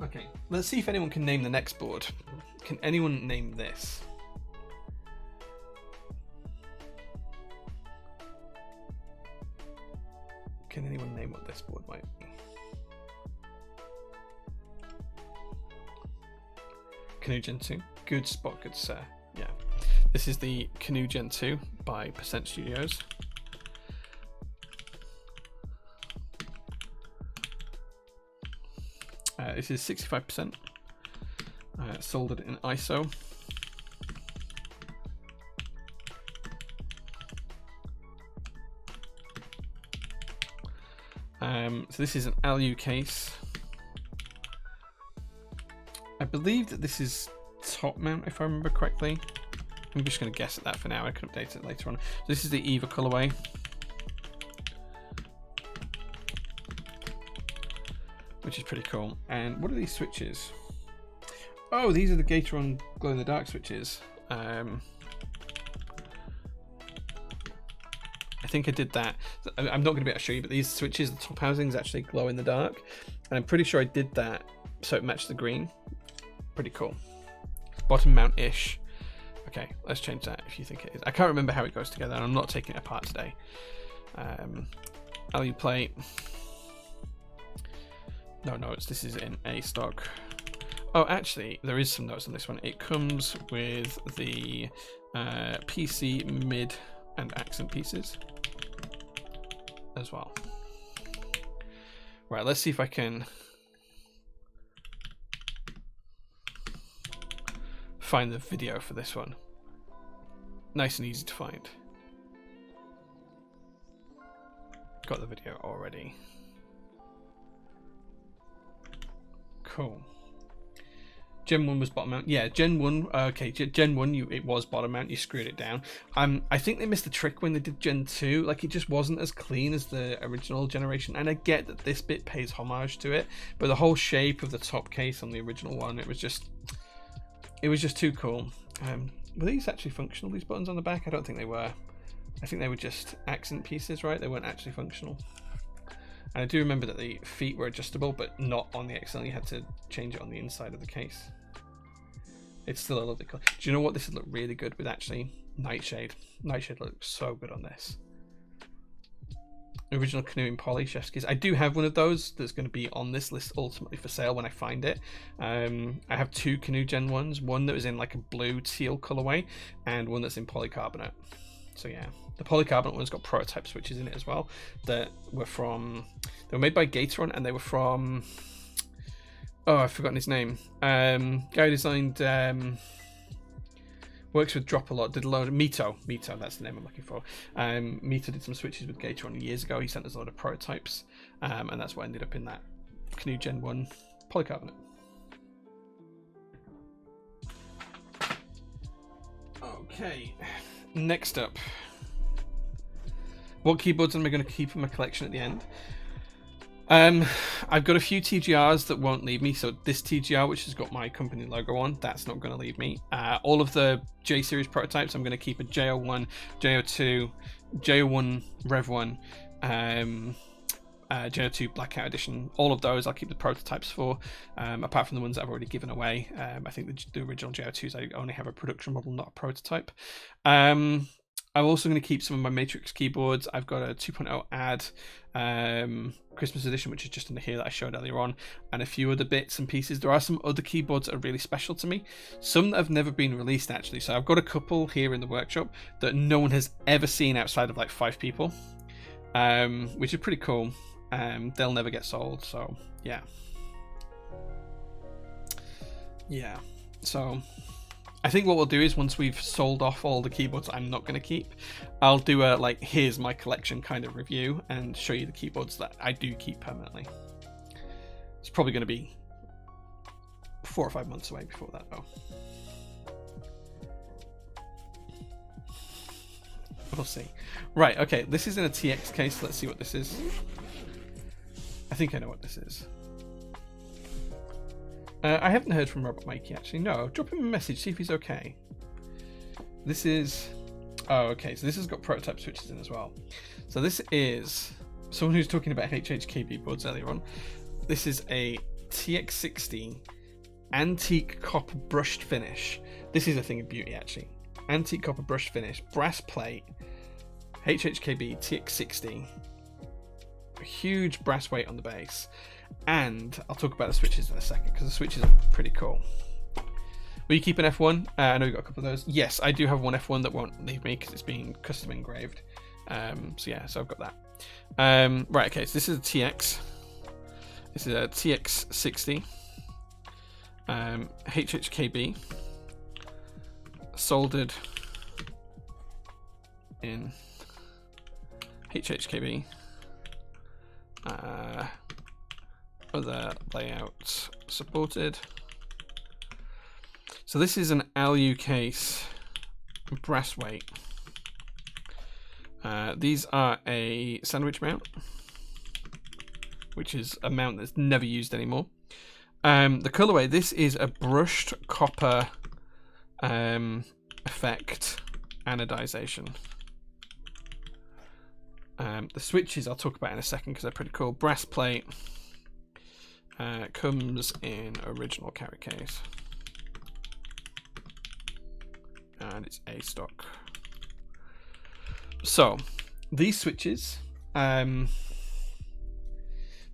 Okay, let's see if anyone can name the next board. Can anyone name this? Can anyone name what this board might be? Canoe Gen 2. Good spot, good sir. Yeah. This is the Canoe Gen 2 by Percent Studios. This is 65%. Soldered in ISO. So this is an LU case. I believe that this is top mount, if I remember correctly. I'm just going to guess at that for now. I can update it later on. So this is the Eva colorway. Which is pretty cool. And what are these switches? Oh, these are the Gateron glow in the dark switches. I think I did that. I'm not going to be able to show you, but these switches, the top housings actually glow in the dark. And I'm pretty sure I did that so it matched the green. Pretty cool. Bottom mount-ish. Okay, let's change that if you think it is. I can't remember how it goes together, and I'm not taking it apart today. LU plate. No notes. This is in A stock. Oh, actually, there is some notes on this one. It comes with the PC mid and accent pieces as well. Right, let's see if I can find the video for this one. Nice and easy to find. Got the video already. Cool. Gen 1 was bottom mount. Yeah, Gen 1, okay, Gen 1, it was bottom mount, you screwed it down. I think they missed the trick when they did Gen 2, like it just wasn't as clean as the original generation, and I get that this bit pays homage to it, but the whole shape of the top case on the original one, it was just too cool. Were these actually functional, these buttons on the back? I don't think they were. I think they were just accent pieces, right? They weren't actually functional. And I do remember that the feet were adjustable, but not on the XL. You had to change it on the inside of the case. It's still a lovely color. Do you know what? This would look really good with actually Nightshade. Nightshade looks so good on this. Original Canoe in Poly, Chef's Kiss. I do have one of those that's going to be on this list ultimately for sale when I find it. I have two Canoe Gen 1s. One that was in like a blue teal colorway and one that's in polycarbonate. So yeah, the polycarbonate one's got prototype switches in it as well that were they were made by Gateron, and they were from, oh, I've forgotten his name. Guy who designed, works with Drop a lot, did a load of Mito, that's the name I'm looking for. Mito did some switches with Gateron years ago. He sent us a lot of prototypes, and that's what ended up in that Canoe Gen 1 polycarbonate. Okay, next up. What keyboards am I going to keep in my collection at the end? I've got a few TGRs that won't leave me. So this TGR, which has got my company logo on, that's not going to leave me. All of the J series prototypes, I'm going to keep a J01, J02, J01 Rev 1, J02 Blackout Edition. All of those I'll keep the prototypes for, apart from the ones that I've already given away. I think the original J02s, I only have a production model, not a prototype. I'm also going to keep some of my Matrix keyboards. I've got a 2.0 ad Christmas edition, which is just in here that I showed earlier on, and a few other bits and pieces. There are some other keyboards that are really special to me, some that have never been released actually. So I've got a couple here in the workshop that no one has ever seen outside of like 5 people, which is pretty cool. They'll never get sold, so yeah. So I think what we'll do is once we've sold off all the keyboards I'm not going to keep, I'll do a like here's my collection kind of review and show you the keyboards that I do keep permanently. It's probably going to be 4 or 5 months away before that though. We'll see. Right, okay, this is in a TX case. Let's see what this is. I think I know what this is. I haven't heard from Robert Mikey actually. No, drop him a message, see if he's okay. This is... Oh, okay, so this has got prototype switches in as well. So this is... Someone who's talking about HHKB boards earlier on. This is a TX60 antique copper brushed finish. This is a thing of beauty actually. Antique copper brushed finish, brass plate, HHKB TX60. A huge brass weight on the base. And I'll talk about the switches in a second because the switches are pretty cool. Will you keep an F1? I know you got a couple of those. Yes, I do have one F1 that won't leave me because it's been custom engraved. So yeah, so I've got that. Right, okay, so this is a TX. This is a TX60. HHKB. Soldered in HHKB. Other layouts supported. So this is an LU case, brass weight. These are a sandwich mount, which is a mount that's never used anymore. The colorway, this is a brushed copper effect anodization. The switches I'll talk about in a second because they're pretty cool. Brass plate. Comes in original carry case. And it's a stock. So, these switches are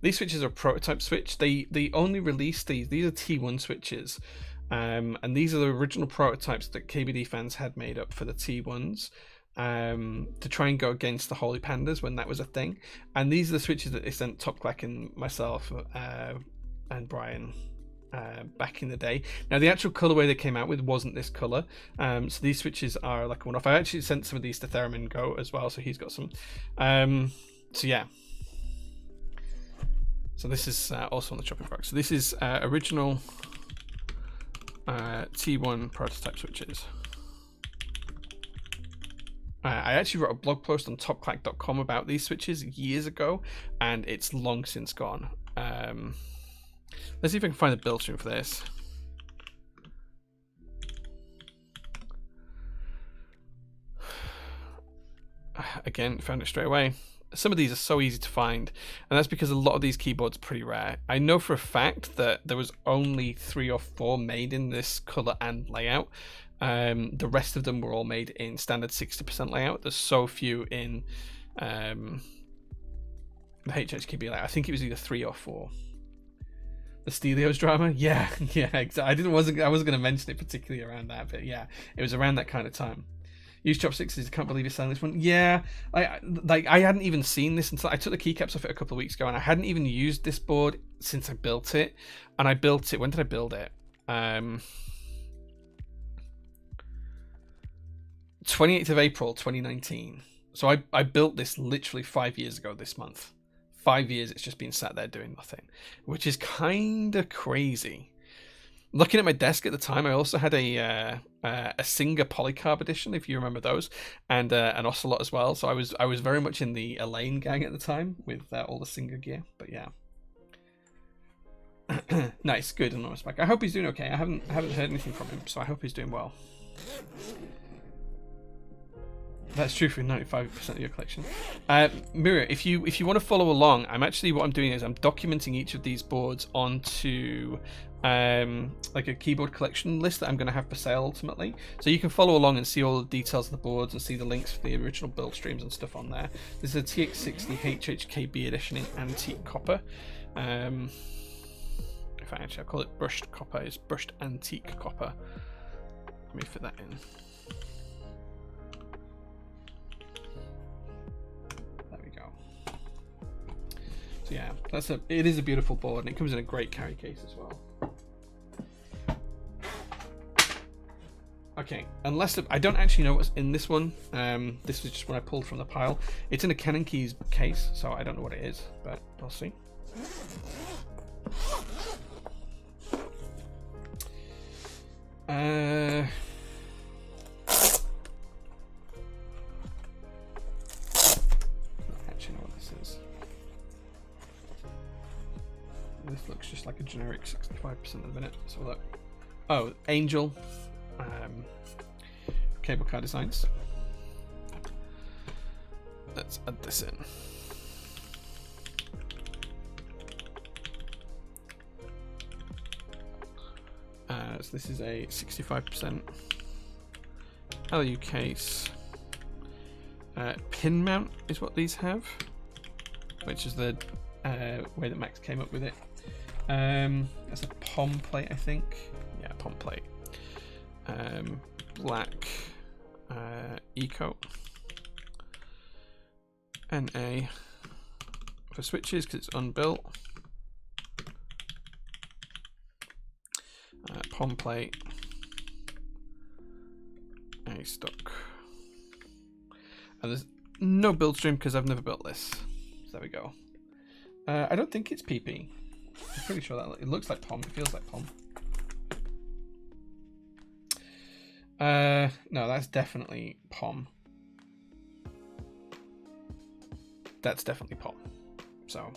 a prototype switch. They only released these. These are T1 switches. And these are the original prototypes that KBD fans had made up for the T1s. To try and go against the Holy Pandas when that was a thing. And these are the switches that they sent Top Clack and myself and Brian back in the day. Now the actual colorway they came out with wasn't this color, so these switches are like a one-off. I actually sent some of these to Theremin Go as well, so he's got some. So yeah, so this is also on the chopping block. So this is original T1 prototype switches. I actually wrote a blog post on topclack.com about these switches years ago, and it's long since gone. Let's see if I can find the build stream for this. Again, found it straight away. Some of these are so easy to find, and that's because a lot of these keyboards are pretty rare. I know for a fact that there was only 3 or 4 made in this color and layout. The rest of them were all made in standard 60% layout. There's so few in the HHKB layout. I think it was either 3 or 4. The Stelios drama, yeah, exactly. I wasn't going to mention it particularly around that, but yeah, it was around that kind of time. Use chopsticks. Can't believe you're selling this one. Yeah, I hadn't even seen this until I took the keycaps off it a couple of weeks ago, and I hadn't even used this board since I built it. And I built it. When did I build it? 28th of April 2019. So I built this literally 5 years ago this month. 5 years it's just been sat there doing nothing, which is kind of crazy. Looking at my desk at the time, I also had a Singer Polycarb edition, if you remember those, and an Ocelot as well. So I was very much in the Elaine gang at the time with all the Singer gear. But yeah, nice, good, enormous back. I hope he's doing okay. I haven't heard anything from him, so I hope he's doing well. That's true for 95% of your collection. Mira, if you want to follow along, what I'm doing is I'm documenting each of these boards onto like a keyboard collection list that I'm going to have for sale ultimately. So you can follow along and see all the details of the boards and see the links for the original build streams and stuff on there. This is a TX60 HHKB edition in antique copper. In fact, actually, I'll call it brushed copper. It's brushed antique copper. Let me fit that in. So yeah, it is a beautiful board, and it comes in a great carry case as well. Okay, unless I don't actually know what's in this one. This is just one I pulled from the pile. It's in a Canon Keys case, so I don't know what it is, but we'll see. I actually know what this is. This looks just like a generic 65% at the minute. So look. Oh, Angel. Cable car designs. Let's add this in. So this is a 65% LU case. Pin mount is what these have, which is the way that Max came up with it. It's a POM plate, I think. Yeah, POM plate. Black E-coat. NA for switches because it's unbuilt. POM plate. A stock. And there's no build stream because I've never built this. So there we go. I don't think it's PP. I'm pretty sure that it looks like POM. It feels like POM. No, that's definitely POM. That's definitely POM. So.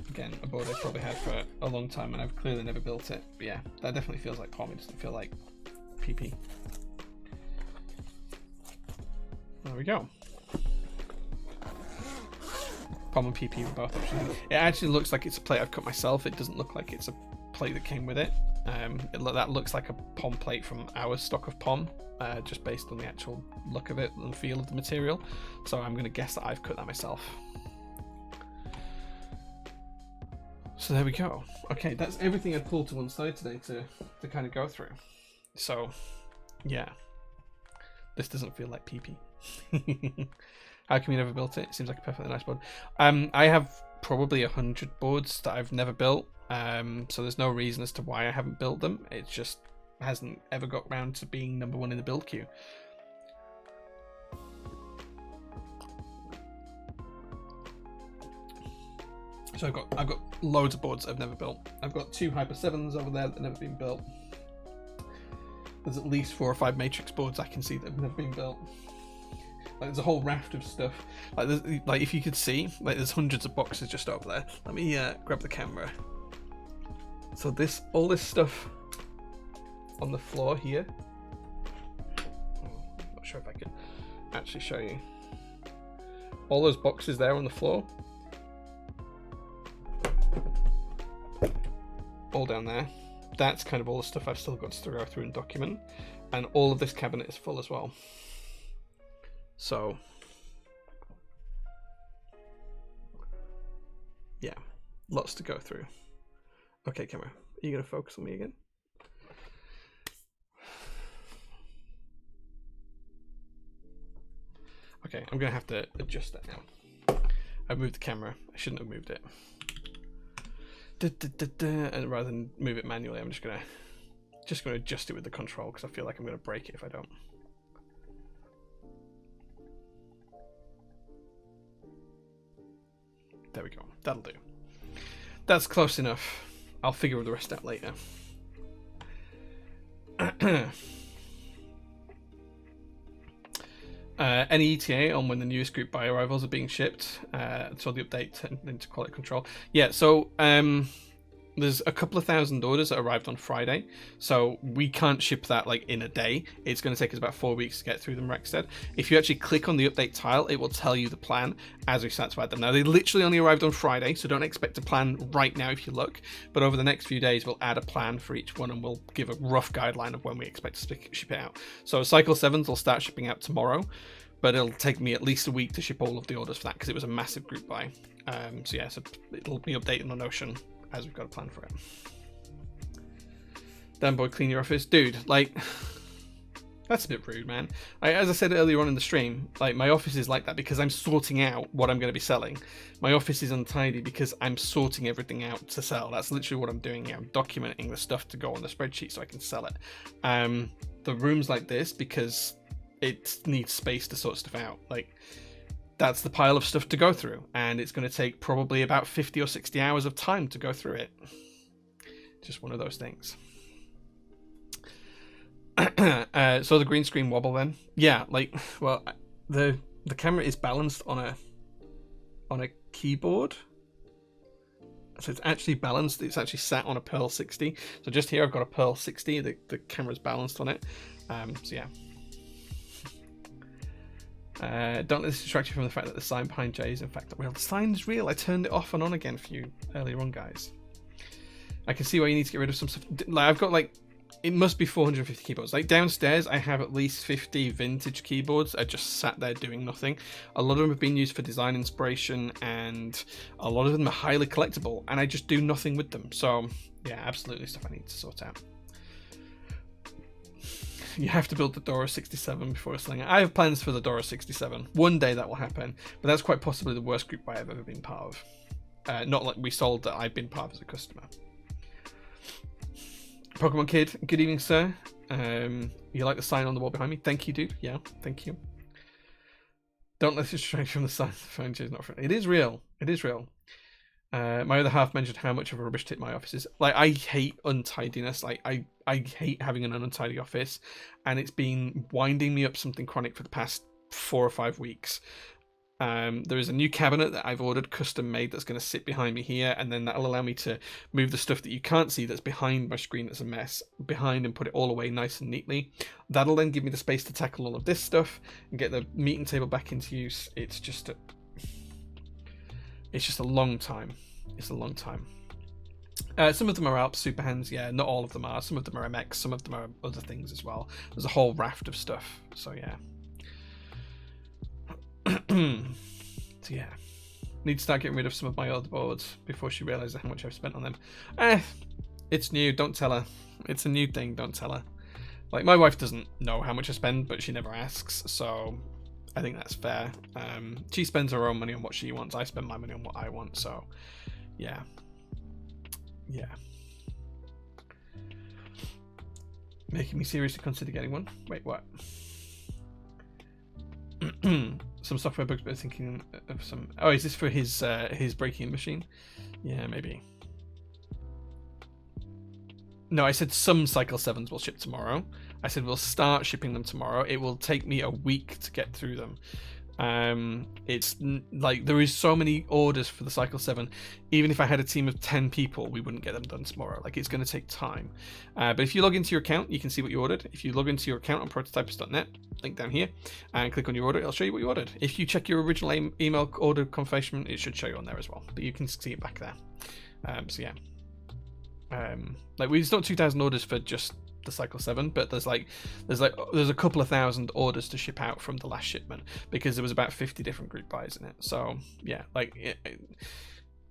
Again, a board I've probably had for a long time and I've clearly never built it. But yeah, that definitely feels like POM. It doesn't feel like PP. There we go. POM and PP were both options. It actually looks like it's a plate I've cut myself. It doesn't look like it's a plate that came with it. That looks like a POM plate from our stock of POM, just based on the actual look of it and feel of the material. So I'm going to guess that I've cut that myself. So there we go. Okay, that's everything I pulled to one side today to kind of go through. So, yeah. This doesn't feel like PP. How come you never built it? It seems like a perfectly nice board. I have probably 100 boards that I've never built. So there's no reason as to why I haven't built them. It just hasn't ever got round to being number one in the build queue. So I've got loads of boards I've never built. I've got 2 Hyper 7s over there that have never been built. There's at least 4 or 5 Matrix boards I can see that have never been built. Like there's a whole raft of stuff. Like if you could see, like there's hundreds of boxes just over there. Let me grab the camera. So all this stuff on the floor here. I'm not sure if I can actually show you. All those boxes there on the floor. All down there. That's kind of all the stuff I've still got to go through and document. And all of this cabinet is full as well. So, yeah, lots to go through. Okay, camera, are you going to focus on me again? Okay, I'm going to have to adjust that now. I moved the camera. I shouldn't have moved it. And rather than move it manually, I'm just going to adjust it with the control because I feel like I'm going to break it if I don't. There we go. That'll do. That's close enough. I'll figure the rest out later. Any ETA on when the newest group buy arrivals are being shipped? So the update into quality control. Yeah, so there's a couple of thousand orders that arrived on Friday, so we can't ship that like in a day. It's going to take us about 4 weeks to get through them, Rex said. If you actually click on the update tile, it will tell you the plan as we start to add them. Now, they literally only arrived on Friday, so don't expect a plan right now if you look, but over the next few days, we'll add a plan for each one and we'll give a rough guideline of when we expect to ship it out. So Cycle 7s will start shipping out tomorrow, but it'll take me at least a week to ship all of the orders for that because it was a massive group buy. So yeah, so it'll be updated on Notion as we've got a plan for it. Damn boy, clean your office. Dude, like, That's a bit rude, man. As I said earlier on in the stream, like my office is like that because I'm sorting out what I'm going to be selling. My office is untidy because I'm sorting everything out to sell. That's literally what I'm doing here. I'm documenting the stuff to go on the spreadsheet so I can sell it. The room's like this because it needs space to sort stuff out. Like, that's the pile of stuff to go through, and it's going to take probably about 50 or 60 hours of time to go through it. Just one of those things. So the green screen wobble then? Yeah, like, well, the camera is balanced on a keyboard. So it's actually balanced. It's actually sat on a Pearl 60. So just here I've got a Pearl 60. The camera's balanced on it. So yeah. Don't let this distract you from the fact that the sign behind Jay is in fact real. The sign is real. I turned it off and on again for you earlier on, guys. I can see why you need to get rid of some stuff. Like, I've got like, it must be 450 keyboards. Like downstairs, I have at least 50 vintage keyboards. I just sat there doing nothing. A lot of them have been used for design inspiration, and a lot of them are highly collectible, and I just do nothing with them. So yeah, absolutely stuff I need to sort out. You have to build the Dora 67 before selling it. I have plans for the Dora 67. One day that will happen, but that's quite possibly the worst group buy I've ever been part of. Not like we sold, that I've been part of as a customer. Pokemon Kid, good evening, sir. You like the sign on the wall behind me? Thank you, dude. Yeah, thank you. Don't let this distract from the sign. The phone is not friendly. It is real. It is real. My other half mentioned how much of a rubbish tip my office is. Like, I hate untidiness. Like, I hate having an untidy office, and it's been winding me up something chronic for the past 4 or 5 weeks. There is a new cabinet that I've ordered, custom made, that's going to sit behind me here, and then that'll allow me to move the stuff that you can't see that's behind my screen that's a mess behind, and put it all away nice and neatly. That'll then give me the space to tackle all of this stuff and get the meeting table back into use. It's just a long time. It's a long time. Some of them are Alps Super Hands, yeah, not all of them are. Some of them are MX, some of them are other things as well. There's a whole raft of stuff, so yeah. So yeah, need to start getting rid of some of my other boards before she realizes how much I've spent on them. It's new, don't tell her. It's a new thing, don't tell her. Like, my wife doesn't know how much I spend, but she never asks, so I think that's fair. She spends her own money on what she wants. I spend my money on what I want, so yeah. Yeah. Making me seriously consider getting one. Wait, what? Some software bugs, but thinking of some. Oh, is this for his breaking machine? Yeah, maybe. No, I said some Cycle 7s will ship tomorrow. I said we'll start shipping them tomorrow. It will take me a week to get through them. It's like there is so many orders for the Cycle 7. Even if I had a team of 10 people, we wouldn't get them done tomorrow. Like, it's going to take time. But if you log into your account, you can see what you ordered. If you log into your account on prototypist.net, link down here, and click on your order, it'll show you what you ordered. If you check your original email order confirmation, it should show you on there as well. But you can see it back there. So yeah. Like, it's not 2,000 orders for just the Cycle 7, but there's a couple of thousand orders to ship out from the last shipment, because there was about 50 different group buys in it. So yeah, like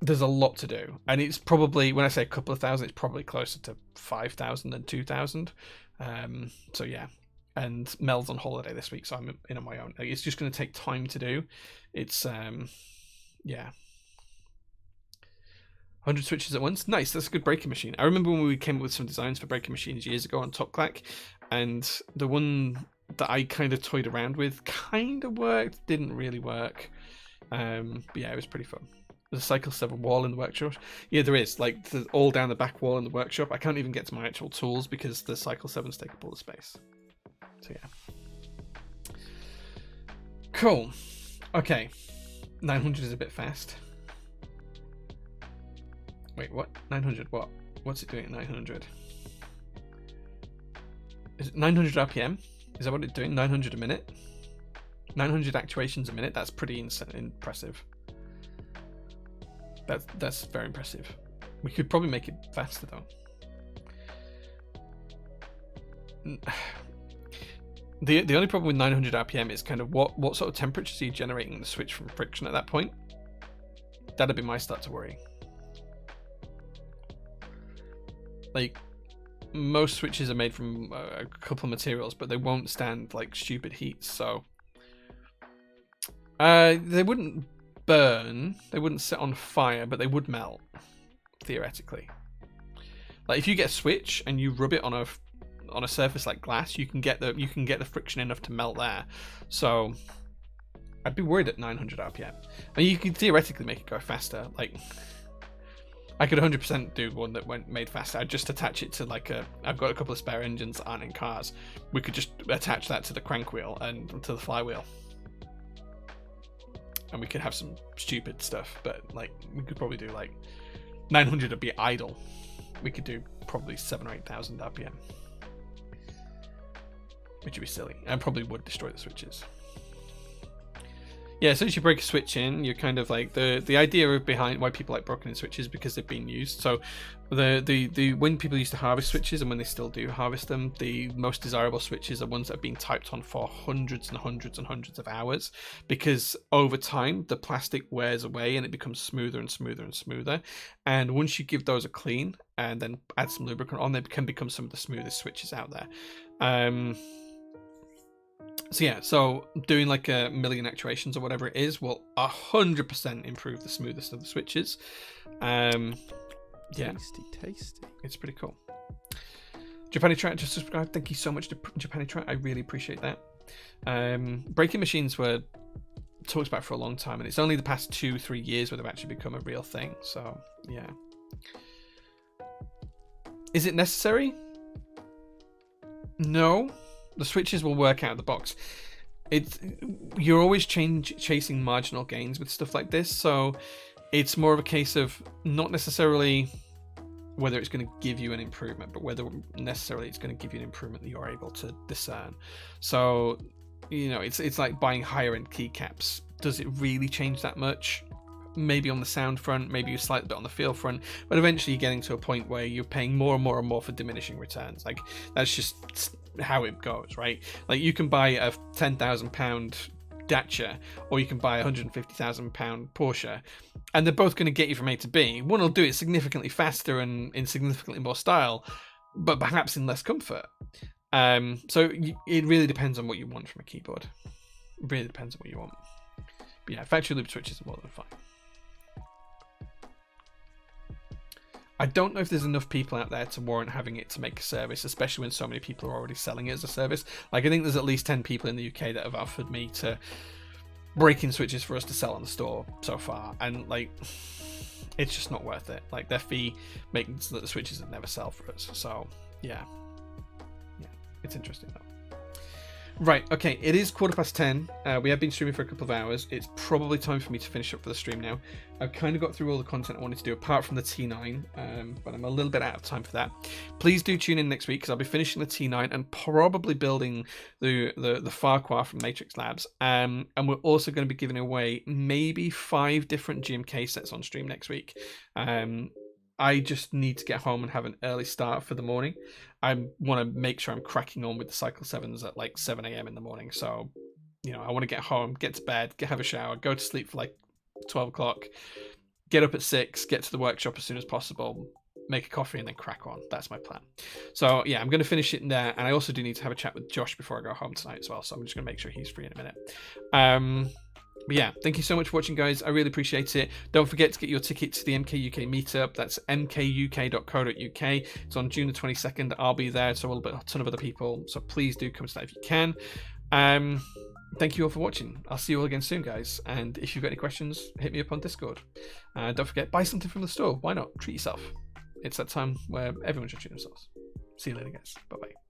there's a lot to do, and it's probably, when I say a couple of thousand, it's probably closer to 5,000 than 2,000. So yeah, and Mel's on holiday this week, so I'm in on my own. Like, it's just going to take time to do. It's yeah. 100 switches at once. Nice, that's a good breaking machine. I remember when we came up with some designs for breaking machines years ago on Top Clack, and the one that I kind of toyed around with kind of worked, didn't really work. But yeah, it was pretty fun. There's a Cycle 7 wall in the workshop. Yeah, there is. Like, all down the back wall in the workshop. I can't even get to my actual tools because the Cycle 7s take up all the space. So yeah. Cool. Okay. 900 is a bit fast. Wait, what? 900 what? What's it doing at 900? Is it 900 RPM? Is that what it's doing? 900 a minute? 900 actuations a minute? That's pretty impressive. That's very impressive. We could probably make it faster though. The only problem with 900 RPM is kind of what sort of temperatures are you generating in the switch from friction at that point? That'd be my start to worry. Like, most switches are made from a couple of materials, but they won't stand like stupid heat. So they wouldn't burn, they wouldn't set on fire, but they would melt theoretically. Like if you get a switch and you rub it on a surface like glass, you can get the friction enough to melt there. So I'd be worried at 900 RPM. And you could theoretically make it go faster. Like I could 100% do one that made faster. I'd just attach it to like I've got a couple of spare engines that aren't in cars. We could just attach that to the crank wheel and to the flywheel. And we could have some stupid stuff, but like we could probably do like 900 would be idle. We could do probably 7,000 or 8,000 RPM. Which would be silly. And probably would destroy the switches. Yeah, as soon as you break a switch in, you're kind of like the idea behind why people like broken in switches because they've been used. So the when people used to harvest switches and when they still do harvest them, the most desirable switches are ones that have been typed on for hundreds and hundreds and hundreds of hours, because over time the plastic wears away and it becomes smoother and smoother and smoother. And once you give those a clean and then add some lubricant on, they can become some of the smoothest switches out there. So yeah, so doing like a million actuations or whatever it is will 100% improve the smoothest of the switches. Yeah, tasty. It's pretty cool. Japani Trat just subscribed. Thank you so much to Japani Trat. I really appreciate that. Breaking machines were talked about for a long time, and it's only the past 2-3 years where they've actually become a real thing. So yeah, is it necessary? No. The switches will work out of the box. You're always chasing marginal gains with stuff like this, so it's more of a case of not necessarily whether it's going to give you an improvement, but whether necessarily it's going to give you an improvement that you're able to discern. So, you know, it's like buying higher end keycaps. Does it really change that much? Maybe on the sound front, maybe a slight bit on the feel front, but eventually you're getting to a point where you're paying more and more and more for diminishing returns. Like that's just how it goes, right? Like you can buy a £10,000 Dacia or you can buy a £150,000 Porsche, and they're both going to get you from A to B. One will do it significantly faster and in significantly more style, but perhaps in less comfort. So it really depends on what you want from a keyboard. It really depends on what you want. But yeah, factory loop switches are more than fine. I don't know if there's enough people out there to warrant having it to make a service, especially when so many people are already selling it as a service. Like, I think there's at least 10 people in the UK that have offered me to break in switches for us to sell on the store so far. And, like, it's just not worth it. Like, their fee makes so that the switches would never sell for us. So, yeah. Yeah, it's interesting, though. Right, okay, it is 10:15. We have been streaming for a couple of hours. It's probably time for me to finish up for the stream now. I've kind of got through all the content I wanted to do apart from the T9, but I'm a little bit out of time for that. Please do tune in next week because I'll be finishing the T9 and probably building the Farquhar from Matrix Labs. And we're also going to be giving away maybe 5 different GMK sets on stream next week. I just need to get home and have an early start for the morning. I want to make sure I'm cracking on with the Cycle 7s at like 7 a.m. in the morning. So, you know, I want to get home, get to bed, have a shower, go to sleep for like 12 o'clock, get up at 6, get to the workshop as soon as possible, make a coffee, and then crack on. That's my plan. So, yeah, I'm going to finish it in there. And I also do need to have a chat with Josh before I go home tonight as well. So I'm just going to make sure he's free in a minute. But yeah, thank you so much for watching, guys. I really appreciate it. Don't forget to get your ticket to the MKUK meetup. That's mkuk.co.uk. It's on June the 22nd. I'll be there. So a ton of other people. So please do come to that if you can. Thank you all for watching. I'll see you all again soon, guys. And if you've got any questions, hit me up on Discord. Don't forget, buy something from the store. Why not? Treat yourself. It's that time where everyone should treat themselves. See you later, guys. Bye-bye.